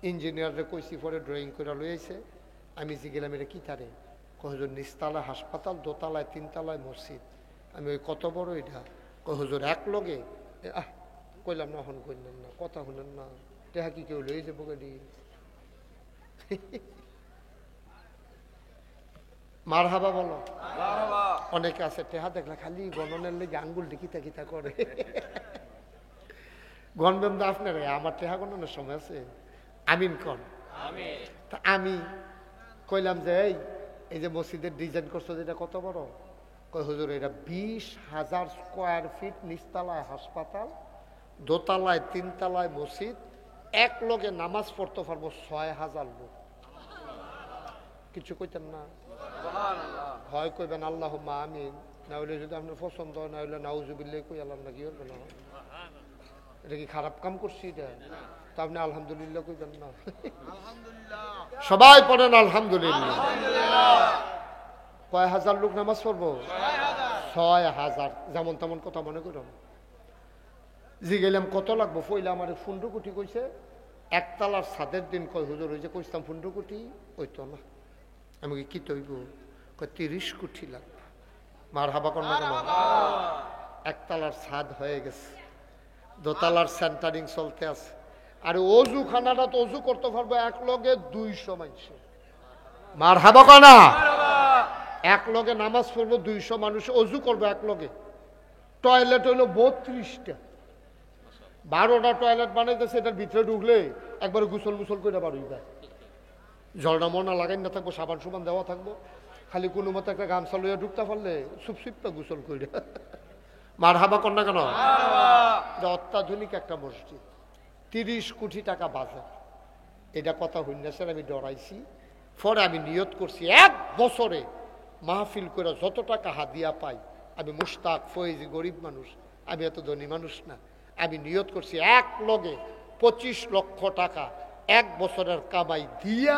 ইঞ্জিনিয়াররা কইসি, পরে ড্রয়িং করে লইয়াছে। আমি যে গেলাম, এটা কি তারে হুজুর, নিচতলায় হাসপাতাল, দোতলায় তিনতলায় মসজিদ। আমি ওই কত বড় এটা, হুজুর এক লগে। কইলাম না, এখন কইলেন না, কথা শুনেন না, টেহা কি কেউ লয়ে যাবো গাড়ি? মার হাবা বলো। অনেকে আছে টেহা দেখলে খালি গণনের লেগে আঙ্গুল কিতা কিতা করে। গণবেন তো আপনারা, আমার টেহা গণনের সময় আছে। আমিন কন। তা আমি কইলাম যে এই যে মসজিদের ডিজাইন করছো, যেটা কত বড়? কই হুজুর, এটা 20,000 স্কোয়ার ফিট, নিচতলায় হাসপাতাল, দোতলায় তিনতলায় মসজিদ, এক লোকে নামাজ পড়তে পারবো 6,000 লোক। কিছু কইতেন না? হয় কইবেন আল্লাহুম্মা আমিন, না হইলে যদি আপনার পছন্দ হয়, না হইলে নাউজুবিল্লাহ কই আল্লাহ, না কি হবে না? এটা কি খারাপ কাম করছি? এটা তো আপনি আলহামদুলিল্লাহ কইবেন না? সবাই পড়েন আলহামদুলিল্লাহ। কয় হাজার লোক নামাজ পড়বো? 6,000। যেমন তেমন কথা মনে করুন। জি গেলাম কত লাগবো? পইলে আমার 15 কোটি কইছে। একতলার ছাদের দিন কয় হুজুর, ওই যে কইতাম 15 কোটি, ওই তো না। আমি কি তৈব? কয় 30 কোটি লাগবে। মার হাবা কর না কেন? একতলার ছাদ হয়ে গেছে, দোতলার সেন্টারিং চলতে আছে। আর অজু খানাটা তো অজু করতে পারবো এক লগে 200 মানুষ। মার হাবা কর না? এক লগে নামাজ পড়বো 200 মানুষ, অজু করবো এক লগে। টয়লেট হইলো 32টা, 12টা টয়লেট বানাইতেছে। এটার ভিতরে ঢুকলে একবার গুসল মুসল করে বাড়ি যায়। ঝর্ণা মর্না লাগাই না থাকবো, সাবান সুবান দেওয়া থাকবো, খালি কোনো মতো একটা গামছা লইয়া ঢুকতে পারলে সুপসুপটা গুসল করে। মার হাবা কর না কেন? অত্যাধুনিক একটা মসজিদ, 30 কোটি টাকা বাজার। এটা কথা হইনাছেন, আমি ডরাইছি। পরে আমি নিয়ত করছি, 1 বছরে মাহফিল করে যত টাকা হাদিয়া পাই, আমি মুশতাক ফয়েজি গরিব মানুষ, আমি এত ধনী মানুষ না। আমি নিয়ত করছি এক লগে 25 লক্ষ টাকা 1 বছরের কামাই দিয়া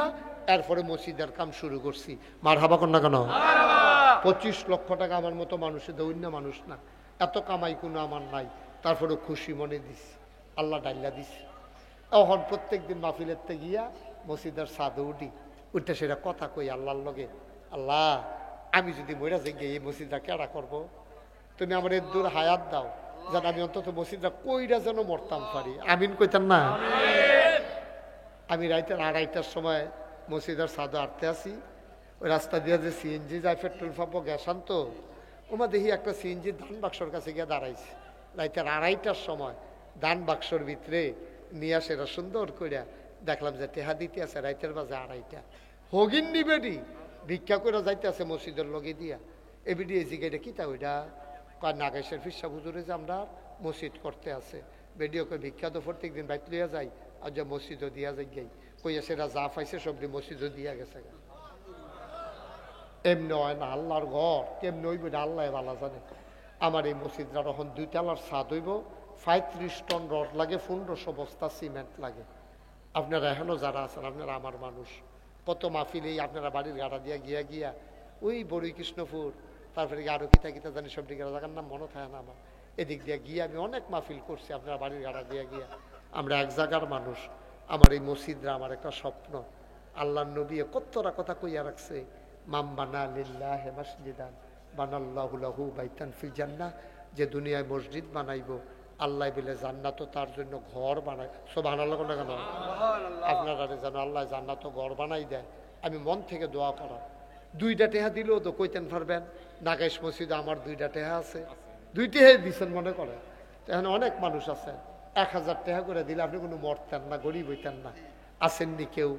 এরপরে মসজিদের কাম শুরু করছি। মার হাবা কর না কেন? 25 লক্ষ টাকা আমার মতো মানুষের দৈন্য মানুষ না, এত কামাই কোনো আমার নাই। তারপরে খুশি মনে দিছি, আল্লাহ ডাইলা দিছি। এখন প্রত্যেক দিন মাহফিলের গিয়া মসজিদের ছাদে উঠি, উঠে সেটা কথা কই আল্লাহর লগে, আল্লাহ আমি যদি মইরা যাই এই মসজিদটা কেডা করবো? তুমি আমার এর দূর হায়াত দাও, যেন আমি অন্তত মসজিদরা কইরা যেন মরতাম পারি, আমিন কইতেন না? আমি রাইতের 2:30টার সময় মসজিদের ছাদে আটতে আসি, ওই রাস্তা দিয়ে যে সিএনজি যায় পেট্রোল পাম্প গ্যাস আনতো, ওমা দেখি একটা সিএনজি ধান বাক্সর কাছে গিয়ে দাঁড়াইছে। রাইতের 2:30টার সময় ধান বাক্সর ভিতরে নিয়ে আসে সুন্দর কইরা দেখলাম যে টেহা দিতে আছে রাইতের বাজে 2:30। হগিন নিবেডি ভিক্ষা করে যাইতে আছে মসজিদের লগে দিয়া। এবিডি এই জিগাইটা কিতা ওইটা কয় নাগেশের ফিসা হুজুরে যে আমরা মসজিদ করতে আছে বেডিওকে ভিক্ষা তো প্রত্যেক দিন বাইত লইয়া যাই, আর যে মসজিদও দিয়া যাই গাই কইয়া সেটা যা পাইছে সবটি মসজিদও দিয়া গেছে। এমনি হয় না, আল্লাহর ঘর কেমনি হইব না আল্লাহ ভালো জানে। আমার এই মসজিদটা তখন 2 তলার ছাদ হইব, 35 টন রড লাগে, 1500 বস্তা সিমেন্ট লাগে। আপনারা এখনো যারা আছেন আপনারা আমার মানুষ, কত মাহফিলেই আপনারা বাড়ির গাড়া দিয়া গিয়া গিয়া ওই বড়ই কৃষ্ণপুর, তারপরে আরো কিতা কিতা জানি সব দিকে জায়গার নাম মনে থাকে না আমার, এদিক দিয়ে গিয়ে আমি অনেক মাহফিল করছি আপনারা বাড়ির গাড়া দিয়া গিয়া। আমরা এক জায়গার মানুষ। আমার এই মসজিদরা আমার একটা স্বপ্ন। আল্লাহ নবী কতটা কথা কইয়া রাখছে, মাম বানা লিল্লাহি মাসজিদান বানাল্লাহু লাহু বাইতান ফিল জান্নাহ, যে দুনিয়ায় মসজিদ বানাইবো আল্লাহ বলে জান্নাত তার জন্য ঘর বানায়। সুবহানাল্লাহ না কেন? আপনারা যেন আল্লাহ জান্নাত ঘর বানাই দেয়। আমি মন থেকে দোয়া করা। 2টা টেহা দিলেও তো কইতেন পারবেন নাগেশ মসজিদে আমার 2টা টেহা আছে, 2 টেহাই দিচ্ছেন মনে করে। এখানে অনেক মানুষ আছে 1000 টাকা করে দিলে আপনি কোনো মরতেন না, গরিব হইতেন না। আসেননি কেউ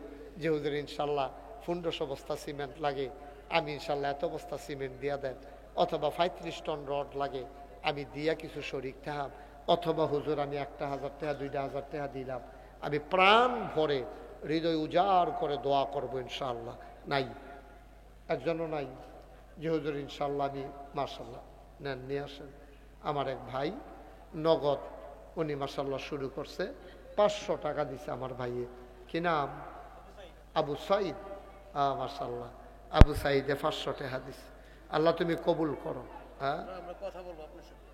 যে হুজুর ইনশাল্লাহ 1500 বস্তা সিমেন্ট লাগে, আমি ইনশাল্লাহ এত বস্তা সিমেন্ট দিয়া দেন, অথবা 35 টন রড লাগে আমি দিয়া কিছু শরিক থাকাম, অথবা হুজুর আমি 1000 টাকা 2000 টাকা দিলাম। আমি প্রাণ ভরে হৃদয় উজাড় করে দোয়া করবো ইনশাআল্লাহ। নাই, একজনও নাই যে হুজুর ইনশাআল্লাহ আমি মাশাআল্লাহ নেন নিয়ে আসেন। আমার এক ভাই নগদ উনি মাশাআল্লাহ শুরু করছে, 500 টাকা দিছে আমার ভাইয়ে। কি নাম? আবু সাইদ। মাশাআল্লাহ আবু সাইদে 500 টাকা দিছে। আল্লাহ তুমি কবুল করো। হ্যাঁ কথা বলবো আপনার সাথে।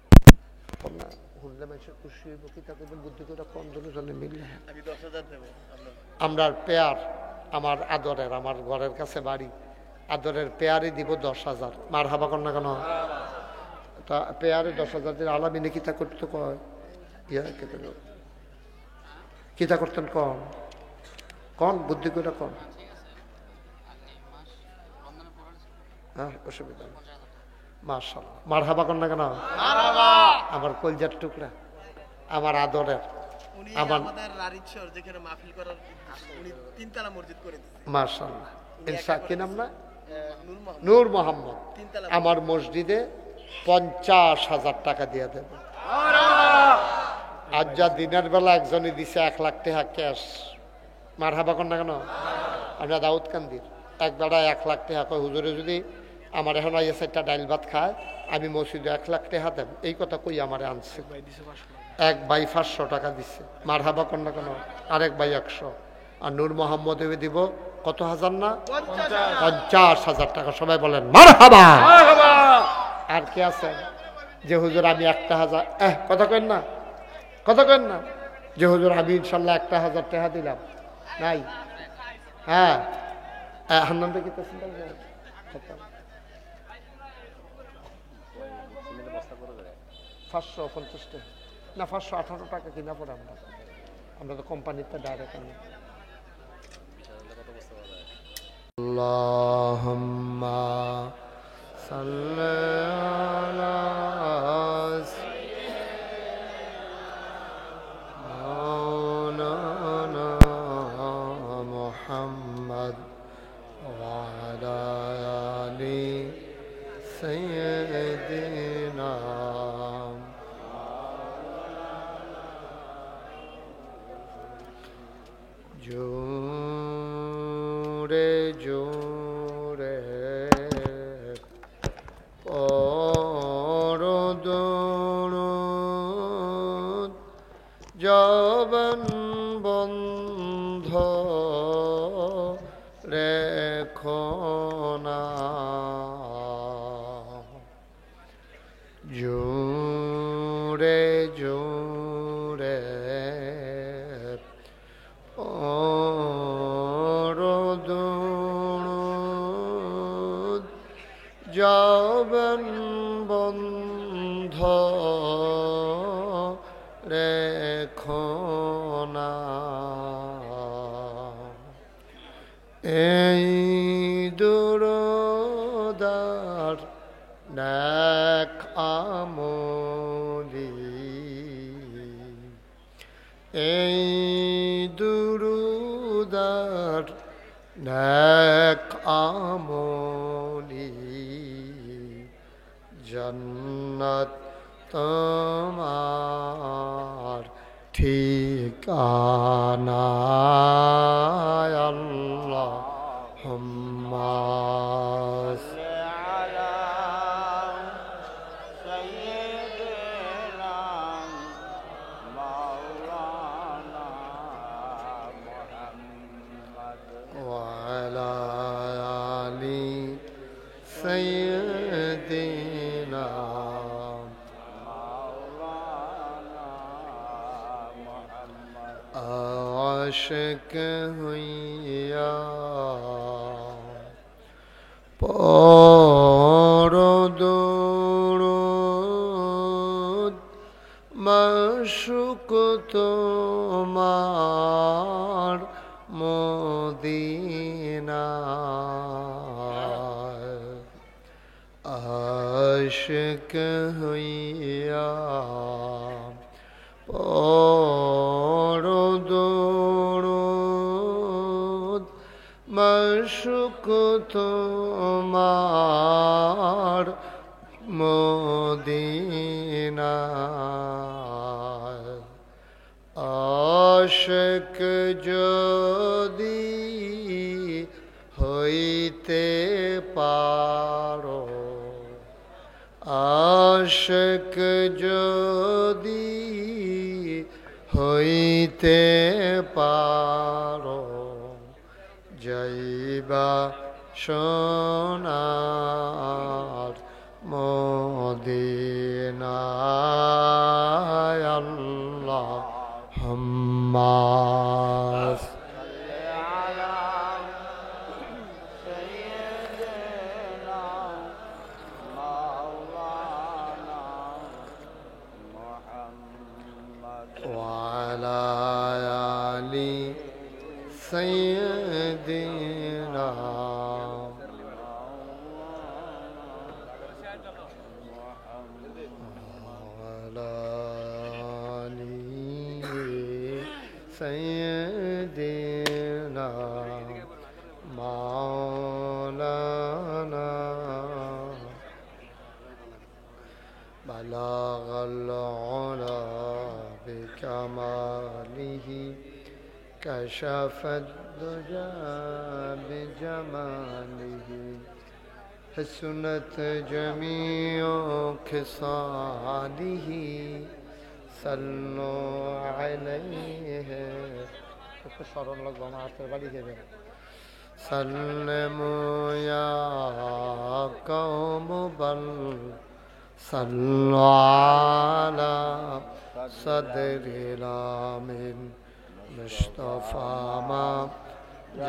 আমরা পেয়ার, আমার আদরের, আমার ঘরের কাছে বাড়ি, আদরের পেয়ারে দিব 10,000। মার হাবা কর না কেন? তা পেয়ারে 10,000 দিন আলামিনে কিতা করতে কয়, কিতা করতেন কন কন বুদ্ধি করে কন। হ্যাঁ অসুবিধা নেই। মাশাআল্লাহ মার হাবা কর না কেন? আমার কলজার টুকরা, আমার আদরের, আমার মাশাআল্লাহ ইনশা কি নাম না নূর মোহাম্মদ, আমার মসজিদে 50,000 টাকা দিয়ে দেবে। আজ যা দিনের বেলা একজনই দিছে 1 লাখ টাকা ক্যাশ। মার হাবা কর না কেন? আমরা দাউদ কান্দির এক বেড়া 1 লাখ টাকা কয় হুজুরে যদি আমার এখন আইয়া 4টা ডাইল ভাত খায় আমি মসজিদে 1 লাখ টাকা দেন, এই কথা কই আমারে আনছে। এক ভাই 500 টাকা দিচ্ছে। মার হাবা কর না কেন? আরেক ভাই 100। আর নূর মোহাম্মদ দিব কত হাজার না 50,000 টাকা। সবাই বলেন মার হাবা। আর কে আছেন যে হুজুর আমি 1,000 কথা কেন না, কথা কেন না, যে হুজুর আমি ইনশাল্লাহ 1,000 টাকা দিলাম? নাই। হ্যাঁ হান্নান কি 550 টাকা না 518 টাকা কিনা পড়ে। আমরা তো কোম্পানিতে ডাইরেক্ট আনি। আল্লাহুম্মা সাল্লি আলা মাওলানা মুহাম্মদ ওয়া আলা আলি সাইয়্যিদিনা। জোরে জোরে পরদরুদ জবান বন্ধ রেখো না। জোরে জোরে পরদরুদ জবান বন্ধ রেখো না। এই দুরদার নেক আমলি, এই দুরুদার নেক আমলি, জান্নাত তোমার ঠিকানা। আল্লাহুম্মা سيدنا عاشق হইয়া পড়ো দুরূদ মাশউক তোমার মদিনা। আশিক হইয়া পড়ো দুরূদ মাশউক তোমার মদিনা। আশিক যদি হইতে পারো, আশিক যদি হইতে পারো, যাইবা সোনার মদিনায়। আল্লাহুম্মা وعلى آل سيدنا وعلى آل سيدنا مولانا بلغ العلا بكماله كشف الدجى بجماله حسنت جميع خصاله صلوا عليه স্মরণ লাগবে আমার হাতের বাড়ি যাবে سلموا يا قوم بل صلوا على صدر الآمن مصطفى ما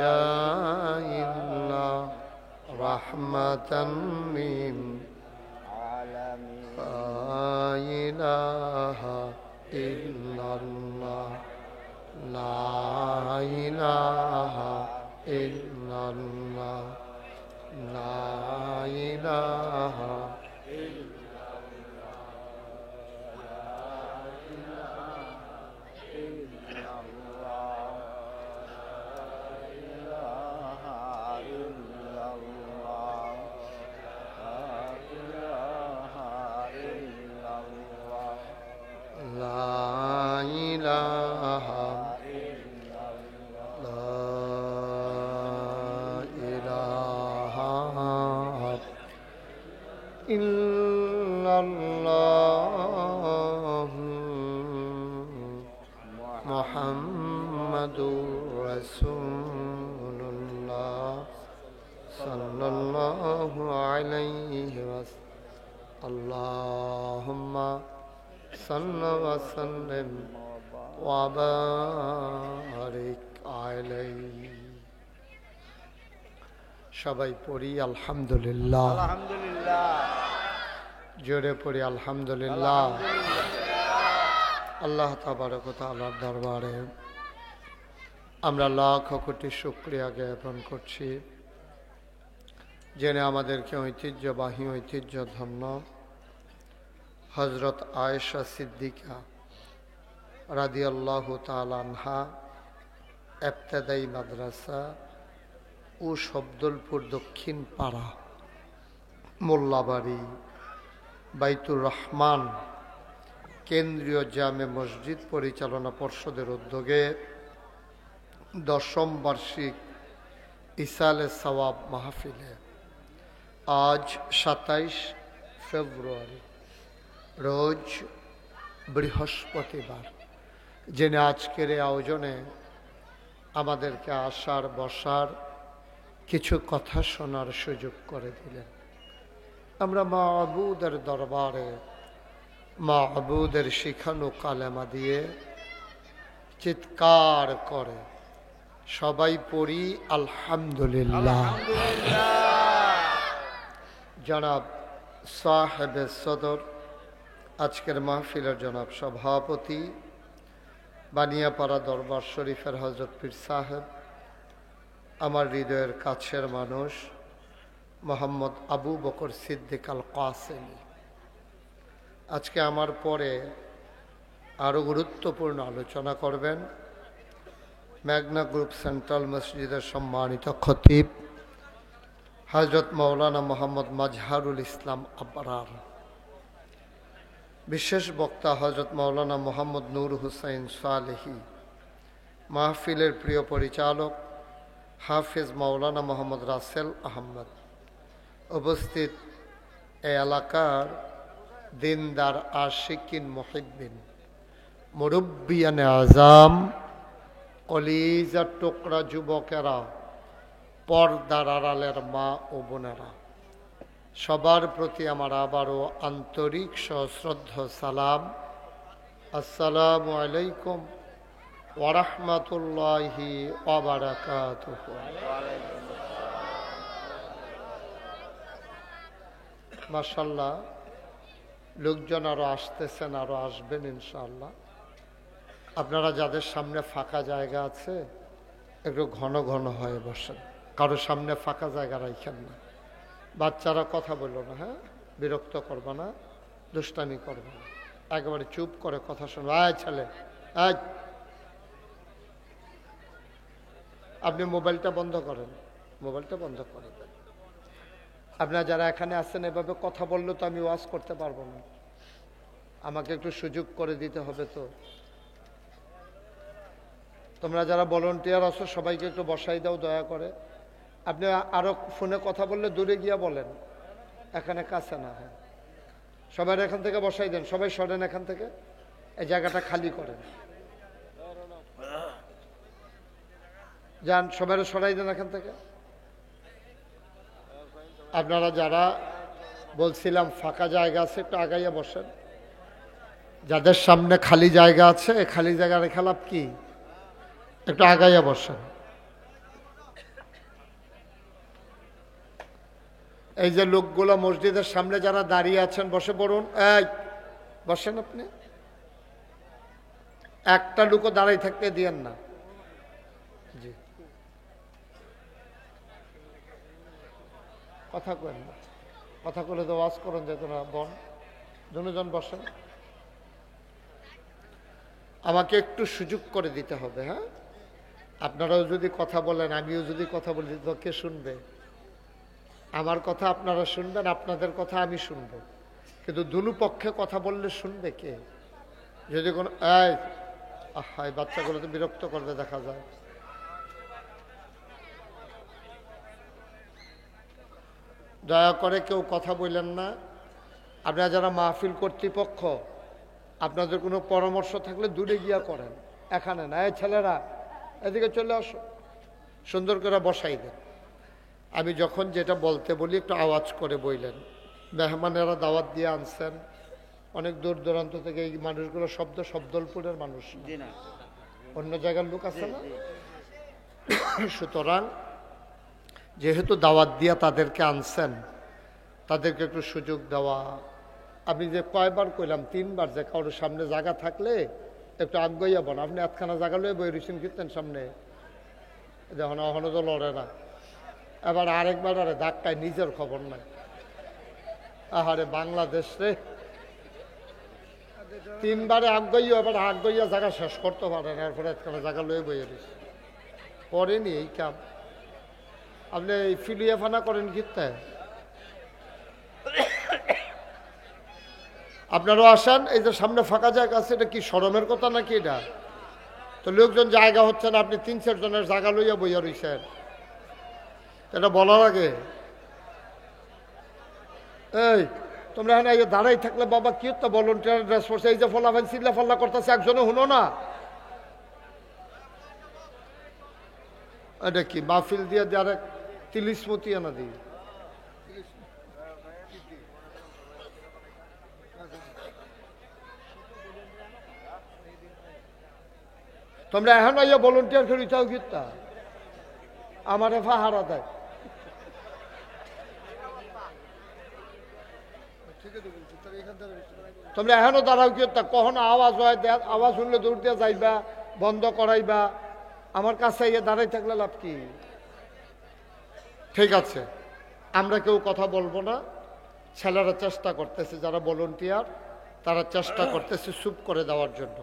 جاء إلا رحمة للعالمين. لا إله إلا الله لا إله إلا الله لا إله إلا الله Muhammadur Rasulullah sallallahu alayhi wa sallam. Allahumma salli wa sallim wa barik alayhi. সবাই পড়ি আলহামদুলিল্লাহ। আলহামদুলিল্লাহ। জোরে পড়ি আলহামদুলিল্লাহ। আল্লাহ তাবারক ওয়া তাআলার দরবারে আমরা লাখ কোটি শুকরিয়া জ্ঞাপন করছি, জেনে আমাদেরকে ঐতিহ্যবাহী ঐতিহ্যধন্য হযরত আয়েশা সিদ্দিকা রাদিয়াল্লাহু তাআলা আনহা ইবতেদায়ী মাদ্রাসা ও শব্দলপুর দক্ষিণ পাড়া মোল্লাবাড়ি বাইতুর রহমান কেন্দ্রীয় জামে মসজিদ পরিচালনা পর্ষদের উদ্যোগে 10ম বার্ষিক ইসালে সওয়াব মাহফিলে আজ 27 ফেব্রুয়ারি রোজ বৃহস্পতিবার, জেনে আজকের এই আয়োজনে আমাদেরকে আসার বসার কিছু কথা শোনার সুযোগ করে দিলেন। আমরা মাবুদের দরবারে মাবুদের শিখানো কালেমা দিয়ে চিৎকার করে সবাই পড়ি আলহামদুলিল্লাহ। জনাব সাহেবে সদর, আজকের মাহফিলের জনাব সভাপতি, বানিয়াপাড়া দরবার শরীফের হযরত পীর সাহেব, আমার হৃদয়ের কাছের মানুষ মোহাম্মদ আবু বকর সিদ্দিক আল কাসেমি, আজকে আমার পরে আরও গুরুত্বপূর্ণ আলোচনা করবেন মেঘনা গ্রুপ সেন্ট্রাল মসজিদের সম্মানিত খতিব হযরত মাওলানা মোহাম্মদ মাজহারুল ইসলাম আবরার, বিশেষ বক্তা হযরত মাওলানা মোহাম্মদ নূর হুসাইন সালেহি, মাহফিলের প্রিয় পরিচালক হাফিজ মাওলানা মোহাম্মদ রাসেল আহমদ, উপস্থিত এই এলাকার দিনদার আশিকিন মুহিব্বিন, মুরব্বিয়ানে আজম, কলিজার টুকরা যুবকেরা, পর্দার আড়ালের মা ও বোনেরা, সবার প্রতি আমার আবারও আন্তরিক সশ্রদ্ধ সালাম। আসসালামু আলাইকুম ওয়া রাহমাতুল্লাহি ওয়া বারাকাতুহু। মাশাআল্লাহ, লোকজন আরো আসতেছেন, আরো আসবেন ইনশাআল্লাহ। আপনারা যাদের সামনে ফাঁকা জায়গা আছে একটু ঘন ঘন হয়ে বসেন, কারো সামনে ফাঁকা জায়গা রাখেন না। বাচ্চারা কথা বললো না, হ্যাঁ, বিরক্ত করবে না, দুষ্টামি করবে না, একেবারে চুপ করে কথা শুনবে। আয় ছেলে, আয়, আপনি মোবাইলটা বন্ধ করেন, মোবাইলটা বন্ধ করে দেন। আপনারা যারা এখানে আছেন এভাবে কথা বললে তো আমি ওয়াজ করতে পারবো না, আমাকে একটু সুযোগ করে দিতে হবে। তো তোমরা যারা ভলান্টিয়ার আছো সবাইকে একটু বসাই দাও দয়া করে। আপনি আরো ফোনে কথা বললে দূরে গিয়া বলেন, এখানে কাছে না। হ্যাঁ, সবাই এখান থেকে বসাই দেন, সবাই সরেন এখান থেকে, এই জায়গাটা খালি করেন। যান, সবাই সরাই দেন এখান থেকে। আপনারা যারা বলছিলাম ফাঁকা জায়গা আছে একটু আগাইয়া বসেন, যাদের সামনে খালি জায়গা আছে খালি জায়গা রেখে লাভ কি, একটু আগাইয়া বসেন। এই যে লোকগুলো মসজিদের সামনে যারা দাঁড়িয়ে আছেন বসে পড়ুন। এই বসেন, আপনি একটা লোকও দাঁড়াই থাকতে দিয়েন না। জি, কথা কেন না, কথা বলে তো ওয়াজ করুন যেত না। বোন দুজন বসেন, আমাকে একটু সুযোগ করে দিতে হবে। হ্যাঁ, আপনারাও যদি কথা বলেন, আমিও যদি কথা বলি তো কে শুনবে? আমার কথা আপনারা শুনবেন, আপনাদের কথা আমি শুনবো, কিন্তু দুনু পক্ষে কথা বললে শুনবে কে? যদি কোনো এই বাচ্চাগুলো তো বিরক্ত করবে দেখা যায়। দয়া করে কেউ কথা বললেন না। আপনারা যারা মাহফিল কর্তৃপক্ষ, আপনাদের কোনো পরামর্শ থাকলে দূরে গিয়া করেন, এখানে না। এই ছেলেরা এদিকে চলে আসো, সুন্দর করে বসাই দেন। আমি যখন যেটা বলতে বলি একটু আওয়াজ করে বললেন। মেহমানেরা দাওয়াত দিয়ে আনছেন অনেক দূর দূরান্ত থেকে, এই মানুষগুলো শব্দলপুরের মানুষ, অন্য জায়গার লোক আছে না। সুতরাং যেহেতু দাওয়াত দিয়া তাদেরকে আনছেন, তাদেরকে একটু সুযোগ দেওয়া। আমি যে কয়বার কইলাম, 3বার, যে কারোর সামনে জায়গা থাকলে একটু আগ্রহী হবেন। আপনি একখানা জায়গা লয়ে বই রয়েছেন কীর্তেন সামনে, যখন এখনো তো লড়ে না, এবার আরেকবার আরে ধাক্কায় নিজের খবর নাই। আহারে বাংলাদেশ রে, তিনবারে আগ্রহী, এবার আগ্রহীয়া জায়গা শেষ করতে পারেন, এরপরে একখানা জায়গা লয়ে বইয়ে রয়েছে, করেনি এই কাম। আপনি এই ফিলিয়া ফানা করেন কীর্তে, আপনারাও আসেন। এই যে সামনে ফাঁকা জায়গা আছে, এটা কি শরমের কথা নাকি? এটা তো লোকজন জায়গা হচ্ছে না, আপনি 3-4 জনের জায়গা লইয়া বইয়া রইছেন, এটা বলার আগে এই তোমরা এখানে দাঁড়াই থাকলে বাবা কি হতো, ভলান্টিয়ার ড্রেস পড়ছে, এই যে ফলাফান চিল্লা ফাল্লা করতেছে, একজনে শুনো না। এটা কি মাহফিল দিয়ে আরেক তিলিসমতি আনা দিই? তোমরা এখন আইয়া ভলান্টিয়ার করে চাও গীতটা আমার ফাহারা দেয়। তোমরা এখনো দাঁড়াও কি কখনো আওয়াজ হয়, আওয়াজ শুনলে দৌড় দিয়ে যাইবা, বন্ধ করাইবা, আমার কাছে ইয়ে দাঁড়াই থাকলে লাভ কি? ঠিক আছে, আমরা কেউ কথা বলবো না। ছেলেরা চেষ্টা করতেছে, যারা ভলান্টিয়ার তারা চেষ্টা করতেছে চুপ করে দেওয়ার জন্য।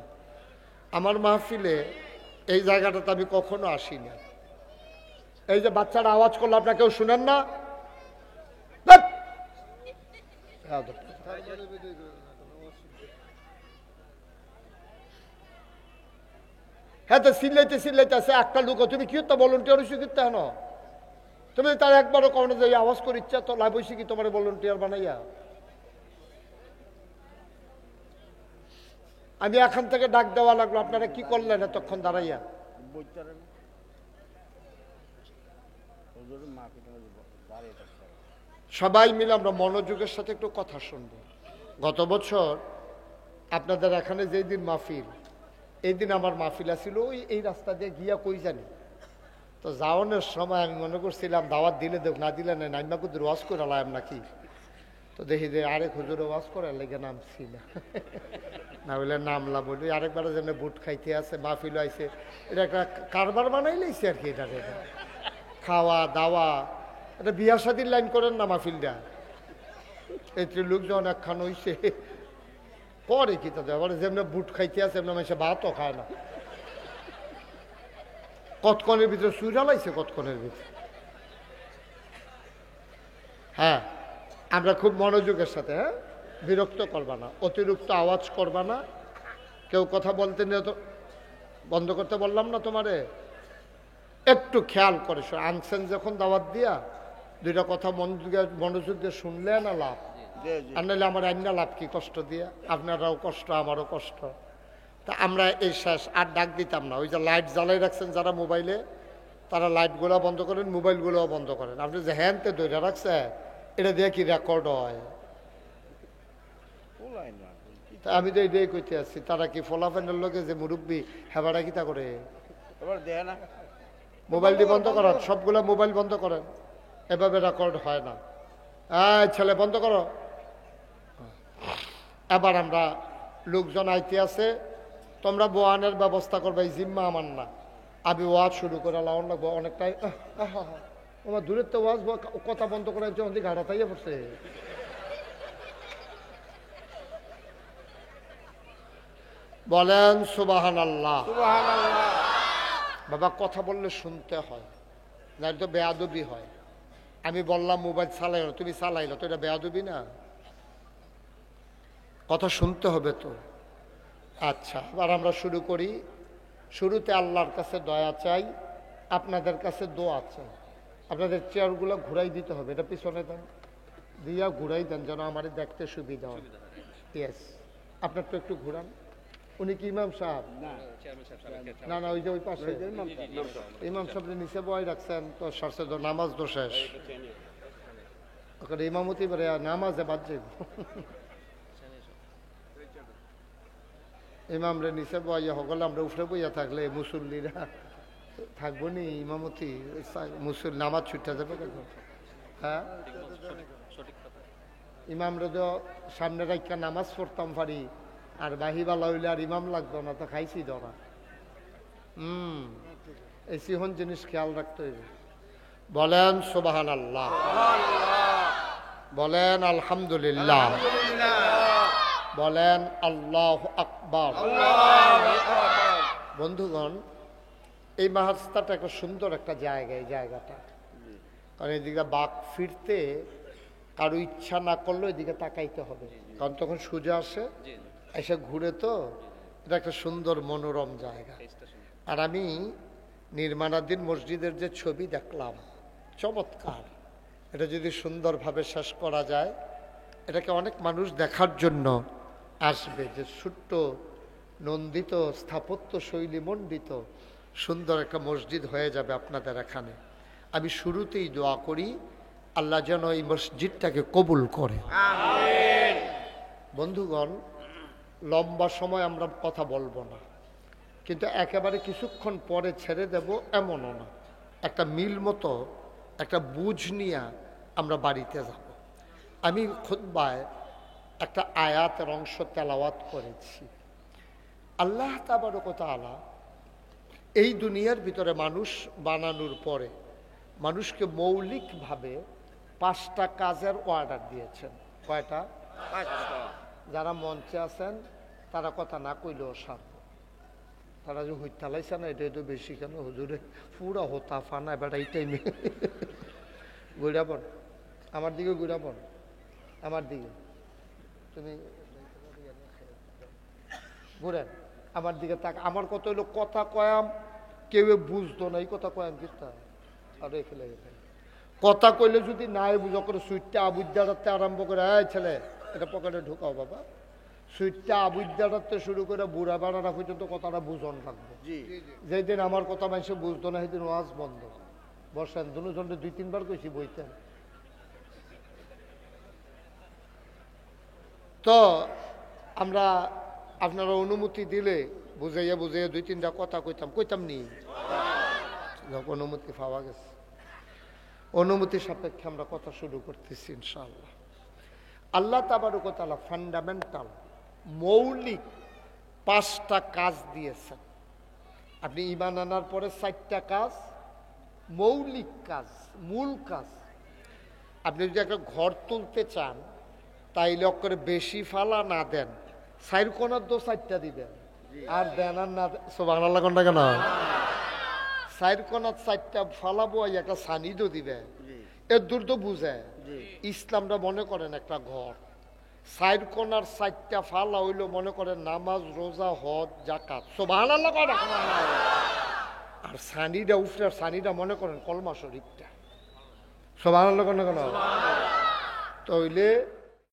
আমার মাহফিলে এই জায়গাটাতে আমি কখনো আসি না। এই যে বাচ্চারা আওয়াজ করলো, আপনারা কেউ শুনেন না? হ্যাঁ, তো চিল্লাইতে চিল্লাইতে আছে একটা লোক, তুমি কি তো ভলান্টিয়ার হয়েছো কিনতে হেন? তুমি তার একবারও কখনো যে আওয়াজ করে ইচ্ছা তো লাভ হয়েছে কি তোমার ভলান্টিয়ার বানাইয়া? আমি এখান থেকে ডাক দেওয়া লাগলো, আপনারা কি করলেন এতক্ষণ দাঁড়াইয়া? সবাই মিলে আমরা মনোযোগের সাথে একটু কথা শুনবো। গত বছর আপনাদের এখানে যেই দিন মাহফিল, এই দিন আমার মাহফিল আছিল ওই এই রাস্তা দিয়ে গিয়া কই জানি। তো যাওয়ানোর সময় আমি মনে করছিলাম দাওয়াত দিলে দেখ, না দিলে না নাইমা কুদুর ওয়াজ করে লাম নাকি। তো দেখি যে আরেক হুজুরে ওয়াজ করে লেগে নামছি না, না বলে নামলাম। বলি আরেকবার যেন বুট খাইতে আছে, মাহফিল আইছে, এটা একটা কারবার বানাই লাইছে আর কি। এটা খাওয়া দাওয়া, এটা বিয়া শাদির লাইন করেন না মাহফিলটা। এই লোকজন একখান হইছে করে কি তাদের, আবার যেমন বুট খাইতে আছে এমন মানুষে ভাতও খায় না। কতক্ষণের ভিতরে সুইরা লাইছে, কতক্ষণের ভিতরে। হ্যাঁ, আমরা খুব মনোযোগের সাথে, হ্যাঁ, বিরক্ত করবা না, অতিরিক্ত আওয়াজ করবা না। কেউ কথা বলতে নিয়ে তো বন্ধ করতে বললাম না তোমারে, একটু খেয়াল করে আনছেন যখন দাওয়াত দিয়া, দুইটা কথা মনোযোগ দিয়ে শুনলে না লাভ, আর নাহলে আমার আইনা লাভ কি কষ্ট দিয়ে? আপনারাও কষ্ট, আমারও কষ্ট। তা আমরা এই শেষ আর ডাক দিতাম না। ওই যে লাইট জ্বালাই রাখছেন যারা মোবাইলে, তারা লাইটগুলো বন্ধ করেন, মোবাইলগুলোও বন্ধ করেন। আপনি যে হ্যান্ডতে ধরে রাখছে, এটা দিয়ে কি রেকর্ড হয়? তা আমি তো এইটাই কইতে আসছি, তারা কি ফলাফেনের লোকে যে মুরব্বী হেবাটা কিতা করে? মোবাইলটি বন্ধ করেন, সবগুলো মোবাইল বন্ধ করেন, এভাবে রেকর্ড হয় না। ছেলে বন্ধ করো। এবার আমরা লোকজন আইতে আছে, তোমরা বোয়ানের ব্যবস্থা করবে, এই জিম্মা আমার না। আমি ওয়াজ শুরু করে লাউন লাগবো অনেকটাই। আমার দূরের তো ওয়াজ, কথা বন্ধ করে একজন ঘাড়া তাইয়া পড়ছে। বলেন সুবহানাল্লাহ। বাবা, কথা বললে শুনতে হয়, না তো বেয়াদবি হয়। আমি বললাম মোবাইল চালাইলো, তুমি চালাইলো, তো এটা বেয়াদবি না? কথা শুনতে হবে তো। আচ্ছা, এবার আমরা শুরু করি। শুরুতে আল্লাহর কাছে দয়া চাই, আপনাদের কাছে দোয়া চাই। আপনাদের চেয়ারগুলো ঘুরাই দিতে হবে, এটা পিছনে দেন, দিয়া ঘুরাই দেন যেন আমার দেখতে সুবিধা হয়। ইয়েস, আপনার তো একটু ঘুরান। উনি কি ইমাম সাহেব? না না, ওই যে ওই পাশে ইমাম সাহেবের নিচে বয় রাখছেন তো, সরষে নামাজ তো শেষ, ওখানে ইমামতি করে নামাজে বাদ যাইব। ইমামরে নিচে বইয়া সকলে আমরা উফরে বইয়া থাকলে মুসল্লিরা থাকবো নি, ইমামতি মুসল নামাজ ছুটতে যাবে কখন? হ্যাঁ, ইমামরা তো সামনে রাখা নামাজ পড়তাম পারি, আর বাহিবালা হইলে আর ইমাম লাগতো না, তো খাইছি ধরা। এই সিহন জিনিস খেয়াল রাখতে হইবে। বলেন সুবহানাল্লাহ, বলেন আলহামদুলিল্লাহ, বলেন আল্লাহু আকবার। বন্ধুগণ, এই মাহাস্তাটা একটা সুন্দর একটা জায়গা। এই জায়গাটা কারণ এদিকে বাঘ ফিরতে কারো ইচ্ছা না করলেও এদিকে তাকাইতে হবে, কারণ তখন সূর্য আসে এসে ঘুরে, তো এটা একটা সুন্দর মনোরম জায়গা। আর আমি নির্মাণাধীন মসজিদের যে ছবি দেখলাম, চমৎকার। এটা যদি সুন্দরভাবে শেষ করা যায়, এটাকে অনেক মানুষ দেখার জন্য আসবে, যে ছোট্ট নন্দিত স্থাপত্য শৈলী মণ্ডিত সুন্দর একটা মসজিদ হয়ে যাবে আপনাদের এখানে। আমি শুরুতেই দোয়া করি আল্লাহ যেন এই মসজিদটাকে কবুল করে। বন্ধুগণ, লম্বা সময় আমরা কথা বলবো না, কিন্তু একেবারে কিছুক্ষণ পরে ছেড়ে দেব এমনও না। একটা মিল মতো একটা বুঝ নিয়ে আমরা বাড়িতে যাব। আমি খুতবায় একটা আয়াতের অংশ তেলাওয়াত করেছি। আল্লাহ তাবারক ওয়া তাআলা এই দুনিয়ার ভিতরে মানুষ বানানোর পরে মানুষকে মৌলিকভাবে 5টা কাজের অর্ডার দিয়েছেন। কয়টা? 5টা। যারা মঞ্চে আছেন তারা কথা না কইলেও সার, তারা যে হইতে লাইছে না, এটাই তো বেশি কেন হুজুরে, পুরা হতা ফানা এবার এই টাইমে। গুড়াবন আমার দিকে, গুড়াবন আমার দিকে, তুমি ঘুরেন আমার দিকে তাক। আমার কথা হইলো কথা কয়াম, কেউ বুঝতো না এই কথা কয়াম কিতা, আর ফেলে কথা কইলে যদি নাই বুঝো করে সুইটটা আবুদ্দারাতে আরম্ভ করে, এই ছেলে এটা পকেটে ঢুকাও বাবা, সুইটটা আবুদ্দারাতে শুরু করে বুড়া বাড়ারা পর্যন্ত কথাটা বুঝন থাকবে। যেই দিন আমার কথা মানুষে বুঝতো না সেদিন ওয়াজ বন্ধ। বসেন, দুজনে 2-3 বার কইছি বইতেন। তো আমরা আপনারা অনুমতি দিলে বুঝাইয়া 2-3টা কথা কইতাম নি, অনুমতি পাওয়া গেছে। অনুমতি সাপেক্ষে আমরা কথা শুরু করতেছি ইনশাআল্লাহ। আল্লাহ তাবারক ওয়া তাআলা ফান্ডামেন্টাল মৌলিক 5টা কাজ দিয়েছেন। আপনি ঈমান আনার পরে 4টা কাজ মৌলিক কাজ, মূল কাজ। আপনি যদি একটা ঘর তুলতে চান তাইলে অক্ষরে বেশি ফালা না দেন, 4 কোণার 4টা দিবেন, আর দেন আর না সুবহানাল্লাহ কোনটা কেন 4 কোণার 4টা ফালাবো, একটা সানিদও দিবে। এর দূর তো বুঝে ইসলামটা মনে করেন একটা ঘর, 4 কোণার 4টা ফালা হইলো মনে করেন নামাজ, রোজা, হজ, যাকাত। সুবহানাল্লাহ কোনটা? আর সানিটা উফরে, সানিটা মনে করেন কলমা শরীফটা। সুবহানাল্লাহ কোনটা কেন? তাইলে